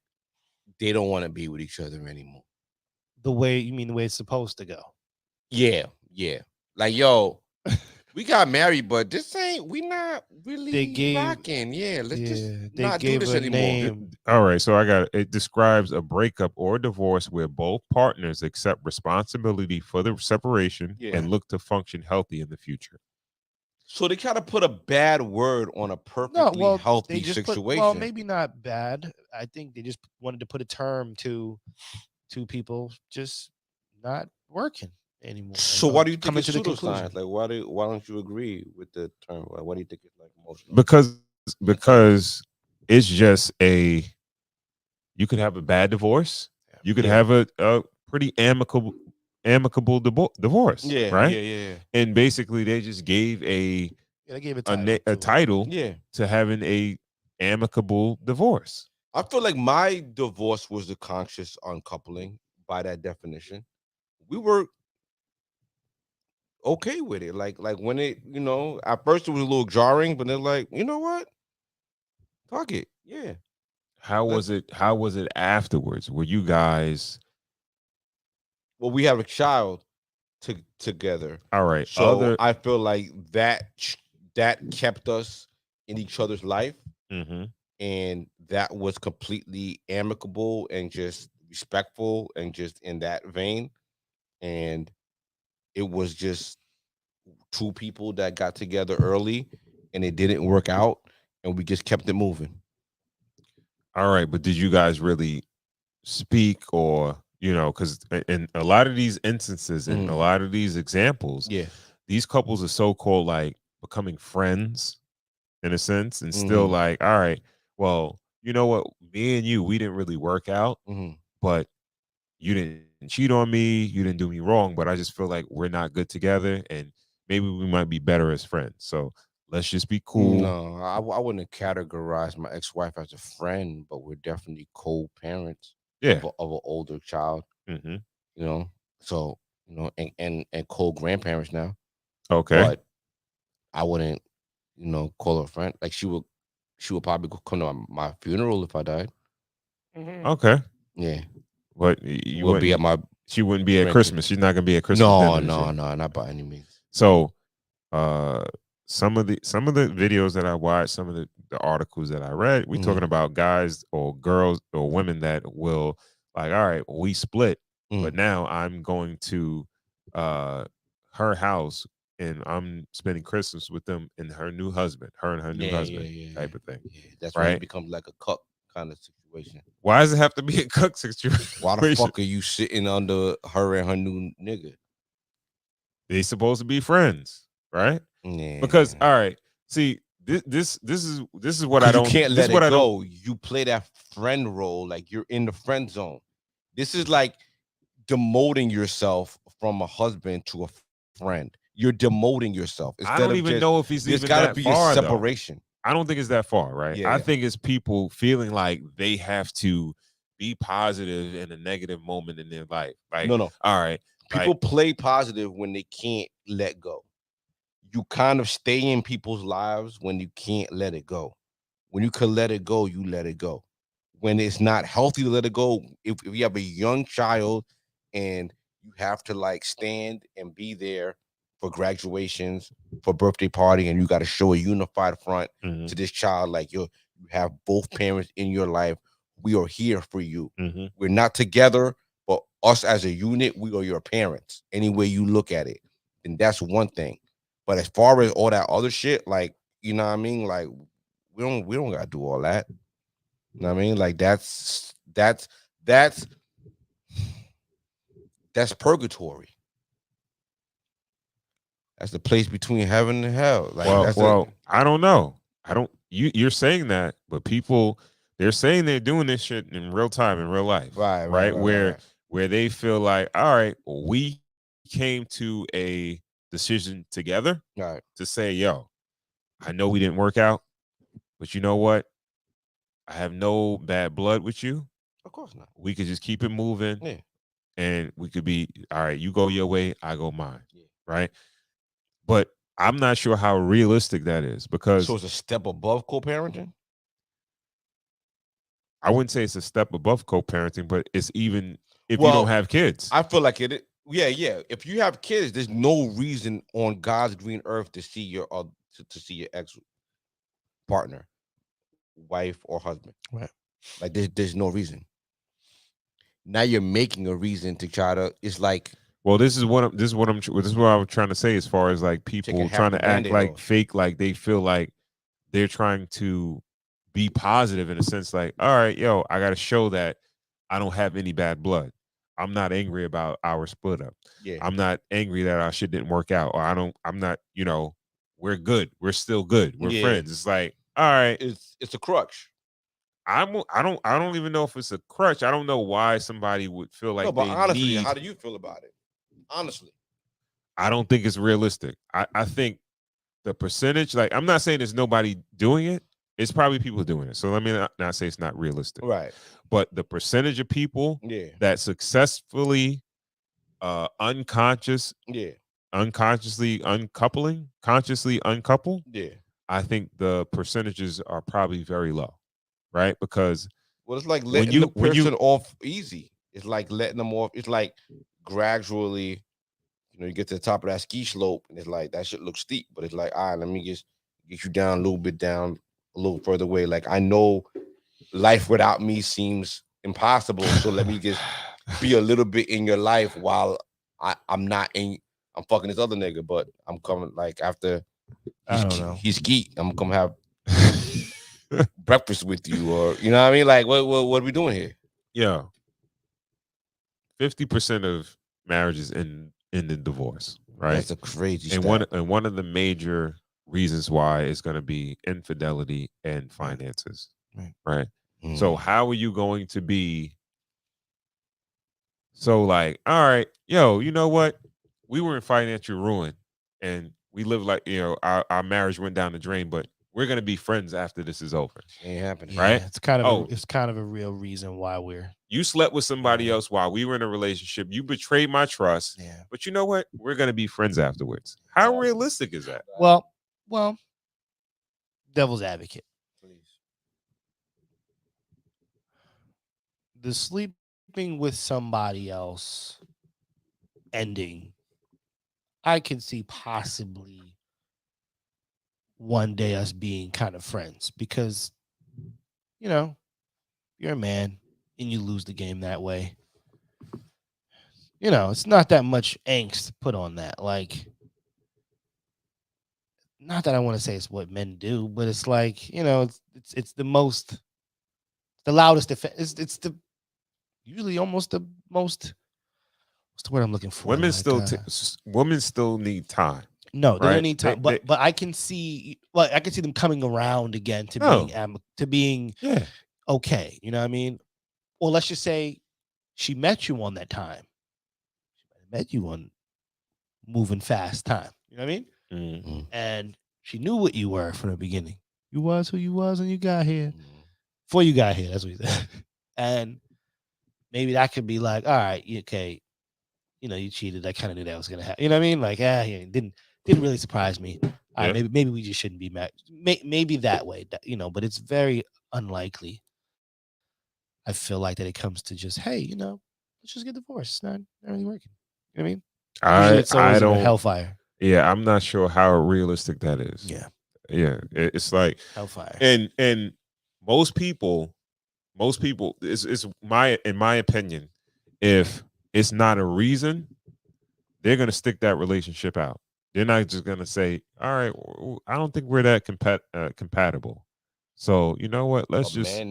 they don't want to be with each other anymore. The way it's supposed to go. Yeah. Like, yo, we got married, but we not really rocking. Yeah, let's just not do this anymore. All right, so it describes a breakup or divorce where both partners accept responsibility for the separation and look to function healthy in the future. So they kind of put a bad word on a perfectly healthy situation. Well, maybe not bad. I think they just wanted to put a term to two people just not working anymore. So why do you think coming it's to the pseudoscience? conclusion? Like, why don't you agree with the term? Why do you think it's like emotional? Because it's just you could have a bad divorce. You could have a pretty amicable divorce. Yeah, right. yeah. And basically, they just gave They gave a a title Yeah. to having a amicable divorce. I feel like my divorce was the conscious uncoupling by that definition. We were okay with it. Like when it, at first it was a little jarring, but they're like, you know what? Fuck it. Yeah. How was it afterwards? Were you guys Well, we have a child together. all right? So I feel like that kept us in each other's life. Mm-hmm. And that was completely amicable and just respectful and just in that vein. And it was just two people that got together early and it didn't work out and we just kept it moving. All right, but did you guys really speak, or because in a lot of these instances and a lot of these examples, these couples are so-called like becoming friends in a sense, and still like, all right, well, you know what, me and you, we didn't really work out, but you didn't cheat on me, you didn't do me wrong, but I just feel like we're not good together and maybe we might be better as friends, so let's just be cool. No, I wouldn't categorize my ex-wife as a friend, but we're definitely co-parents of an older child. So and co-grandparents now. Okay. But I wouldn't call her a friend. Like she would probably come to my funeral if I died. Okay. Yeah. But you would be at my. She wouldn't be at Christmas. She's not gonna be at Christmas. No, not by any means. So, some of the videos that I watched, some of the articles that I read, we talking about guys or girls or women that will like, all right, we split, but now I'm going to her house and I'm spending Christmas with them and her new husband, type of thing. Yeah. That's right. When it becomes like a cuck kind of situation. Why does it have to be a cuck situation? Why the fuck are you sitting under her and her new nigga? They supposed to be friends, right? Yeah. Because all right, see, this is what I don't. You can't let it go. You play that friend role like you're in the friend zone. This is like demoting yourself from a husband to a friend. You're demoting yourself. I don't even know if he's even that far. There's got to be a separation. Though. I don't think it's that far, right? Yeah. I think it's people feeling like they have to be positive in a negative moment in their life. Like, no. All right. People play positive when they can't let go. You kind of stay in people's lives when you can't let it go. When you can let it go, you let it go. When it's not healthy to let it go, if you have a young child and you have to like stand and be there for graduations, for birthday party, and you got to show a unified front to this child, like you have both parents in your life. We are here for you. We're not together, but us as a unit, we are your parents. Any way you look at it, and that's one thing. But as far as all that other shit, like, you know what I mean? Like, we don't gotta do all that. You know what I mean? Like that's purgatory. That's the place between heaven and hell. Like, I don't know. You're saying that, but people, they're saying they're doing this shit in real time, in real life. Right. Where they feel like, all right, we came to a decision together to say, yo, I know we didn't work out, but you know what? I have no bad blood with you. Of course not. We could just keep it moving, and we could be all right. You go your way, I go mine, right? But I'm not sure how realistic that is, because so it's a step above co-parenting. I wouldn't say it's a step above co-parenting, but it's even if you don't have kids. I feel like it. Yeah. If you have kids, there's no reason on God's green earth to see your ex partner, wife or husband. Right. Like there's no reason. Now you're making a reason to try to. It's like, well, this is what I'm trying to say, as far as like people trying to act like fake, like they feel like they're trying to be positive in a sense, like, all right, yo, I got to show that I don't have any bad blood. I'm not angry about our split up. Yeah. I'm not angry that our shit didn't work out, or I'm not, we're good. We're still good. We're Yeah. friends. It's like, all right. It's a crutch. I don't even know if it's a crutch. I don't know why somebody would feel like No, but they honestly, need. how do you feel about it? Honestly. I don't think it's realistic. I think the percentage, like, I'm not saying there's nobody doing it. It's probably people doing it. So let me not say it's not realistic. Right. But the percentage of people Yeah. that successfully unconsciously consciously uncouple, Yeah. I think the percentages are probably very low, right? Because Well, it's like when letting the when person off easy. It's like letting them off. It's like gradually, you get to the top of that ski slope, and it's like that shit looks steep, but it's like, all right, let me just get you down a little bit, down a little further away. Like, I know life without me seems impossible, so let me just be a little bit in your life while I'm fucking this other nigga, but I'm coming, like, after I don't know. he's ski, I'm gonna have breakfast with you, or you know what I mean? Like, what are we doing here? Yeah, 50% of marriages end in divorce, right? That's a crazy and stat. one of the major reasons why is going to be infidelity and finances, right? So how are you going to be so like, all right, yo, you know what? We were in financial ruin and we lived like, our marriage went down the drain, but we're going to be friends after this is over. Ain't happening. Right? It's kind of a real reason why we're. You slept with somebody else while we were in a relationship. You betrayed my trust. Yeah. But you know what? We're going to be friends afterwards. How realistic is that? Well, devil's advocate. The sleeping with somebody else ending, I can see possibly one day us being kind of friends because, you're a man and you lose the game that way. It's not that much angst put on that. Like, not that I want to say it's what men do, but it's like, it's the most, the loudest defense. It's the usually almost the most. What's the word I'm looking for? Women Like, still need time. No, they right? don't need time. But I can see, I can see them coming around again to being okay. You know what I mean? Or let's just say she met you on that time. She met you on moving fast time. You know what I mean? Mm-hmm. And she knew what you were from the beginning. You was who you was when you got here. Before you got here, that's what he said. And maybe that could be like, all right, okay, you cheated. I kind of knew that was gonna happen. You know what I mean? Like, it didn't really surprise me. All right, maybe we just shouldn't be married. Maybe that way, but it's very unlikely. I feel like that it comes to just, hey, let's just get divorced. It's not really working. You know what I mean? Usually it's always a hellfire. Yeah, I'm not sure how realistic that is. Yeah. It's like hellfire. And most people, it's in my opinion, if it's not a reason, they're gonna stick that relationship out. They're not just gonna say, all right, I don't think we're that compatible. So you know what? Let's just.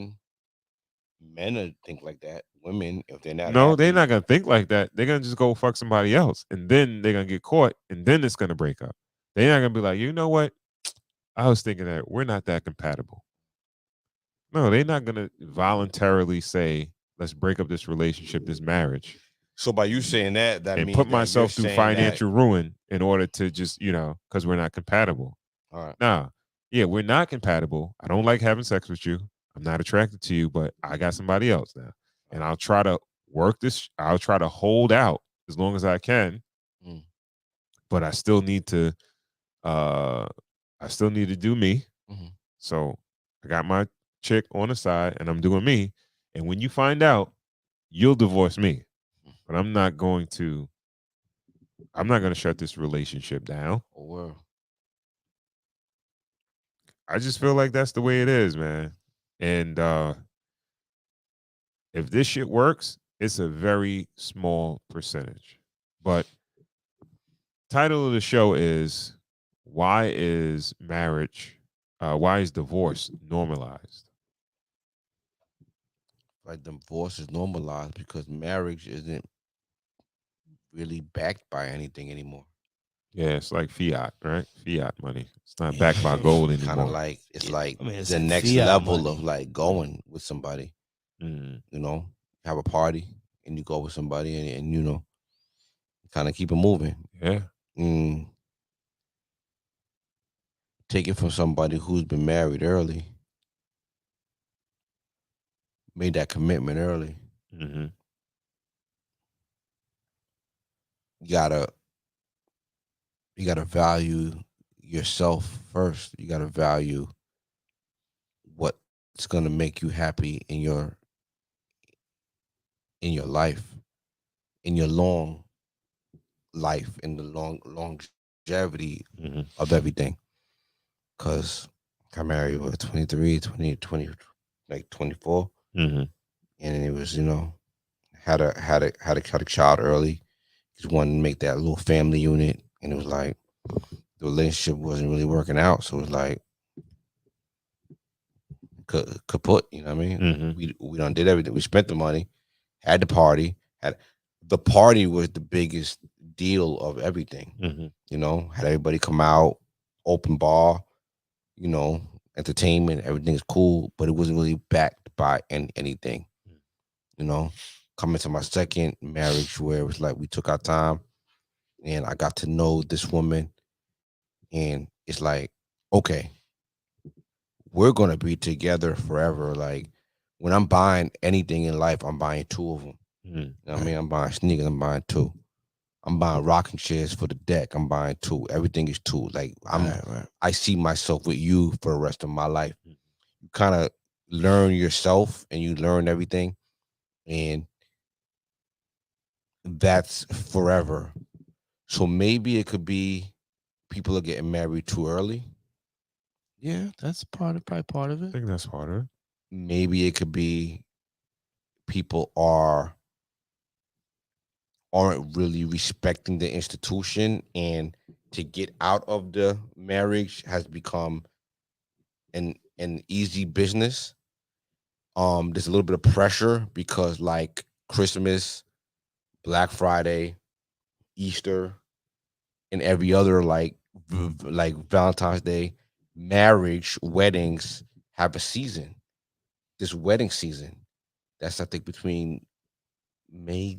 Men think like that. Women, if they're not. No, happy, they're not gonna think like that. They're gonna just go fuck somebody else, and then they're gonna get caught, and then it's gonna break up. They're not gonna be like, you know what? I was thinking that we're not that compatible. No, they're not gonna voluntarily say, let's break up this relationship, this marriage. So by you saying that and means put that myself through financial ruin in order to just, because we're not compatible. All right. Nah, yeah, we're not compatible. I don't like having sex with you. I'm not attracted to you, but I got somebody else now. And I'll try to work this. I'll try to hold out as long as I can. But I still need to do me. Mm-hmm. So I got my chick on the side and I'm doing me. And when you find out, you'll divorce me. But I'm not going to shut this relationship down. Oh, wow. I just feel like that's the way it is, man. And if this shit works, it's a very small percentage. But title of the show is why is divorce normalized? Like, divorce is normalized because marriage isn't really backed by anything anymore. Yeah, it's like fiat, right? Fiat money. It's not backed by gold Kind anymore. of like it's Yeah, like I mean, it's the like next fiat level of money. like going with somebody. Mm. You know, have a party and you go with somebody and you know, kind of keep it moving. Yeah. Mm, take it from somebody who's been married early, made that commitment early. Mm-hmm. You gotta you gotta value yourself first. You gotta value what's gonna make you happy in your life, in your long life, in the longevity Mm-hmm. of everything. Cause I married what 23, 20, 20, like 24. Mm-hmm. And it was, you know, had a child early. Just wanted to make that little family unit. And it was like the relationship wasn't really working out. So it was like kaput, you know what I mean? Mm-hmm. We done did everything. We spent the money, had the party, had the party was the biggest deal of everything. Mm-hmm. You know, had everybody come out, open bar, you know, entertainment, everything's cool, but it wasn't really backed by anything. You know, coming to my second marriage where it was like we took our time and I got to know this woman and it's like, okay, we're gonna be together forever. Like when I'm buying anything in life, I'm buying two of them. Mm-hmm. You know what I mean? I'm buying sneakers, I'm buying two. I'm buying rocking chairs for the deck. I'm buying two. Everything is two. Like I see myself with you for the rest of my life. You kind of learn yourself and you learn everything, and that's forever. So maybe it could be people are getting married too early. Yeah, that's probably part of I it. think that's harder. Maybe it could be people aren't really respecting the institution, and to get out of the marriage has become an easy business. There's a little bit of pressure because like Christmas, Black Friday, Easter, and every other like Valentine's Day, marriage, weddings have a season. This wedding season, that's I think between May,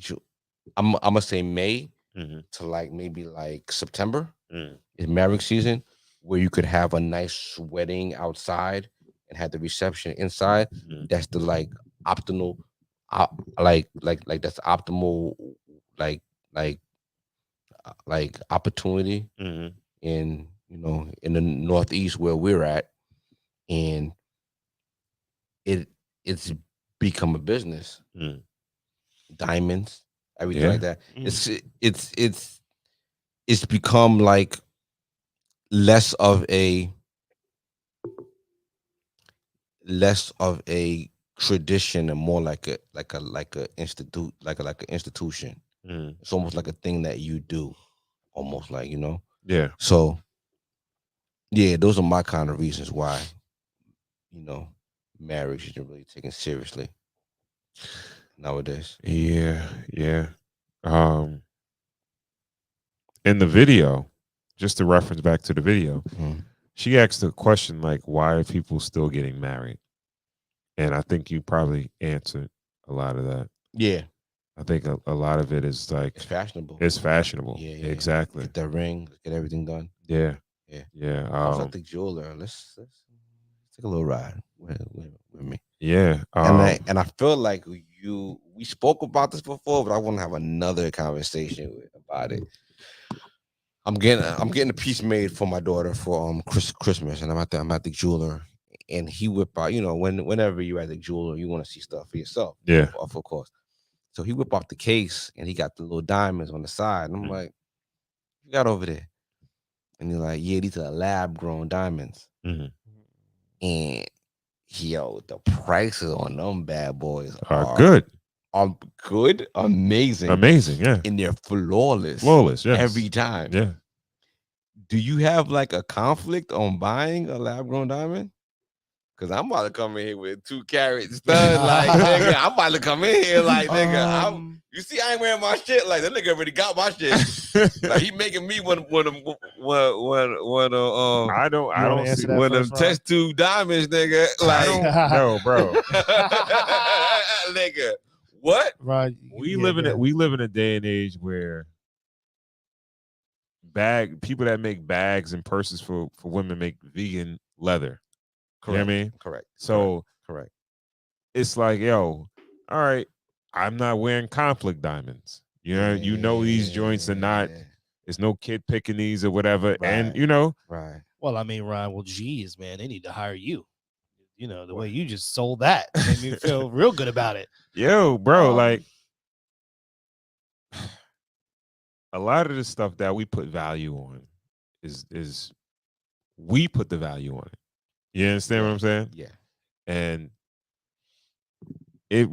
I'm gonna say May Mm-hmm. to like maybe like September Mm-hmm. is marriage season, where you could have a nice wedding outside and have the reception inside. Mm-hmm. That's the like optimal, like that's optimal, like like like opportunity Mm-hmm. in you know in the Northeast where we're at, and it it's become a business. Mm-hmm. Diamonds, everything Yeah. like that. Mm. It's become like less of a less of a tradition and more like a institute like an institution. Mm-hmm. It's almost like a thing that you do, almost like you know. Yeah. So yeah, those are my kind of reasons why you know marriage isn't really taken seriously nowadays. Yeah. Yeah. Um, in the video, just to reference back to the video, Mhm. she asked a question like, "Why are people still getting married?" And I think you probably answered a lot of that. Yeah, I think a lot of it is like it's fashionable. it's fashionable. Yeah, yeah. Exactly. Get that ring, let's get everything done. Yeah. Yeah. Yeah. I was at the jeweler. Let's take a little ride with me. Yeah. And I feel like we spoke about this before, but I want to have another conversation about it. I'm getting a piece made for my daughter for Christmas, and I'm at the jeweler, and he whip out. You know, whenever you're at the jeweler, you want to see stuff for yourself. Yeah. Of course. So he whip off the case, and he got the little diamonds on the side, and I'm Mhm. like, "You got over there?" And he's like, "Yeah, these are lab grown diamonds." Mhm. And yo, the prices on them bad boys Are good. are good, amazing, Amazing. Yeah. and they're flawless, Flawless. Yes. every time. Yeah. Do you have like a conflict on buying a lab grown diamond? Cause I'm about to come in here with 2 carats stud. Like, nigga, I'm about to come in here like, nigga. You see, I ain't wearing my shit. Like, that nigga already got my shit. Like, he making me one I don't answer see that one of first, them Ron? test tube diamonds, nigga. I Like, don't know, bro. nigga, what? Right. We live in a day and age where people that make bags and purses for women make vegan leather. You know what I mean? Correct. So Correct. it's like, yo, all right, I'm not wearing conflict diamonds. You know, these joints are not. There's no kid picking these or whatever, and Right. Well, I mean, Ron. Well, geez, man, they need to hire you. You know, the way you just sold that made me feel real good about it. Yo, bro, like a lot of the stuff that we put value on is we put the value on it. You understand what I'm saying? Yeah. And it's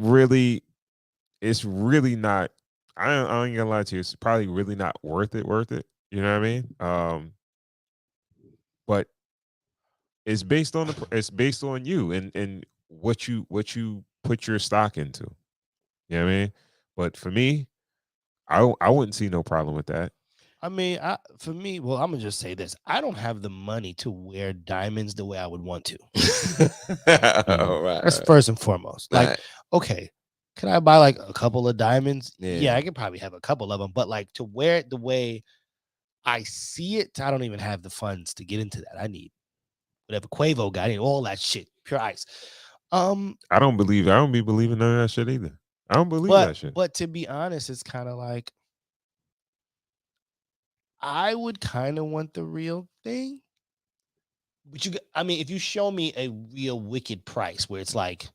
really not. I ain't gonna lie to you. It's probably really not worth it. You know what I mean? But it's based on you and what you put your stock into. You know what I mean? But for me, I wouldn't see no problem with that. I mean, for me, well, I'm gonna just say this: I don't have the money to wear diamonds the way I would want to. Right. That's first and foremost. Like, Right. okay, can I buy like a couple of diamonds? Yeah. Yeah, I could probably have a couple of them, but like to wear it the way I see it, I don't even have the funds to get into that. I need whatever Quavo got, I need all that shit, pure ice. I don't be believing none of that shit either. I don't believe that shit. But to be honest, it's kind of like I would kind of want the real thing. But if you show me a real wicked price where it's like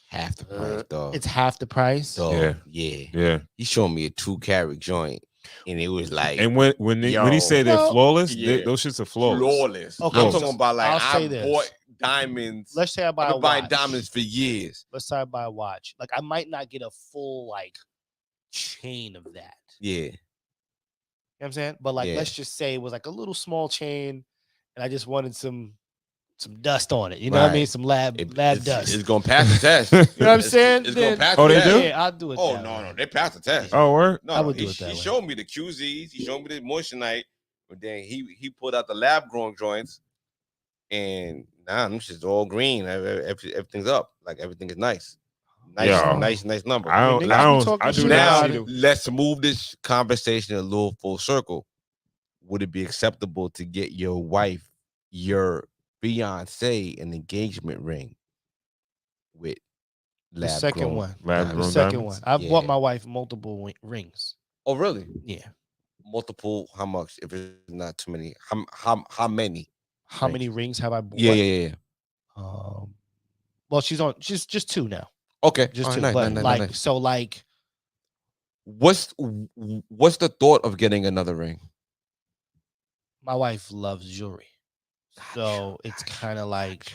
half the price, dog. It's half the price. Dog. Yeah. He showed me a 2 carat joint, and it was like. And when he said they're flawless, those shits are flawless. Flawless. Okay, I'm talking about like I bought diamonds. Let's say I buy I've been buying diamonds for years. Let's say I buy a watch. Like I might not get a full like chain of that. Yeah. You know what I'm saying? But like, let's just say it was like a little small chain, and I just wanted some dust on it. You know what I mean? Some lab dust. It's gonna pass the test. You know what I'm saying? It's gonna pass the the test. test. Yeah, I'll do it. Oh no, they passed the test. Oh, word? No, I would do it that way. He showed me the QZs. He showed me the moissanite, but then he pulled out the lab grown joints, and them shit's all green. Everything's up. Like everything is nice. Nice number. Let's move this conversation a little full circle. Would it be acceptable to get your wife, your fiance, an engagement ring with the second one? The second one. I've bought my wife multiple rings. Oh, really? Yeah. Multiple? How much? If it's not too many, how many? How many rings have I bought? Yeah. Well, she's just 2 now. Okay, just 2. Nice, but nice. So like, what's the thought of getting another ring? My wife loves jewelry, so it's kind of like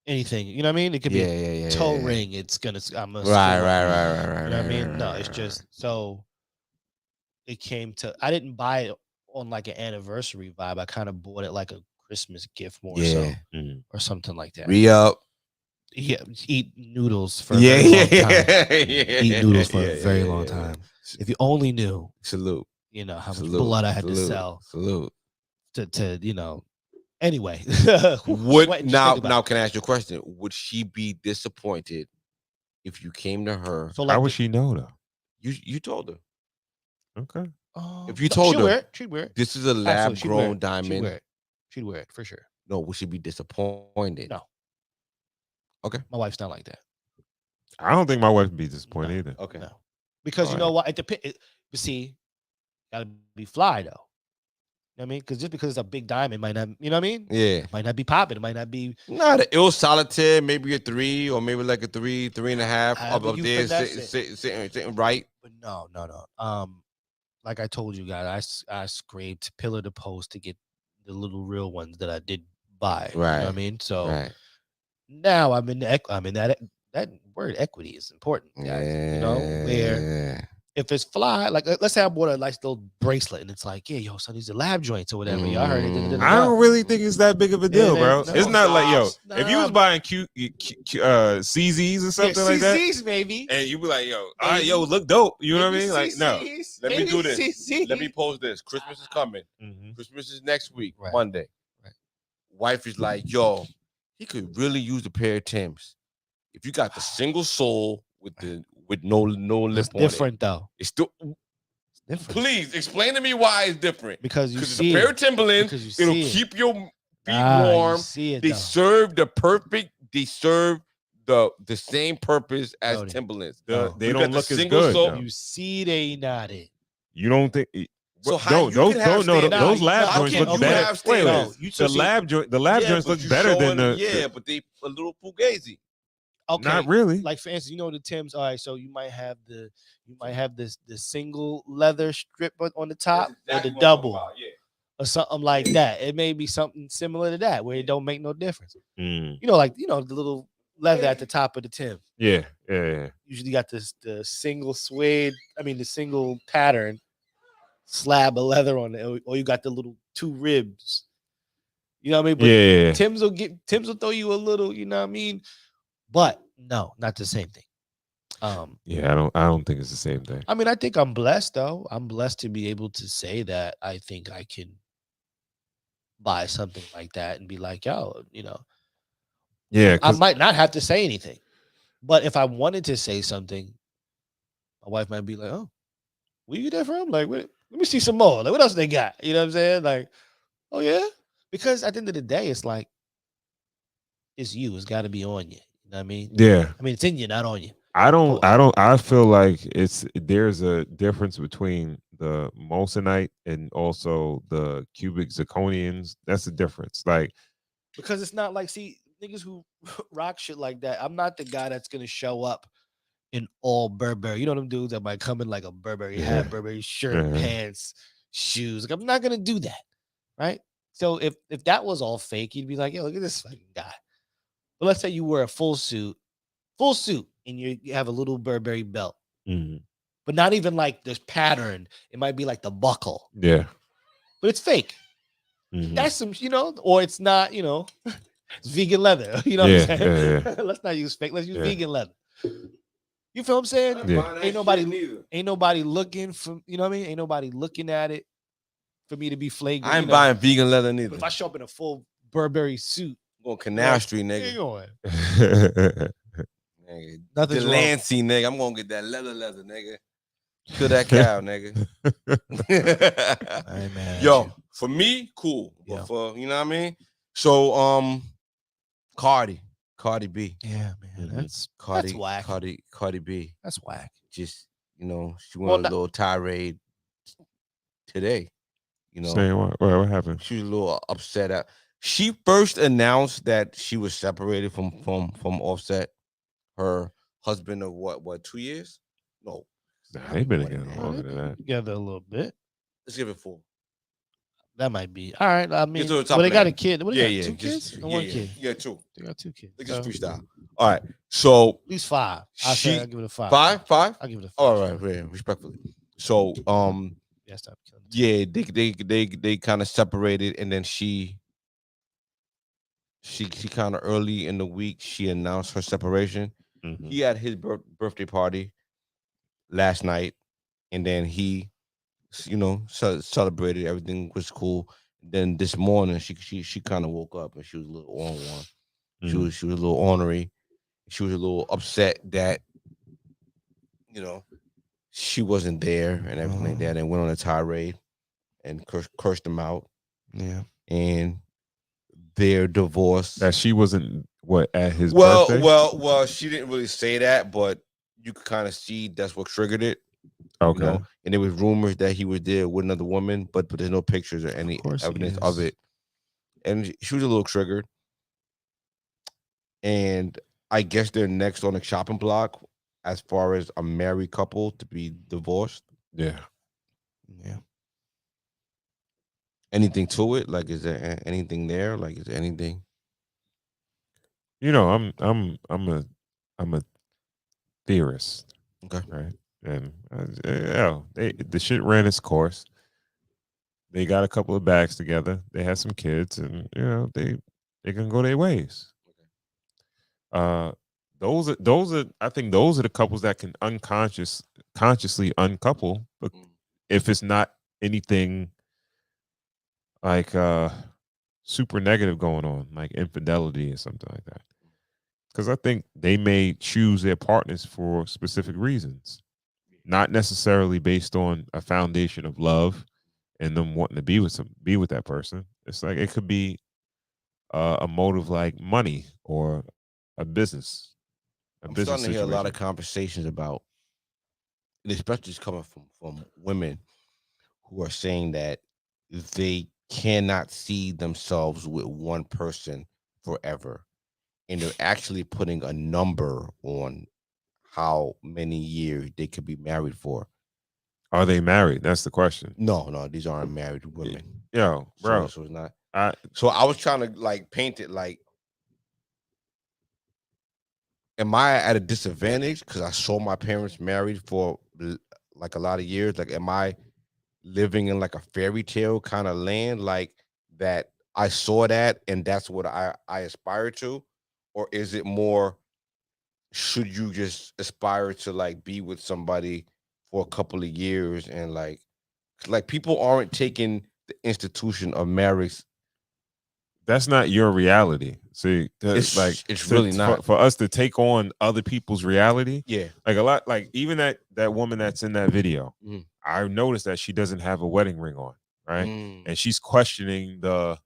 anything. You know what I mean? It could be a toe ring. It's gonna. Right. You know what I mean? No, it's just so. It came to. I didn't buy it on like an anniversary vibe. I kind of bought it like a Christmas gift more so, or something like that. Re-up. Yeah, eat noodles for a very long time. Eat noodles for a very long time. If you only knew. Salute. You know how much blood I had to sell. Salute. To you know. Anyway. Now can I ask you a question? Would she be disappointed if you came to her? So how would she know though? You told her. Okay. If you told her, she'd wear it. This is a lab grown diamond. She'd wear it for sure. No, would she be disappointed? No. Okay. My wife's not like that. I don't think my wife would be disappointed either. Okay. No. Because you know what? It depends. But see, gotta be fly though. You know what I mean? Because just because it's a big diamond might not, you know what I mean? Yeah. Might not be popping. It might not be. Not an ill solitaire, maybe a 3 or maybe like a 3.5 up there sitting right. But no. Like I told you guys, I scraped pillar to post to get the little real ones that I did buy. Right. You know what I mean? So now I'm in that word equity is important. Guys. You know, where If it's fly, like let's say I bought a nice little bracelet and it's like, yeah, yo, son, these are lab joints or whatever. Y'all heard it. I don't really think it's that big of a deal, bro. no, It's not like, yo, nah, if you was buying CZs or something like that, CZs maybe. and you be like, yo, all right, yo, look dope. You know what I mean? Like, no. Let me do this. CZs. Let me pose this. Christmas is coming. Christmas is next week, Monday. Right. Wife is like, yo, he could really use a pair of Timbs. If you got the single sole with no lip It's on different though. it's still Different. Please explain to me why it's different. Because you it's see a pair it. of Timberlands. Because you It'll see it. keep your feet You warm. see it, They though. serve the perfect. They serve the same purpose as Brody. Timberlands. They You don't got the look as single good. sole. though. You see they not it. You don't think? So how those you can have stand- those Nah, lab nah, joints okay, look okay. better. Have Wait, stand- wait. you The see- lab joints but look you better than showing- the. but they a little fugazi. Okay. Not really. Like for instance, you know the Timbs. All right, so you might have the single leather strip on the top or the double or something like that. It may be something similar to that where it don't make no difference. Mm. You know, like the little leather at the top of the Tim. Yeah. Usually got the single suede. I mean the single pattern slab of leather on it, or you got the little two ribs. You know what I mean? But Yeah. Tim's will throw you a little. You know what I mean? But no, not the same thing. Yeah, I don't think it's the same thing. I mean, I think I'm blessed though. I'm blessed to be able to say that I think I can buy something like that and be like, yo, Yeah, I might not have to say anything. But if I wanted to say something, my wife might be like, oh, where you get that from? Like, let me see some more. Like, what else they got? You know what I'm saying? Like, oh yeah. Because at the end of the day, it's like, it's you. It's got to be on you. You know what I mean? yeah. I mean, it's in you, not on you. I feel like there's a difference between the Moissanite and also the cubic zirconians. That's the difference. Like, Because it's not like, see, niggas who rock shit like that, I'm not the guy that's gonna show up in all Burberry. You know them dudes that might come in like a Burberry hat, Burberry shirt, pants, shoes. Like, I'm not gonna do that, right? So if that was all fake, you'd be like, yo, look at this fucking guy. But let's say you wear a full suit, and you have a little Burberry belt, but not even like this pattern. It might be like the buckle, yeah. but it's fake. That's some, or it's not, it's vegan leather. You know what I'm saying? Yeah. Let's not use fake. Let's use vegan leather. You feel what I'm saying? Yeah. Ain't nobody looking for, you know what I mean? Ain't nobody looking at it for me to be flagrant. I ain't buying vegan leather neither. But if I show up in a full Burberry suit, Going Canal Street, where you nigga. going? Nigga. Nothing's wrong. Delancey, nigga. I'm gonna get that leather, nigga. Kill that cow, nigga. Hey, man. Yo, for me, cool. But Yeah. for you know what I mean? So Cardi B. Yeah, man. That's whack. Cardi B. That's whack. Just, she went a little tirade today. Saying what happened? She was a little upset. She first announced that she was separated from Offset, her husband of what 2 years? No, They've been together longer than that. Together a little bit. let's give it 4. That might be all right. I mean, Get to the top well, they of got that. a kid. What, they got, 2 just- kids? Or 1 kid? Yeah, 2. They got 2 kids. They just So, freestyle. All right, so at least 5. I'll give it a 5. 5. I'll give it a 5. All right, yeah, respectfully. So Yeah, stop killing it. yeah, they kind of separated, and then she kind of early in the week she announced her separation. He had his birthday party last night, and then he, celebrated. Everything was cool. Then this morning, she kind of woke up and she was a little on one. She was a little ornery. She was a little upset that, she wasn't there and everything like that, and went on a tirade and cursed him out. Yeah. And their divorce. That she wasn't at his birthday. Well, she didn't really say that, but you could kind of see that's what triggered it. Okay. And there was rumors that he was there with another woman, but there's no pictures or any evidence of it. And she was a little triggered. And I guess they're next on the chopping block as far as a married couple to be divorced. Yeah. Yeah. Anything to it? Like, is there anything there? Like, is there anything? I'm a theorist. Okay. Right. And the shit ran its course. They got a couple of bags together. They had some kids, and they can go their ways. Those are I think those are the couples that can consciously uncouple, but if it's not anything like super negative going on, like infidelity or something like that. Because I think they may choose their partners for specific reasons, not necessarily based on a foundation of love and them wanting to be with that person. It's like it could be a motive like money or a business. I'm starting to hear a lot of conversations about, and especially it's coming from women who are saying that they cannot see themselves with one person forever, and they're actually putting a number on how many years they could be married for. Are they married? That's the question. No, these aren't married women. Yo, bro. So it's not. So I was trying to like paint it like, am I at a disadvantage because I saw my parents married for like a lot of years? Like, am I living in like a fairy tale kind of land, like that I saw that and that's what I aspire to? Or is it more, should you just aspire to like be with somebody for a couple of years and like people aren't taking the institution of marriage. That's not your reality. See, it's really not for us to take on other people's reality. Yeah, like a lot, like even that woman that's in that video. Mm. I noticed that she doesn't have a wedding ring on, right? Mm. And she's questioning the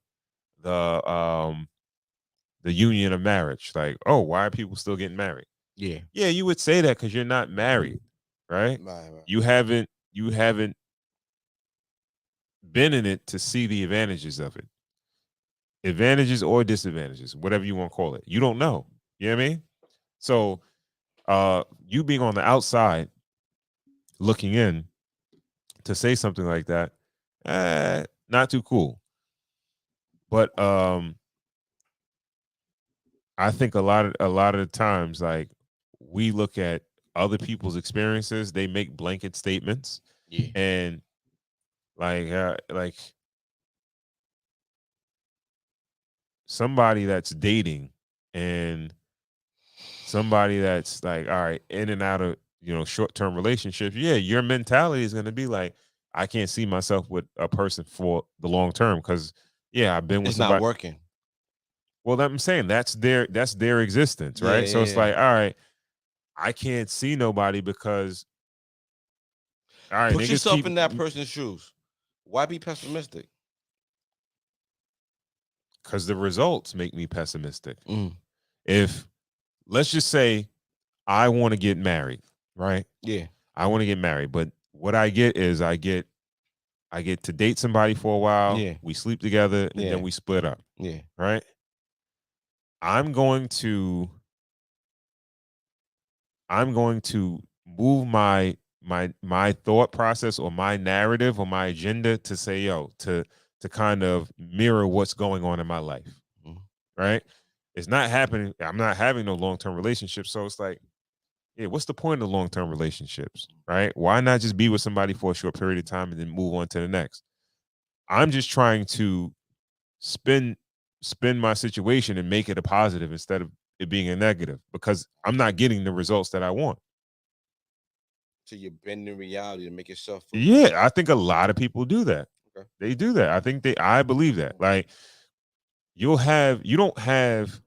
union of marriage. Like, oh, why are people still getting married? Yeah, you would say that because you're not married, right? Right. You haven't been in it to see the advantages of it. Advantages or disadvantages, whatever you want to call it. You don't know. You know what I mean? So you being on the outside looking in to say something like that, not too cool. But I think a lot of the times, like, we look at other people's experiences, they make blanket statements. Yeah. And like somebody that's dating and somebody that's like, all right, in and out of, short-term relationships, your mentality is going to be like, I can't see myself with a person for the long term because I've been with It's somebody. not working. Well, I'm saying that's their existence, right? So it's like, all right, I can't see nobody because, all right, put yourself in that person's shoes. Why be pessimistic? Because the results make me pessimistic. Mm. If, let's just say, I want to get married, right? Yeah, I want to get married, but what I get is I get to date somebody for a while. Yeah. We sleep together and then we split up. Yeah. Right. I'm going to move my thought process or my narrative or my agenda to say, to kind of mirror what's going on in my life. Mm-hmm. Right. It's not happening. I'm not having no long-term relationship. So it's like, what's the point of long-term relationships, right? Why not just be with somebody for a short period of time and then move on to the next? I'm just trying to spin my situation and make it a positive instead of it being a negative because I'm not getting the results that I want. So you're bending reality to make yourself feel Yeah, I think a lot of people do that. Okay. They do that. I believe that. Like, you don't have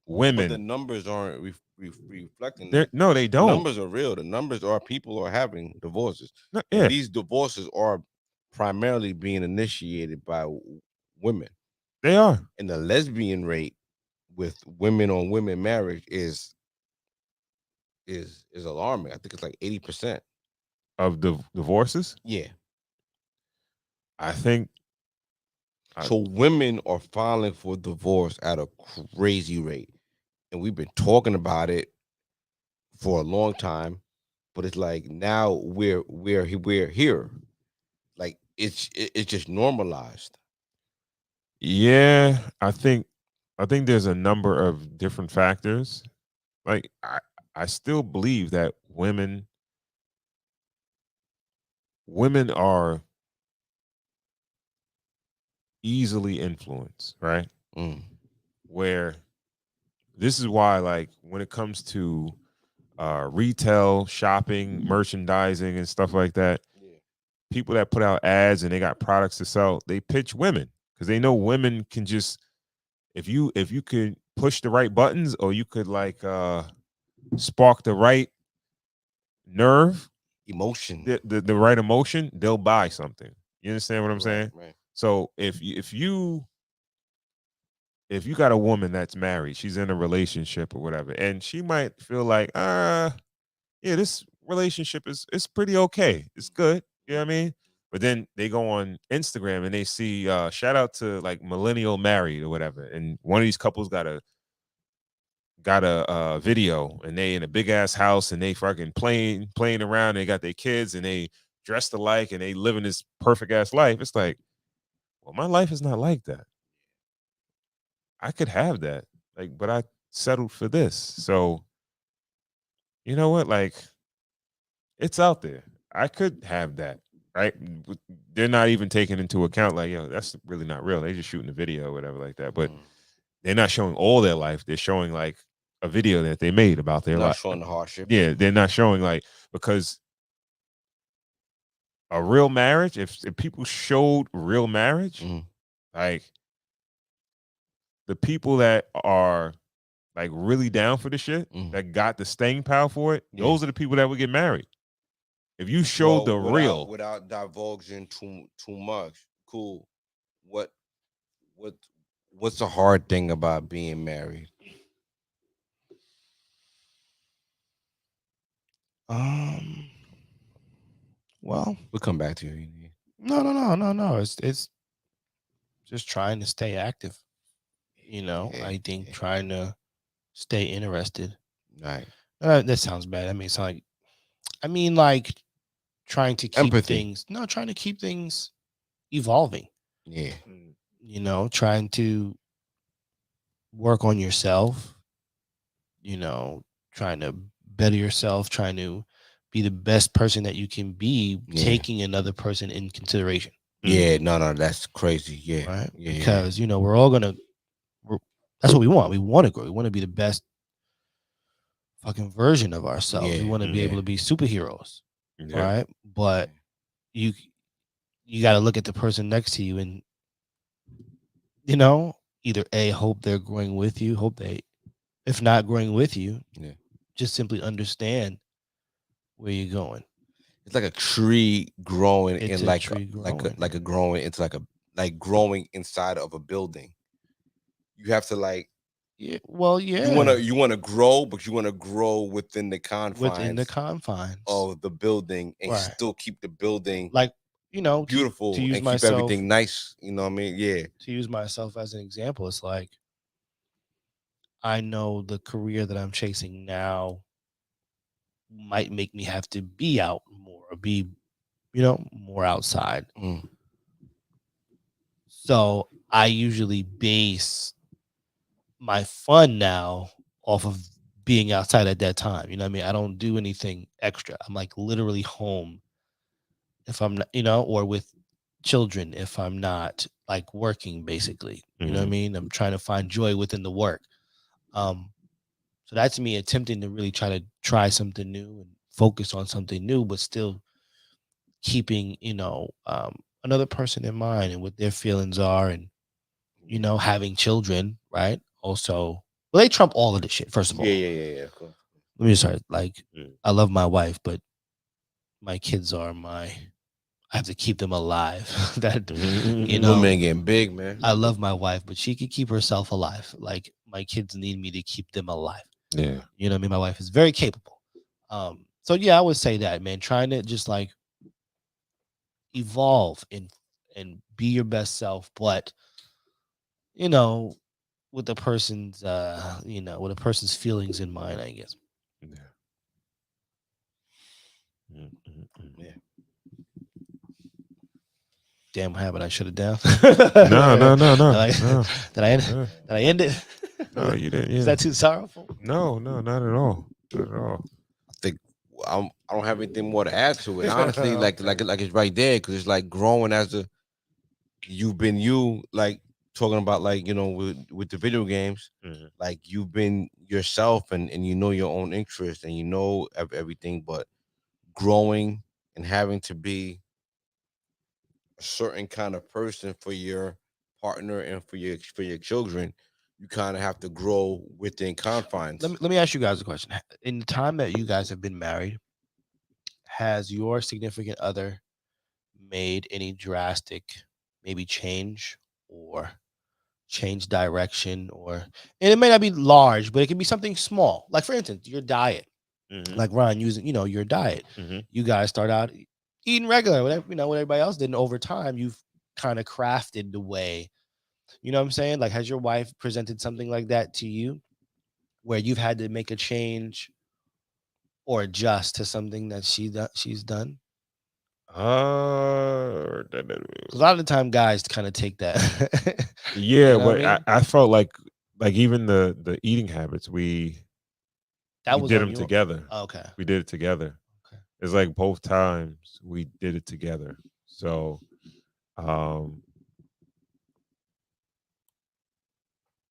women. But the numbers aren't reflecting that. No, they don't. The numbers are real. The numbers are people are having divorces. No, and these divorces are primarily being initiated by women. They are. And the lesbian rate with women on women marriage is alarming. I think it's like 80% of the divorces. Yeah, I think. So women are filing for divorce at a crazy rate. And we've been talking about it for a long time, but it's like now we're here. Like it's just normalized. Yeah, I think there's a number of different factors. Like, I still believe that women women are easily influenced, right? Mm. Where this is why, like, when it comes to retail, shopping, merchandising, and stuff like that, people that put out ads and they got products to sell, they pitch women because they know women can just, if you could push the right buttons, or you could like spark the right nerve, Emotion. the right emotion, they'll buy something. You understand what I'm saying? Right. So if you got a woman that's married, she's in a relationship or whatever, and she might feel like, yeah, this relationship is pretty okay. It's good. You know what I mean? But then they go on Instagram and they see shout out to like millennial married or whatever, and one of these couples got a video, and they in a big ass house, and they fucking playing around. They got their kids, and they dressed alike, and they living this perfect ass life. It's like, well, my life is not like that. I could have that, like, but I settled for this. So, you know what? Like, it's out there. I could have that, right? They're not even taking into account, like, yo, that's really not real. They just shooting a video or whatever like that. But they're not showing all their life. They're showing like a video that they made about their Not life. showing the hardship. Yeah, they're not showing, like, because a real marriage, if people showed real marriage, like the people that are like really down for the shit, that got the staying power for it, those are the people that would get married. If you showed the real, without divulging too much, cool. What's the hard thing about being married? Well, We'll come back to you. No. It's just trying to stay active. You know, I think trying to stay interested. Right. That sounds bad. I mean, like trying to keep empathy. Trying to keep things evolving. Yeah. You know, trying to work on yourself. You know, trying to better yourself, trying to be the best person that you can be, taking another person in consideration. Yeah, no, that's crazy. Yeah. Right. Yeah, because, you know, we're all that's what we want. We want to grow. We want to be the best fucking version of ourselves. We want to be able to be superheroes. Right. But you got to look at the person next to you and, you know, either A, hope they're growing with you, if not growing with you, just simply understand where you're going. It's like a tree growing growing inside of a building. You have to like, you want to grow, but you want to grow within the confines of the building and still keep the building like, you know, beautiful to use and myself, keep everything nice. You know what I mean? Yeah. To use myself as an example, it's like, I know the career that I'm chasing now might make me have to be out more, or be, you know, more outside. So I usually base my fun now off of being outside at that time. You know what I mean? I don't do anything extra. I'm like literally home if I'm not, you know, or with children if I'm not like working, basically. You know what I mean? I'm trying to find joy within the work. So that's me attempting to really try something new and focus on something new, but still keeping, you know, another person in mind and what their feelings are, and, you know, having children, right? Also, well, they trump all of this shit, first of all. Yeah. Of course. Let me start. Like, I love my wife, but my kids are I have to keep them alive. That, you know, women getting big, man. I love my wife, but she can keep herself alive. Like, my kids need me to keep them alive. Yeah. You know what I mean? My wife is very capable. So yeah, I would say that, man, trying to just like evolve and be your best self, but, you know, with the person's with a person's feelings in mind, I guess. Yeah. Damn, what happened? I shut it down. No. Did I end it? No, you didn't. Yeah. Is that too sorrowful? No, not at all. Not at all. I don't have anything more to add to it. Honestly, like it's right there because it's like growing as you've been you, like talking about like with the video games, like you've been yourself and you know your own interests and you know everything, but growing and having to be a certain kind of person for your partner and for your children, you kind of have to grow within confines. Let me ask you guys a question. In the time that you guys have been married, has your significant other made any drastic maybe change or change direction, and it may not be large, but it can be something small, like for instance your diet, like Ron using your diet, you guys start out eating regular, whatever what everybody else did, and over time you've kind of crafted the way, what I'm saying, like has your wife presented something like that to you where you've had to make a change or adjust to something that she's done? Because a lot of the time guys kind of take that. Yeah, what I but mean? I felt like even the eating habits we was did on them your- together. Okay. We did it together. Okay. It's like both times we did it together. So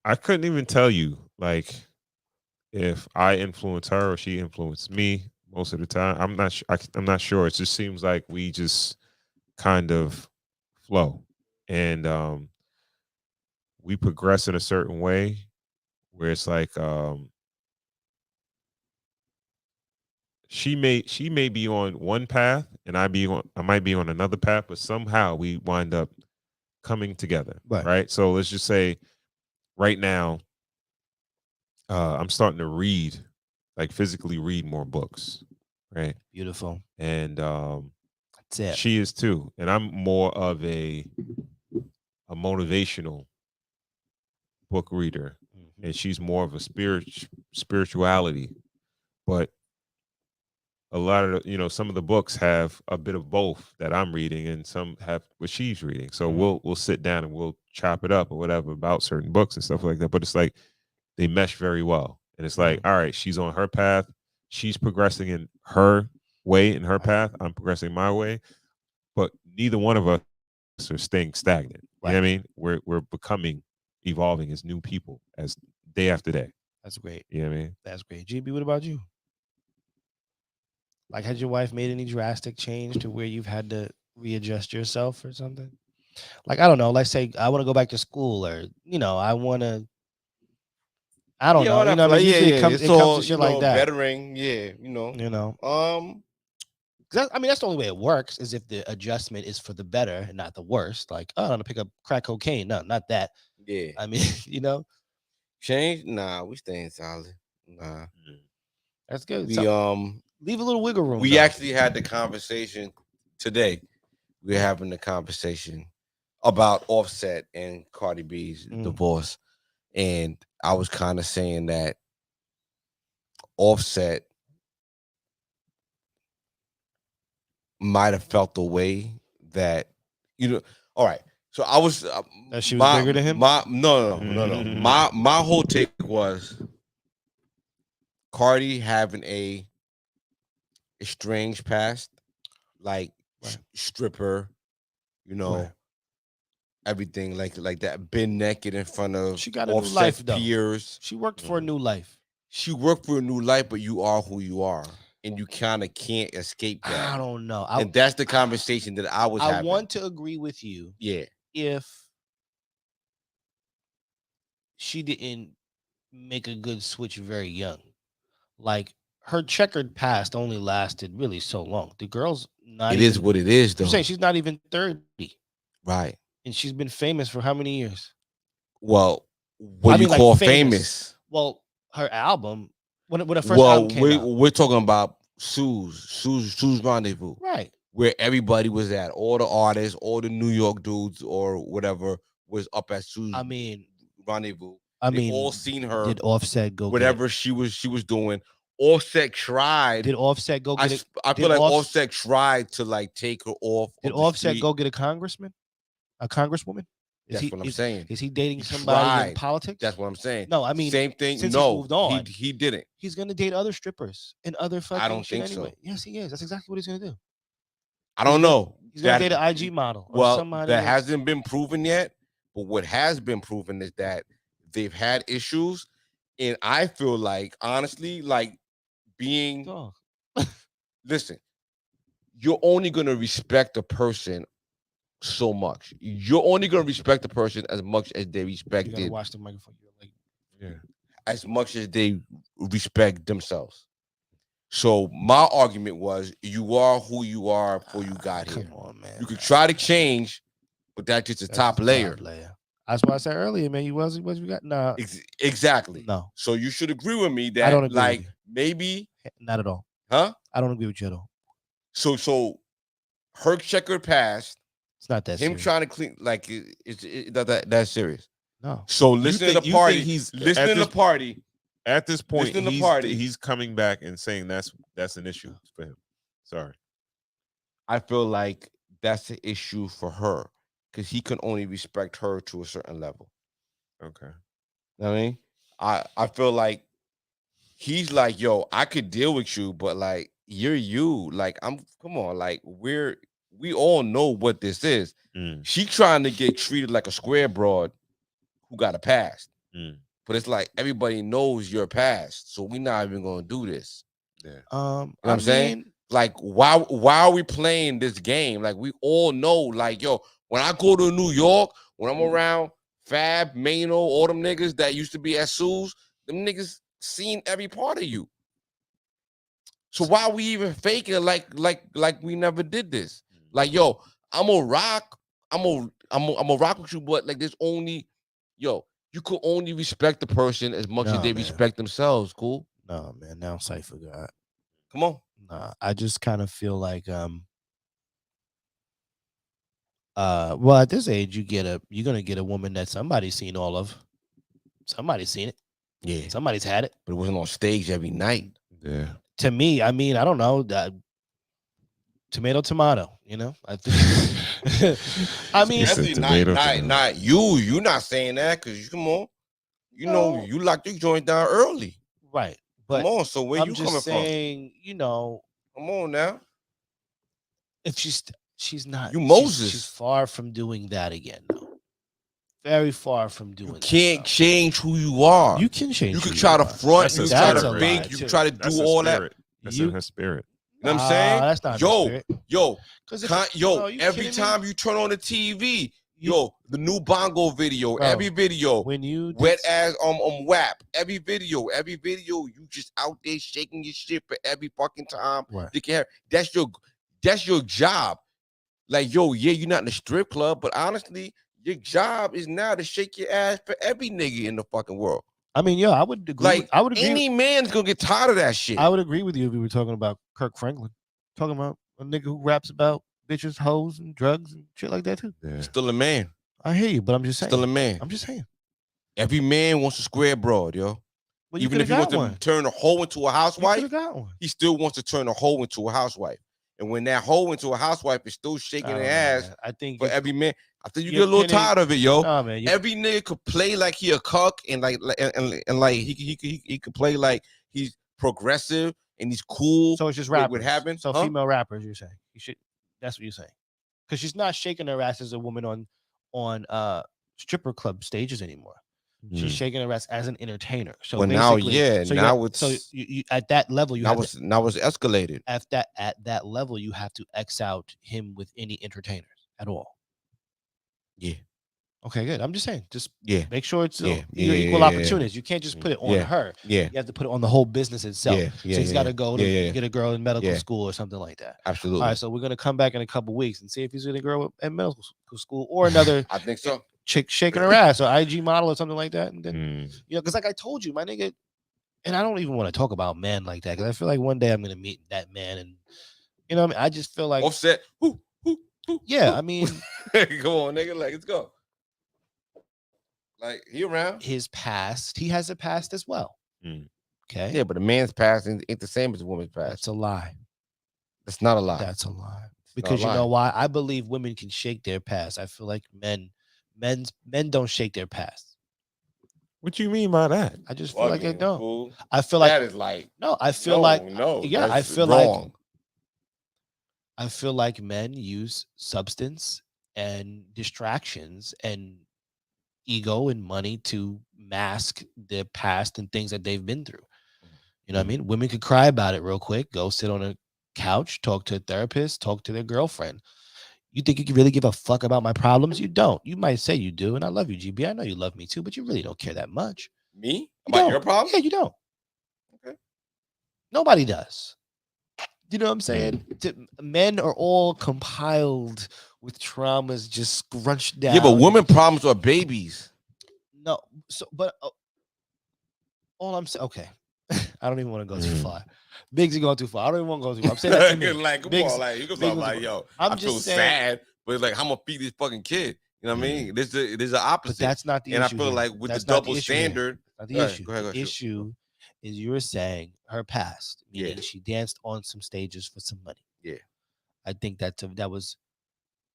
I couldn't even tell you like if I influenced her or she influenced me most of the time. I'm not sure. It just seems like we just kind of flow, and we progress in a certain way where it's like she may be on one path and I might be on another path, but somehow we wind up coming together. Right. So let's just say right now, I'm starting to read, like physically read more books. Right. Beautiful. And that's it. She is too. And I'm more of a motivational book reader. And she's more of a spirituality. But a lot of some of the books have a bit of both that I'm reading, and some have what she's reading. So we'll sit down and we'll chop it up or whatever about certain books and stuff like that. But it's like they mesh very well, and it's like, all right, she's on her path, she's progressing in her way, in her path. I'm progressing my way, but neither one of us are staying stagnant. You know what I mean? We're becoming, evolving as new people, as day after day. That's great. You know what I mean? That's great. GB, what about you? Like, has your wife made any drastic change to where you've had to readjust yourself or something? Like, I don't know. Let's say I want to go back to school, or I want to. I don't know. I mean, usually it comes to shit like that. Bettering, I mean, that's the only way it works, is if the adjustment is for the better and not the worst. Like, oh, I'm gonna pick up crack cocaine. No, not that. Yeah. I mean, change. Nah, we staying solid. Nah, that's good. We leave a little wiggle room. We actually had the conversation today. We're having the conversation about Offset and Cardi B's divorce, and I was kind of saying that Offset might have felt the way that all right. So I was that she was bigger than him. No. My whole take was Cardi having a strange past, like stripper, everything like that. Been naked in front of she got a new life, peers. She worked for a new life. She worked for a new life, but you are who you are, and you kind of can't escape that. I don't know. And that's the conversation that I was having. I want to agree with you. Yeah. If she didn't make a good switch very young, like her checkered past only lasted really so long. The girl's not. It is what it is, though. I'm saying she's not even 30, right? And she's been famous for how many years? Well, what do you call famous? Well, her album. When her first album came out. We're talking about Sue's Rendezvous, right? Where everybody was at, all the artists, all the New York dudes or whatever was up at Sue's. Rendezvous. They all seen her. Did Offset go? Whatever she was doing. Offset tried. Did Offset go get it? I feel like Offset tried to like take her off. Did Offset go get a congressman? A congresswoman? That's what I'm saying. Is he dating He somebody in tried. politics? That's what I'm saying. No, I mean, same thing. since No, he's moved on, he didn't. he's gonna date other strippers and other fucking don't shit think so. anyway. Yes, he is. That's exactly what he's gonna do. I don't know. He's gonna date an IG model or Well, somebody that else. hasn't been proven yet. But what has been proven is that they've had issues, and I feel like, honestly, like being. Dog. Listen, you're only gonna respect a person so much. You're only gonna respect a person as much as they You respect gotta it, watch the microphone. You're like, as much as they respect themselves. So my argument was, you are who you are before you got here. come on, man. You could try to change, but that's just the That's top the layer. That's why I said earlier, man. You was we got nah. Exactly. No, So you should agree with me I that, don't agree with like, you. maybe, not at all. huh? I don't agree with you at all. So her checkered past, It's not that him serious. trying to clean, like, that's serious. No. So listen to think- the you party. think he's- Listen at to the this- party. At this point, Listen to the party. he's coming back and saying that's an issue for him. Sorry. I feel like that's the issue for her, because he can only respect her to a certain level. Okay. You know what I mean? I feel like he's like, yo, I could deal with you, but like, you're you. Like, come on, like, we all know what this is. She trying to get treated like a square broad who got a past. But it's like, everybody knows your past, so we're not even gonna do this. Yeah. You know what I'm saying? Like, why are we playing this game? Like, we all know, like, yo, when I go to New York, when I'm around Fab, Mano, all them niggas that used to be at Sue's, them niggas seen every part of you. So why are we even faking it like we never did this? Like, yo, I'm a rock with you, but like, there's only, yo, you could only respect the person as much as they respect themselves. Cool. No, man. Now Cypher God. Come on. Nah, I just kind of feel like well, at this age, you're gonna get a woman that somebody's seen all of. Somebody's seen it. Yeah. Somebody's had it. But it wasn't on stage every night. Yeah. To me, I mean, I don't know. Tomato, you know? I think I mean, said Definitely tomato. not you. You not saying that because you come on. You know, you locked your joint down early. right. But Come on. So where I'm you just coming saying, you know, from? Come on now. if she's not You she's- Moses. she's far from doing that again, though. Very far from doing You that. can't though. change who you are. You can change. You who can try to are. front. That's You a can try spirit, to right? fake. You can try to That's do a all spirit. that. That's You- in her spirit. You know what I'm saying? That's not her spirit. Yo, 'Cause if yo, you every kidding me? time you turn on the TV, yo, the new bongo video, Bro, every video, when you wet ass WAP, every video, you just out there shaking your shit for every fucking time. Right. They can have, that's your job. Like, yo, yeah, you're not in a strip club, but honestly, your job is now to shake your ass for every nigga in the fucking world. I mean, I would agree. Like, I would agree. any man's gonna get tired of that shit. I would agree with you if we were talking about Kirk Franklin, talking about a nigga who raps about bitches, hoes, and drugs and shit like that too. Yeah. Still a man. I hear you, but I'm just saying. Still a man. I'm just saying. Every man wants a square broad, yo. Well, you Even if he got wants to one. turn a hoe into a You housewife, could have got one. he still wants to turn a hoe into a housewife. And when that hoe into a housewife is still shaking I her don't know, ass man. I think for you- every man, I think you you're get a little pinning- tired of it, yo. Nah, man. Every nigga could play like he a cuck and like he could play like he's progressive and he's cool. So it's just with rappers. what happened. So Huh? female rappers, you're saying you should. That's what you're saying. Because she's not shaking her ass as a woman on stripper club stages anymore. She's shaking her ass as an entertainer. So Well, now, basically- yeah, so you now got- it's so you at that level you now have it's escalated. at that level you have to X out him with any entertainers at all. Yeah. Okay, good. I'm just saying, just Yeah. make sure it's Yeah, equal yeah. opportunities. You can't just put it on Yeah. her. Yeah. You have to put it on the whole business itself. Yeah. So he's got to go to yeah. get a girl in medical Yeah. school or something like that. Absolutely. All right, so we're gonna come back in a couple weeks and see if he's with a girl at medical school or another I think so. chick shaking her ass or IG model or something like that. And then Mm. you know, because like I told you, my nigga, and I don't even want to talk about men like that because I feel like one day I'm gonna meet that man, and you know, what I mean, I just feel like, Offset. yeah, I mean, Come on, nigga. Like, let's go. Like, he around. his past, he has a past as well. Mm. Okay, Yeah, but a man's past ain't the same as a woman's past. that's a lie. That's not a lie. That's a lie. not Because a you lie. know why? I believe women can shake their past. I feel like men Men don't shake their past. What you mean by that? I just feel like they Bugging, don't. fool. I feel like That is like no. I feel no, like no. yeah. I That's feel like wrong. I feel like men use substance and distractions and ego and money to mask their past and things that they've been through. You know what I mean? Women could cry about it real quick, go sit on a couch, talk to a therapist, talk to their girlfriend. You think you can really give a fuck about my problems? You don't. You might say you do, and I love you, GB. I know you love me too, but you really don't care that much. Me? You About don't. your problem? Yeah, you don't. Okay. Nobody does. You know what I'm saying? Men are all compiled with traumas just scrunched down. Yeah, but women problems are babies. No, so but all I'm saying, okay, I don't even want to go too far. Biggs are going too far. I don't even want to go too far. I'm saying that to me. Like, come Biggs- on, like you can Biggs talk was- like, yo, I'm I feel just saying- sad, but it's like, how I'm gonna feed this fucking kid. You know what I mean? There's the opposite. But that's not the and issue. I feel here. like with That's the not double issue here. standard, Not the Go ahead, issue. go ahead, The shoot. issue is you were saying her past, meaning Yeah. she danced on some stages for some money. Yeah. I think that was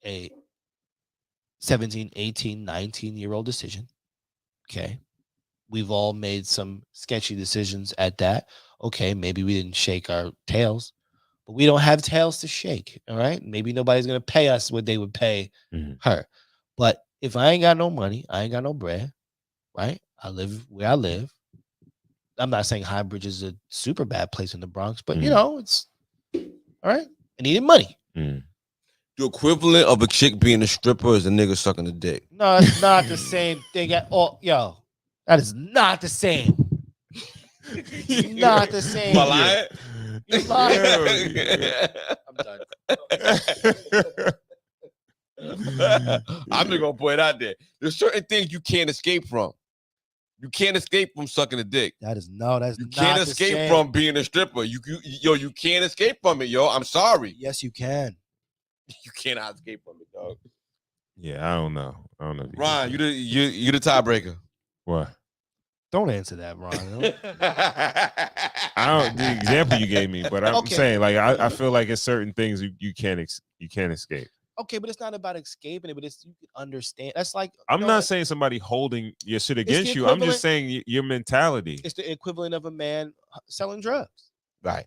a 17, 18, 19-year-old decision. Okay. We've all made some sketchy decisions at that. Okay, maybe we didn't shake our tails, but we don't have tails to shake. All right. Maybe nobody's going to pay us what they would pay her. But if I ain't got no money, I ain't got no bread, right? I live where I live. I'm not saying Highbridge is a super bad place in the Bronx, but you know, it's all right. I needed money. the equivalent of a chick being a stripper is a nigga sucking a dick. No, it's not the same thing at all. Yo, that is not the same. Not the same. Am I lying? You're lying. I'm done. I'm just gonna put it out there. There's certain things you can't escape from. You can't escape from sucking a dick. That's You not can't the escape same. from being a stripper. You can't escape from it, yo. I'm sorry. Yes, you can. You cannot escape from it, dog. Yeah, I don't know. If you Ron, can. you the tiebreaker. What? Don't answer that, Ron. I don't. The example you gave me, but I'm Okay. saying like I feel like it's certain things you can't escape. Okay, but it's not about escaping it, but it's you can understand. That's like I'm you not know, saying somebody holding your shit the against you. I'm equivalent- just saying your mentality. it's the equivalent of a man selling drugs. Right.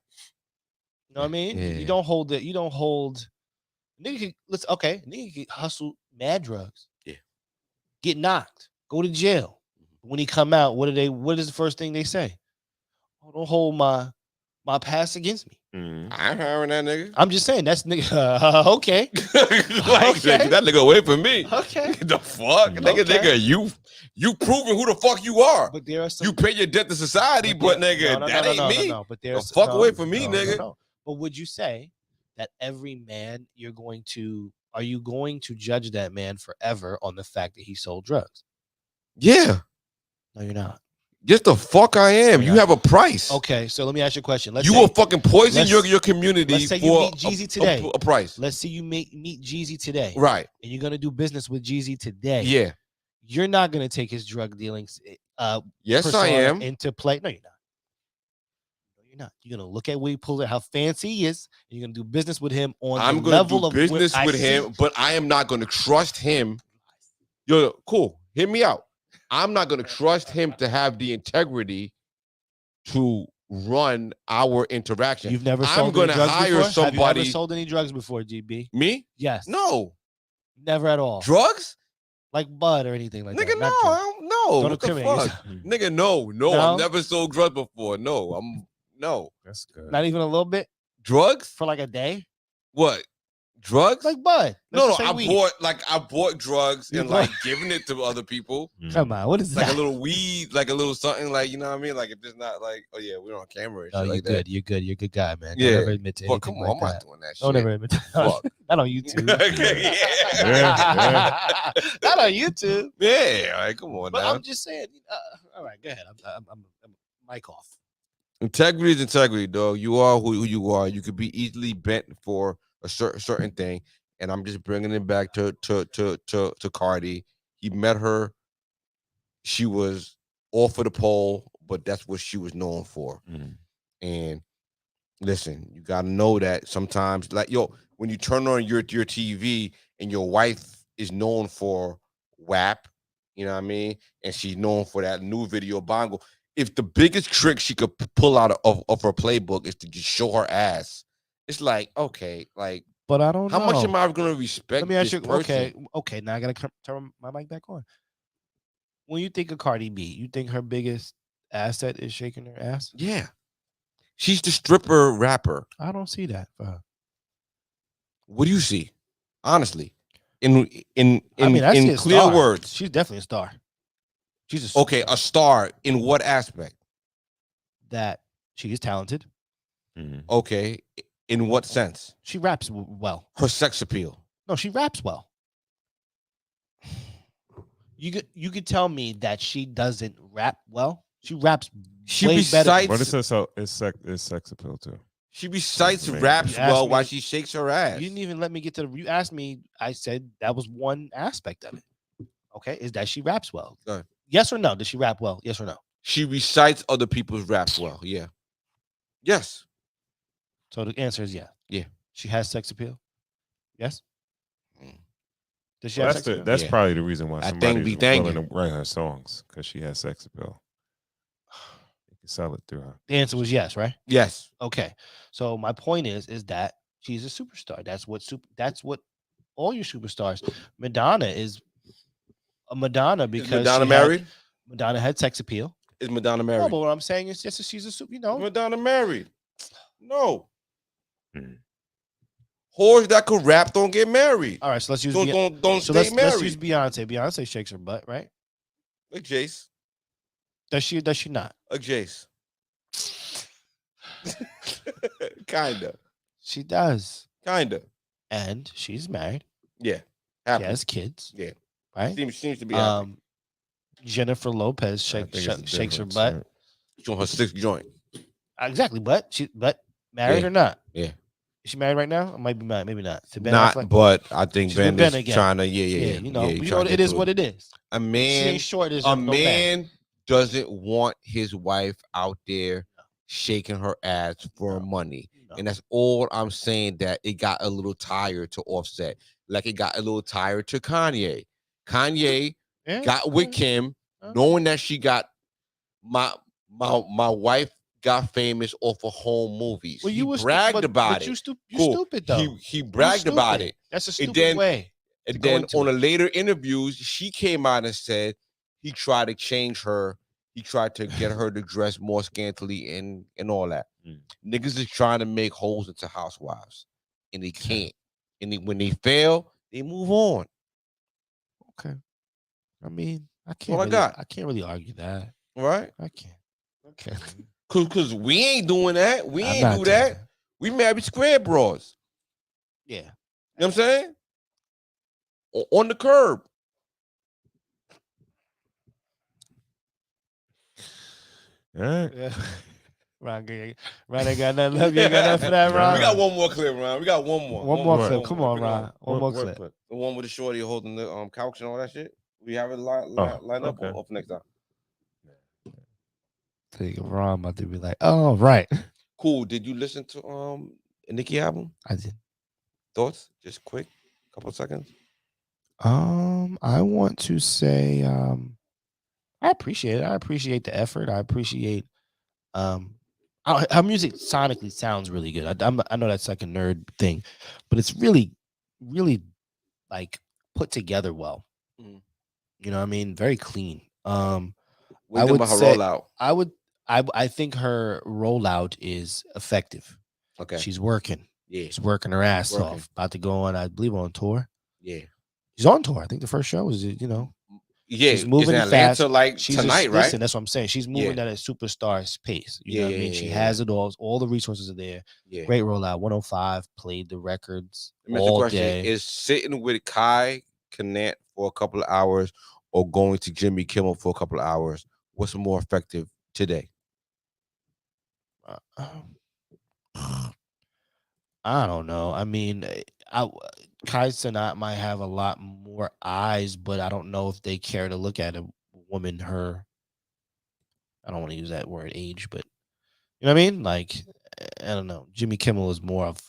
You know what I mean? Yeah. You don't hold it. You don't hold. Nigga, nigga can hustle mad drugs. Yeah. Get knocked. Go to jail. When he come out, what is the first thing they say? Oh, don't hold my past against me. I ain't hiring that nigga. I'm just saying that's nigga. Okay. Like, Okay. that nigga away from me. Okay. The fuck? Okay. Nigga, you proving who the fuck you are. But there are some. You pay your debt to society, but nigga, that ain't me. No. But there's The fuck away from me, nigga. No. But would you say that every man are you going to judge that man forever on the fact that he sold drugs? Yeah. No, you're not. Just the fuck I am. You Yeah. have a price. Okay, so let me ask you a question. You will fucking poison let's- your community let's say you for meet Jeezy today. a price. Let's say you meet Jeezy today, Right. and you're gonna do business with Jeezy today. Yeah. You're not gonna take his drug dealings Yes, I persona am. into play. No, you're not. No, you're not. You're gonna look at where he pulls it, how fancy he is, and you're gonna do business with him on I'm the gonna level do of business I with see- him, but I am not gonna trust him. Yo, cool. Hear me out. I'm not gonna trust him to have the integrity to run our interaction. You've never I'm sold any gonna drugs hire before? Have you somebody. ever sold any drugs before, GB? Me? Yes. No. Never at all. Drugs? Like bud or anything like Nigga, that. no, Not I drugs. don't know. Don't What the incriminate fuck? yourself. Nigga, no, No? I've never sold drugs before. No, no. That's good. Not even a little bit Drugs? for like a day. What? Drugs? Like bud. No, Let's just say I weed. bought drugs You and bought- like giving it to other people. Come on, what is Like that? a little weed, like a little something, like you know what I mean? Like if it's not like, oh yeah, we're on camera and No, shit you're like good. that. You're good. You're a good guy, man. Yeah. Don't ever admit to Fuck, anything come on, like I'm that. not doing that shit. Don't ever admit to Fuck. Not on YouTube. Okay, Yeah. Not on YouTube. yeah, all right, come on But now. I'm just saying. All right, go ahead. I'm mic off. Integrity is integrity, dog. You are who you are. You could be easily bent for a certain thing, and I'm just bringing it back to Cardi. He met her. She was off of the pole, but that's what she was known for. And listen, you gotta know that sometimes, like when you turn on your TV and your wife is known for WAP, you know what I mean? And she's known for that new video bongo. If the biggest trick she could pull out of her playbook is to just show her ass, it's like, okay, like, But I don't how know. much am I going to respect Let me ask this you. person? Okay. Now I gotta turn my mic back on. When you think of Cardi B, you think her biggest asset is shaking her ass? Yeah. She's the stripper rapper. I don't see that for her. What do you see? Honestly, in I mean, I see a clear star. words. She's definitely a star. She's a Okay, a star in what aspect? that she is talented. Okay, in what sense? She raps well. Her sex appeal. No, she raps well. You could tell me that she doesn't rap well. She raps She way better. recites. But it's sex appeal too. She recites Amazing. raps You asked well me- while she shakes her ass. You didn't even let me get to the. You asked me. I said that was one aspect of it. Okay, is that she raps well? Go ahead. Yes or no? Does she rap well? Yes or no? She recites other people's raps well. Yeah. Yes. So the answer is yeah. Yeah. She has sex appeal. Yes. Mm. Does she Well, have that's sex appeal? that's Yeah. probably the reason why I think somebody's we thank willing you. to write her songs, because she has sex appeal. You can sell it through her. The answer was yes, right? Yes. Okay. So my point is that she's a superstar. That's what all your superstars. Madonna is a Madonna because Is Madonna she married? Madonna had sex appeal. Is Madonna No, married? but what I'm saying is just that she's a super. Is Madonna married? No. Whores that could rap don't get married. All right. So let's use Don't so stay let's married. use Beyonce. Beyonce shakes her butt, right? Like Jace. Does she? Does she not? Like Jace. Kinda. She does. Kinda. And she's married. Yeah. She Happy. has kids. Yeah. Right. Seems to be happy. Jennifer Lopez I think it's the shakes her difference, butt. right? She's on her sixth joint. Exactly, but married Yeah. or not? Yeah. Is she married right now? Or might be married, maybe not. To Ben Not, Affleck? but I think She's Ben with Ben is again. trying to, yeah. you know, he you trying know to it get is to what it is. A She man, ain't short. There's a no bad. man doesn't want his wife out there shaking her ass for money. No. And that's all I'm saying, that it got a little tired to Offset. Like it got a little tired to Kanye. Kanye Yeah, got with Kim, yeah. knowing that she got my wife got famous off of home movies. Well, He you bragged about it. You Cool. stupid though. He bragged about stupid. it. That's a And stupid then- way. And go then into on it. a later interviews, she came out and said he tried to change her. He tried to get her to dress more scantily and all that. Niggas is trying to make hoes into housewives, and they can't. And when they fail, they move on. Okay. I mean, I can't. All I really, got. I can't really argue that. Right? I can't. Okay. Cause we ain't doing that. We I'm ain't not do doing that. We married square bros. Yeah. You know what I'm saying? On the curb. All right. Yeah. Ron ain't got nothing left. You ain't got nothing for that, Ron. We got one more clip, Ron. We got one more. One more more. clip. Come on, Bring it Ron. One more What clip. clip? The one with the shorty holding the couch and all that shit. We have it lined Oh, up okay. or for next time. Think of Ron about to be like, oh, right. Cool. Did you listen to a Nicki album? I did. Thoughts? Just quick, couple of seconds. I want to say, I appreciate it. I appreciate the effort. I appreciate, her music sonically sounds really good. I know that's like a nerd thing, but it's really, really like put together well. Mhm. You know what I mean? Very clean. What do I you think would about her say- rollout? I think her rollout is effective. Okay. She's working. Yeah. She's working her ass Working. off. About to go on, I believe, on tour. Yeah. She's on tour. I think the first show is, you know, Yeah. she's moving it's in Atlanta fast. like she's tonight, right? Listen, that's what I'm saying. She's moving at a superstar's pace. You know what I mean? She has it all the resources are there. Yeah. Great rollout. 105 played the records Let me ask you a all question. day. Is sitting with Kai Connect for a couple of hours or going to Jimmy Kimmel for a couple of hours, what's more effective today? I don't know. I mean, Kai Cenat might have a lot more eyes, but I don't know if they care to look at a woman her. I don't want to use that word age, but you know what I mean? Like, I don't know. Jimmy Kimmel is more of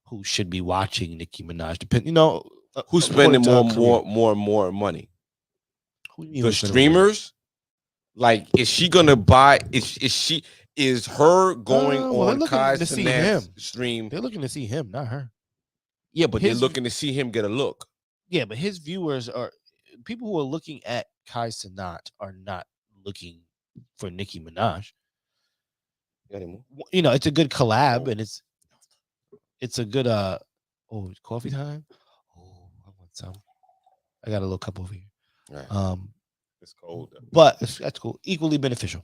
who should be watching Nicki Minaj. Who's Who's spending more money? Who do you mean The what's gonna win? streamers, like, is she gonna buy? Is her going Well, they're on looking Kai to see Cenat's him. stream? They're looking to see him, not her. Yeah, but they're his- looking to see him get a look. Yeah, but his viewers are people who are looking at Kai Cenat are not looking for Nicki Minaj. You know, it's a good collab, and it's a good coffee time. Oh, I want some. I got a little cup over here. Right. It's cold. Though. But that's cool. Equally beneficial.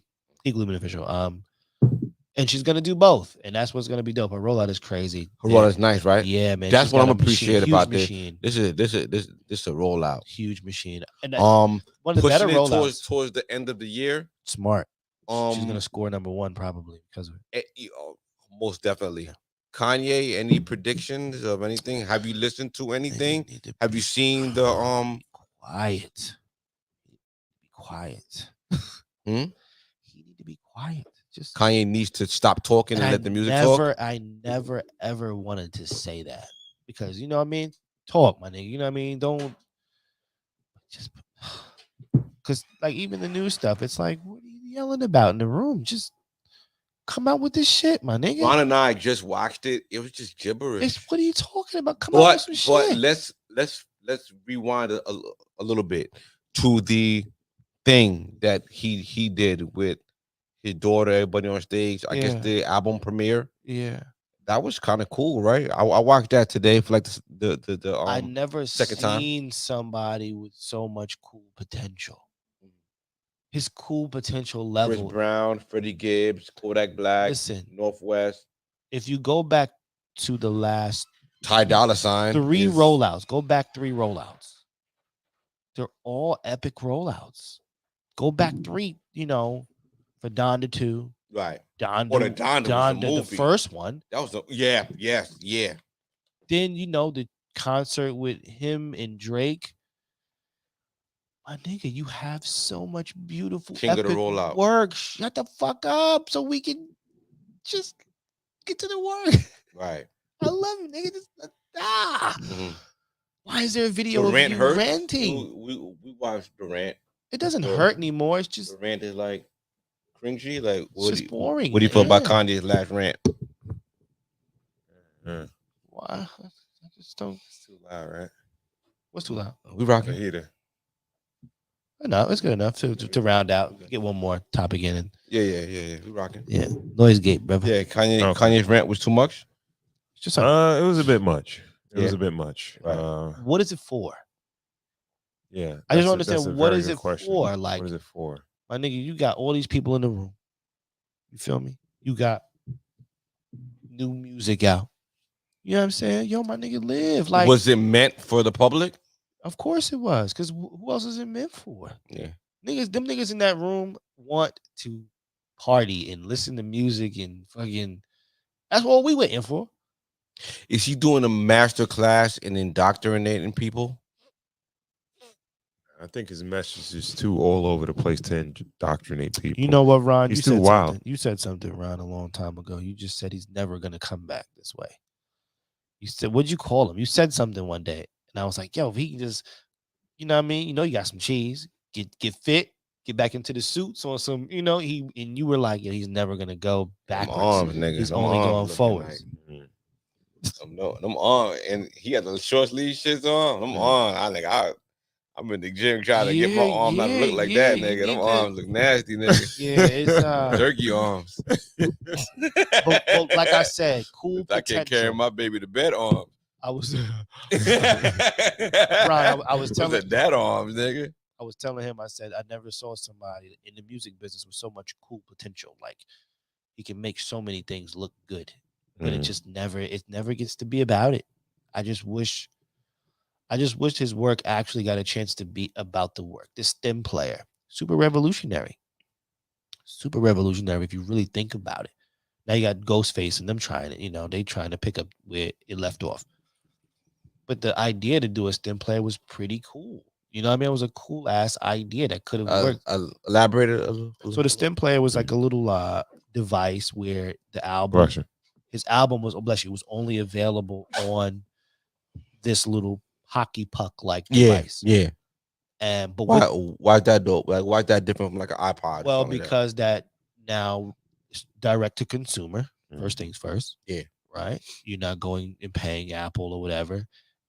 And she's gonna do both, and that's what's gonna be dope. Her rollout is crazy. Her rollout is nice, right? Yeah, man. That's she's what got I'm a machine, appreciate huge about this. machine, This is a rollout. huge machine. And One of the better pushing it rollouts. towards the end of the year. Smart. She's Um, gonna score number one probably because of it. Most definitely. Kanye, any predictions of anything? Have you listened to anything? Have you seen the Quiet? Be quiet. Hmm? He need to be quiet. Just Kanye needs to stop talking and let the music talk? I never ever wanted to say that because you know what I mean. Talk, my nigga. You know what I mean. Don't just because like even the new stuff. It's like what are you yelling about in the room? Just come out with this shit, my nigga. Ron and I just watched it. It was just gibberish. What are you talking about? Come out with some shit. let's rewind a little bit to the thing that he did with his daughter, everybody on stage. I guess Yeah. the album premiere. Yeah. That was kind of cool, right? I watched that today for like the I never second seen time. somebody with so much cool potential. His cool potential Chris level. Brown, Freddie Gibbs, Kodak Black, Listen, Northwest, if you go back to the last Ty Dolla $ign. three rollouts, go back 3 rollouts. They're all epic rollouts. Go back 3, you know, for Donda 2. Right. Donda, Or the Donda was the the movie. first one. That was yeah. Then, you know, the concert with him and Drake. My nigga, you have so much beautiful King of the epic rollout. work. Shut the fuck up so we can just get to the work. Right. I love you, nigga. Just, Mhm. Why is there a video of Durant you hurt. ranting? We watched Durant. It doesn't Sure. hurt anymore. It's just Durant is like cringy. Like it's just boring. What do you feel about Yeah. Kanye's last rant? Why? I just don't. It's too loud, right? What's too loud? We The rocking. heater. No, it's good enough to round out. Get one more topic in. And Yeah. We rocking. yeah, noise gate, brother. Yeah, Kanye. Okay. Kanye's rant was too much. It's just It was a bit much. It was Yeah. a bit much. Right. what is it for? Yeah. I just that's don't a understand what very is good it question. for? Like, what is it for? my nigga, you got all these people in the room. You feel me? You got new music out. You know what I'm saying? Yo, my nigga, live. Like, Was it meant for the public? of course it was. Because who else is it meant for? Yeah. Them niggas in that room want to party and listen to music and fucking. That's what we waiting for. Is he doing a master class in indoctrinating people? I think his message is too all over the place to indoctrinate people. You know what, Ron? He's you too said wild. Something. You said something, Ron, a long time ago. You just said he's never gonna come back this way. You said, what'd you call him? You said something one day, and I was like, yo, if he can just, you know what I mean? You know, you got some cheese, get fit, get back into the suits on some, you know, and you were like, yeah, he's never gonna go backwards. Arms, nigga. He's Them only arms going looking forwards. Mhm. Them arms, and he had the short sleeve shits on. Them arms, I'm in the gym trying to get my arm not to look like that, you nigga. Them need to- arms look nasty, nigga. Yeah, it's Turkey arms. but like I said, cool I potential. can't carry my baby to bed arms. I was Ron, I was telling that arms, nigga. I was telling him, I said, I never saw somebody in the music business with so much cool potential. Like he can make so many things look good, but it just never gets to be about it. I just wish his work actually got a chance to be about the work. This stem player, super revolutionary if you really think about it. Now you got Ghostface and them trying it, you know, they trying to pick up where it left off. But the idea to do a stem player was pretty cool. You know what I mean? It was a cool ass idea that could have worked. Elaborated a little. So the stem player was like a little device where the album, his album was, oh bless you, was only available on this little hockey puck like device. Yeah. And but Why is that dope? Like, why is that different from like an iPod? or well, something like that? because that now it's direct to consumer. First things first. Yeah. Right. You're not going and paying Apple or whatever.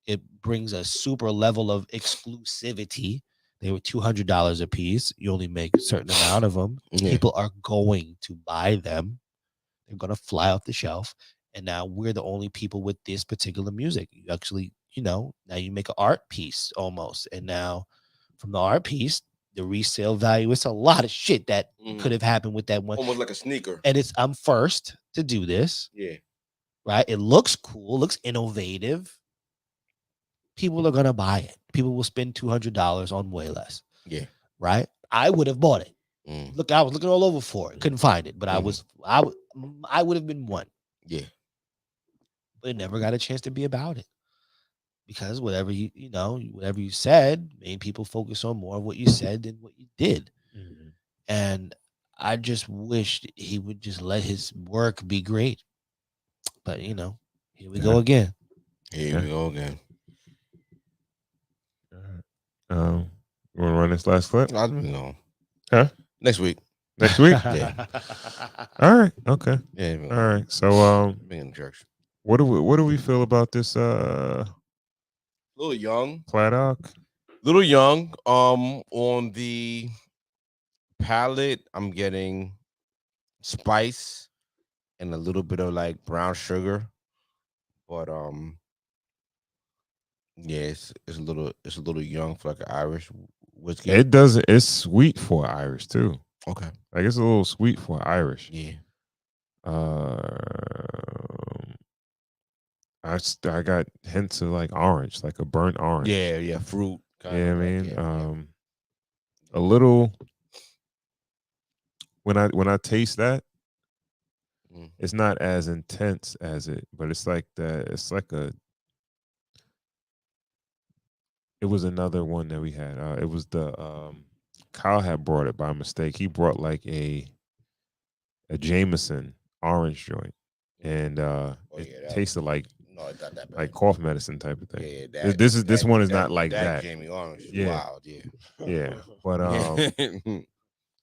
It brings a super level of exclusivity. They were $200 a piece. You only make a certain amount of them. Yeah. People are going to buy them. They're going to fly off the shelf. And now we're the only people with this particular music. You actually, now you make an art piece almost. And now from the art piece, the resale value, it's a lot of shit that could have happened with that one. Almost like a sneaker. And I'm first to do this. Yeah. Right. It looks cool, looks innovative. People are going to buy it. People will spend $200 on way less. Yeah. Right. I would have bought it. Mm. Look, I was looking all over for it. Couldn't find it, but I would have been one. Yeah. But it never got a chance to be about it. Because whatever whatever you said made people focus on more of what you said than what you did. Mhm. And I just wished he would just let his work be great. But here we go again. Here we go again. You want to run this last clip? I don't know. Huh? Next week. Next week? Yeah. All right. Okay. Yeah. All right. So being in church. what do we feel about this Little young. Pladoc? Little young. On the palate, I'm getting spice and a little bit of like brown sugar. But yeah, it's a little young for like an Irish whiskey. It's sweet for Irish too. Okay. Like it's a little sweet for Irish. Yeah. I got hints of like orange, like a burnt orange. Yeah, fruit. Yeah, I mean, yeah. a little. When I taste that, it's not as intense as it, but it's like that. It's like it was another one that we had. It was the Kyle had brought it by mistake. He brought like a Jameson orange joint, and it tasted like no, it's not that bad. like cough medicine type of thing. Yeah, this one is not like that. Jamie Orange, Yeah. wild, yeah. Yeah, but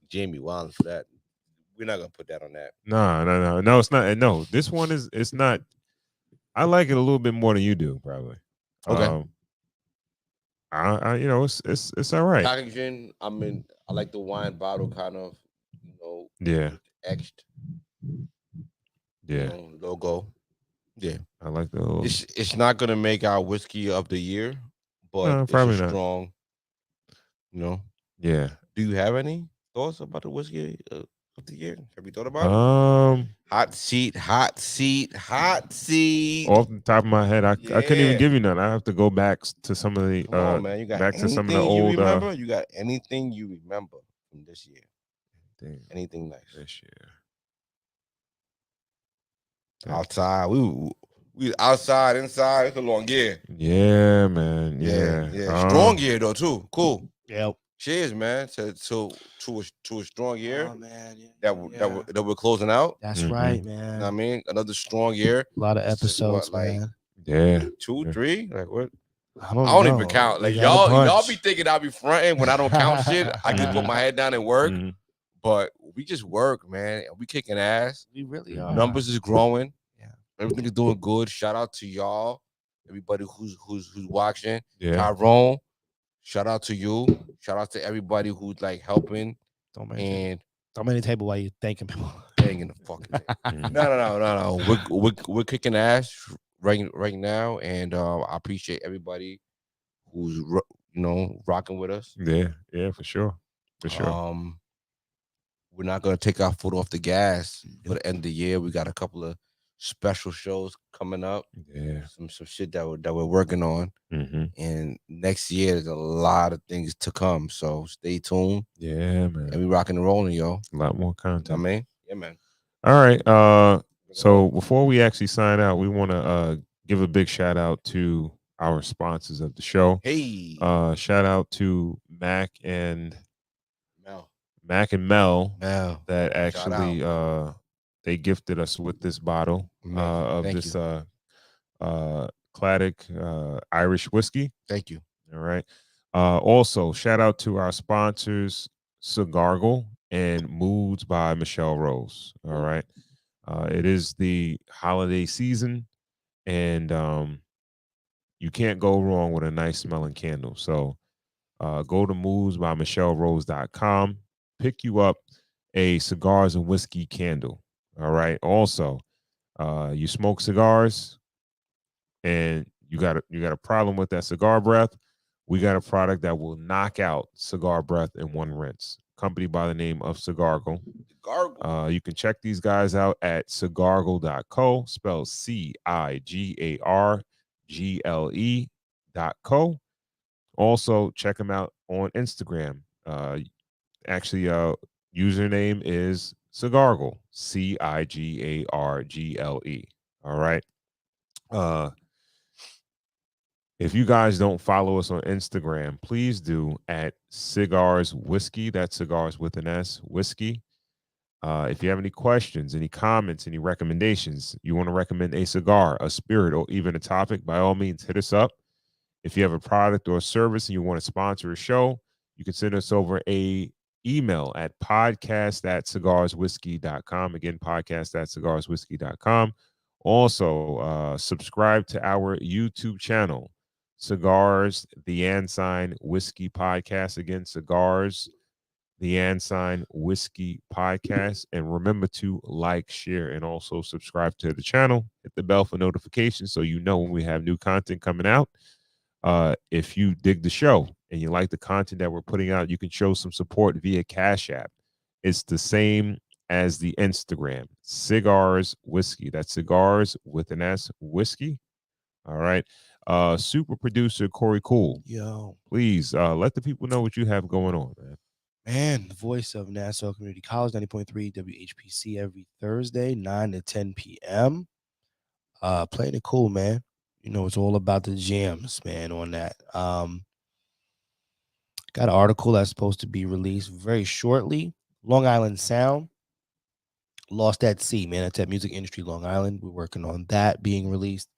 Jamie Wild for that. We're not gonna put that on that. No, it's not. No, this one it's not. I like it a little bit more than you do, probably. Okay. I it's all right. Packaging, I like the wine bottle kind of, Yeah. etched. Yeah. Logo. Yeah. I like the little... It's not gonna make our whiskey of the year, but No, it's probably a not. strong. Yeah. Do you have any thoughts about the whiskey of the year? Have you thought about it? Hot seat. Off the top of my head, I couldn't even give you none. I have to go back to some of the Come on, man. You got back to some of the anything you old remember? You got anything you remember from this year? Anything nice this year? Outside, we outside, inside. It's a long year. Yeah, man. Yeah. Strong year though too. Cool. Yep. Cheers, man. To a strong year. Oh man, that we're closing out. That's right, man. You know what I mean, another strong year. A lot of episodes, like, man. Yeah. 2, 3. Like what? I don't know. even count. Like We got a y'all bunch. be thinking I'll be fronting when I don't count shit. I just put my head down and work. Mhm. But we just work, man. We kicking ass. We really are. Numbers is growing. Yeah. Everything is doing good. Shout out to y'all. Everybody who's watching. Yeah. Tyrone. Shout out to you. Shout out to everybody who's like helping Don't make and the table while you're thanking people. banging the fucking No. We're kicking ass right now, and I appreciate everybody who's rocking with us. Yeah, for sure. We're not gonna take our foot off the gas for the end of the year. We got a couple of special shows coming up. Yeah. Some shit that we're working on. Mm-hmm. And next year there's a lot of things to come. So stay tuned. Yeah, man. And we rocking and rolling, yo. A lot more content. I mean, yeah, man. All right. So before we actually sign out, we want to give a big shout out to our sponsors of the show. Hey. Shout out to Mac and Mel that actually they gifted us with this bottle of Thank this Cladic Irish whiskey. Thank you. All right. Also, shout out to our sponsors, Cigargle and Moods by Michelle Rose. All right. It is the holiday season, and you can't go wrong with a nice smelling candle. So go to moodsbymichellerose.com, pick you up a cigars and whiskey candle. All right. Also, you smoke cigars and you got a problem with that cigar breath. We got a product that will knock out cigar breath in one rinse. Company by the name of Cigargle. You can check these guys out at cigargle.co, spelled CIGARGLE.co. Also, check them out on Instagram. Username is Cigargle, CIGARGLE. All right. If you guys don't follow us on Instagram, please do at Cigars Whiskey. That's cigars with an S, whiskey. If you have any questions, any comments, any recommendations, you want to recommend a cigar, a spirit, or even a topic, by all means, hit us up. If you have a product or a service and you want to sponsor a show, you can send us over a email at podcast@cigarswhiskey.com. Again, podcast@cigarswhiskey.com. Also, subscribe to our YouTube channel, Cigars, the Ensign Whiskey Podcast. Again, Cigars, the Ensign Whiskey Podcast. And remember to like, share, and also subscribe to the channel. Hit the bell for notifications so you know when we have new content coming out. If you dig the show and you like the content that we're putting out, you can show some support via Cash App. It's the same as the Instagram, Cigars Whiskey. That's cigars with an S, whiskey. All right. Super producer Corey Cool. Yo, Please let the people know what you have going on, man. man, the voice of Nassau Community College, 90.3 WHPC every Thursday, 9 to 10 p.m. Playing it cool, man. You know, it's all about the jams, man, on that. Got an article that's supposed to be released very shortly. Long Island Sound, Lost at Sea, man. That's at Music Industry Long Island. We're working on that being released.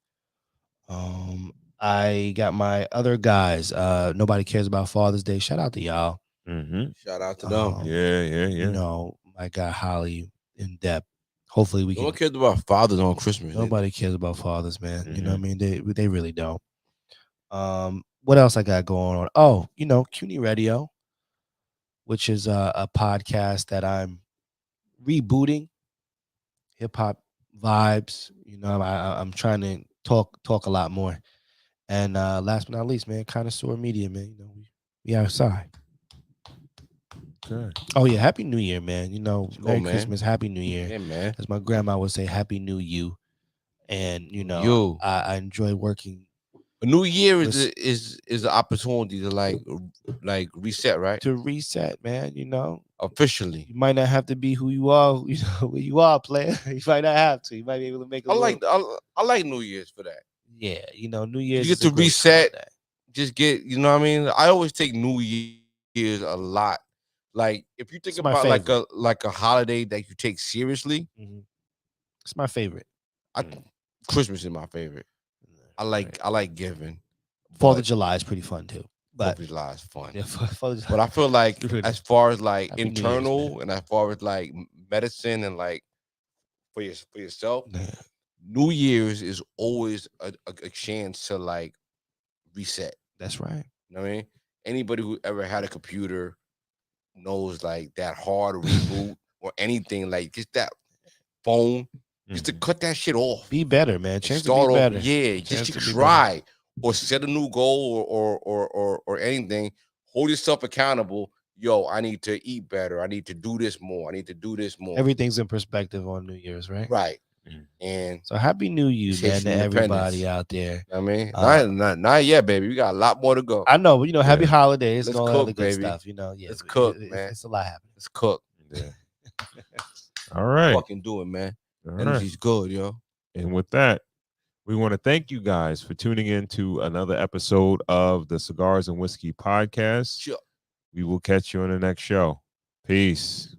I got my other guys. Nobody Cares About Father's Day. Shout out to y'all. Mm-hmm. Shout out to them. Yeah. You know, my guy Holly in depth. Hopefully we No can. one cares about fathers on Christmas. Nobody cares about fathers, man. You know what I mean? They really don't. What else I got going on? Oh, you know, CUNY Radio, which is a podcast that I'm rebooting. Hip hop vibes. You know, I'm trying to talk a lot more. And last but not least, man, Connoisseur Media, man. You know, we outside. Okay. Oh yeah, Happy New Year, man. You know, Merry man. Christmas, Happy New Year. Yeah, man. As my grandma would say, Happy New You. And you know, I enjoy working. A new year is an opportunity to like reset, right? To reset, man. You know, Officially. you might not have to be who you are, you know, where you are, player. You might not have to. You might be able to make. I like New Year's for that. Yeah, you know, New Year's. You get to reset. Just get, you know what I mean? I always take New Year's a lot. Like if you think about like a holiday that you take seriously, it's my favorite. Christmas is my favorite. I like giving. 4th of July is pretty fun too. But 4th of July is fun. Yeah, 4th of July. But I feel like as far as like Happy internal and as far as like medicine and like for yourself, New Year's is always a chance to like reset. That's right. You know what I mean? Anybody who ever had a computer knows like that hard reboot or anything, like just that phone, just to cut that shit off. Be better, man. Chance to be better. Yeah, just to try or set a new goal or anything. Hold yourself accountable. Yo, I need to eat better. I need to do this more. I need to do this more. Everything's in perspective on New Year's, right? Right. And so Happy New Year, man, to everybody out there. I mean, not yet, baby. We got a lot more to go. I know, but you know, happy holidays and all that other good baby. stuff. You know, yeah. Let's cook, man. It's a lot happening. Let's cook. Yeah. All right. Fucking do it, man. All Energy's right. good, yo. And with that, we want to thank you guys for tuning in to another episode of the Cigars and Whiskey Podcast. Sure. We will catch you on the next show. Peace.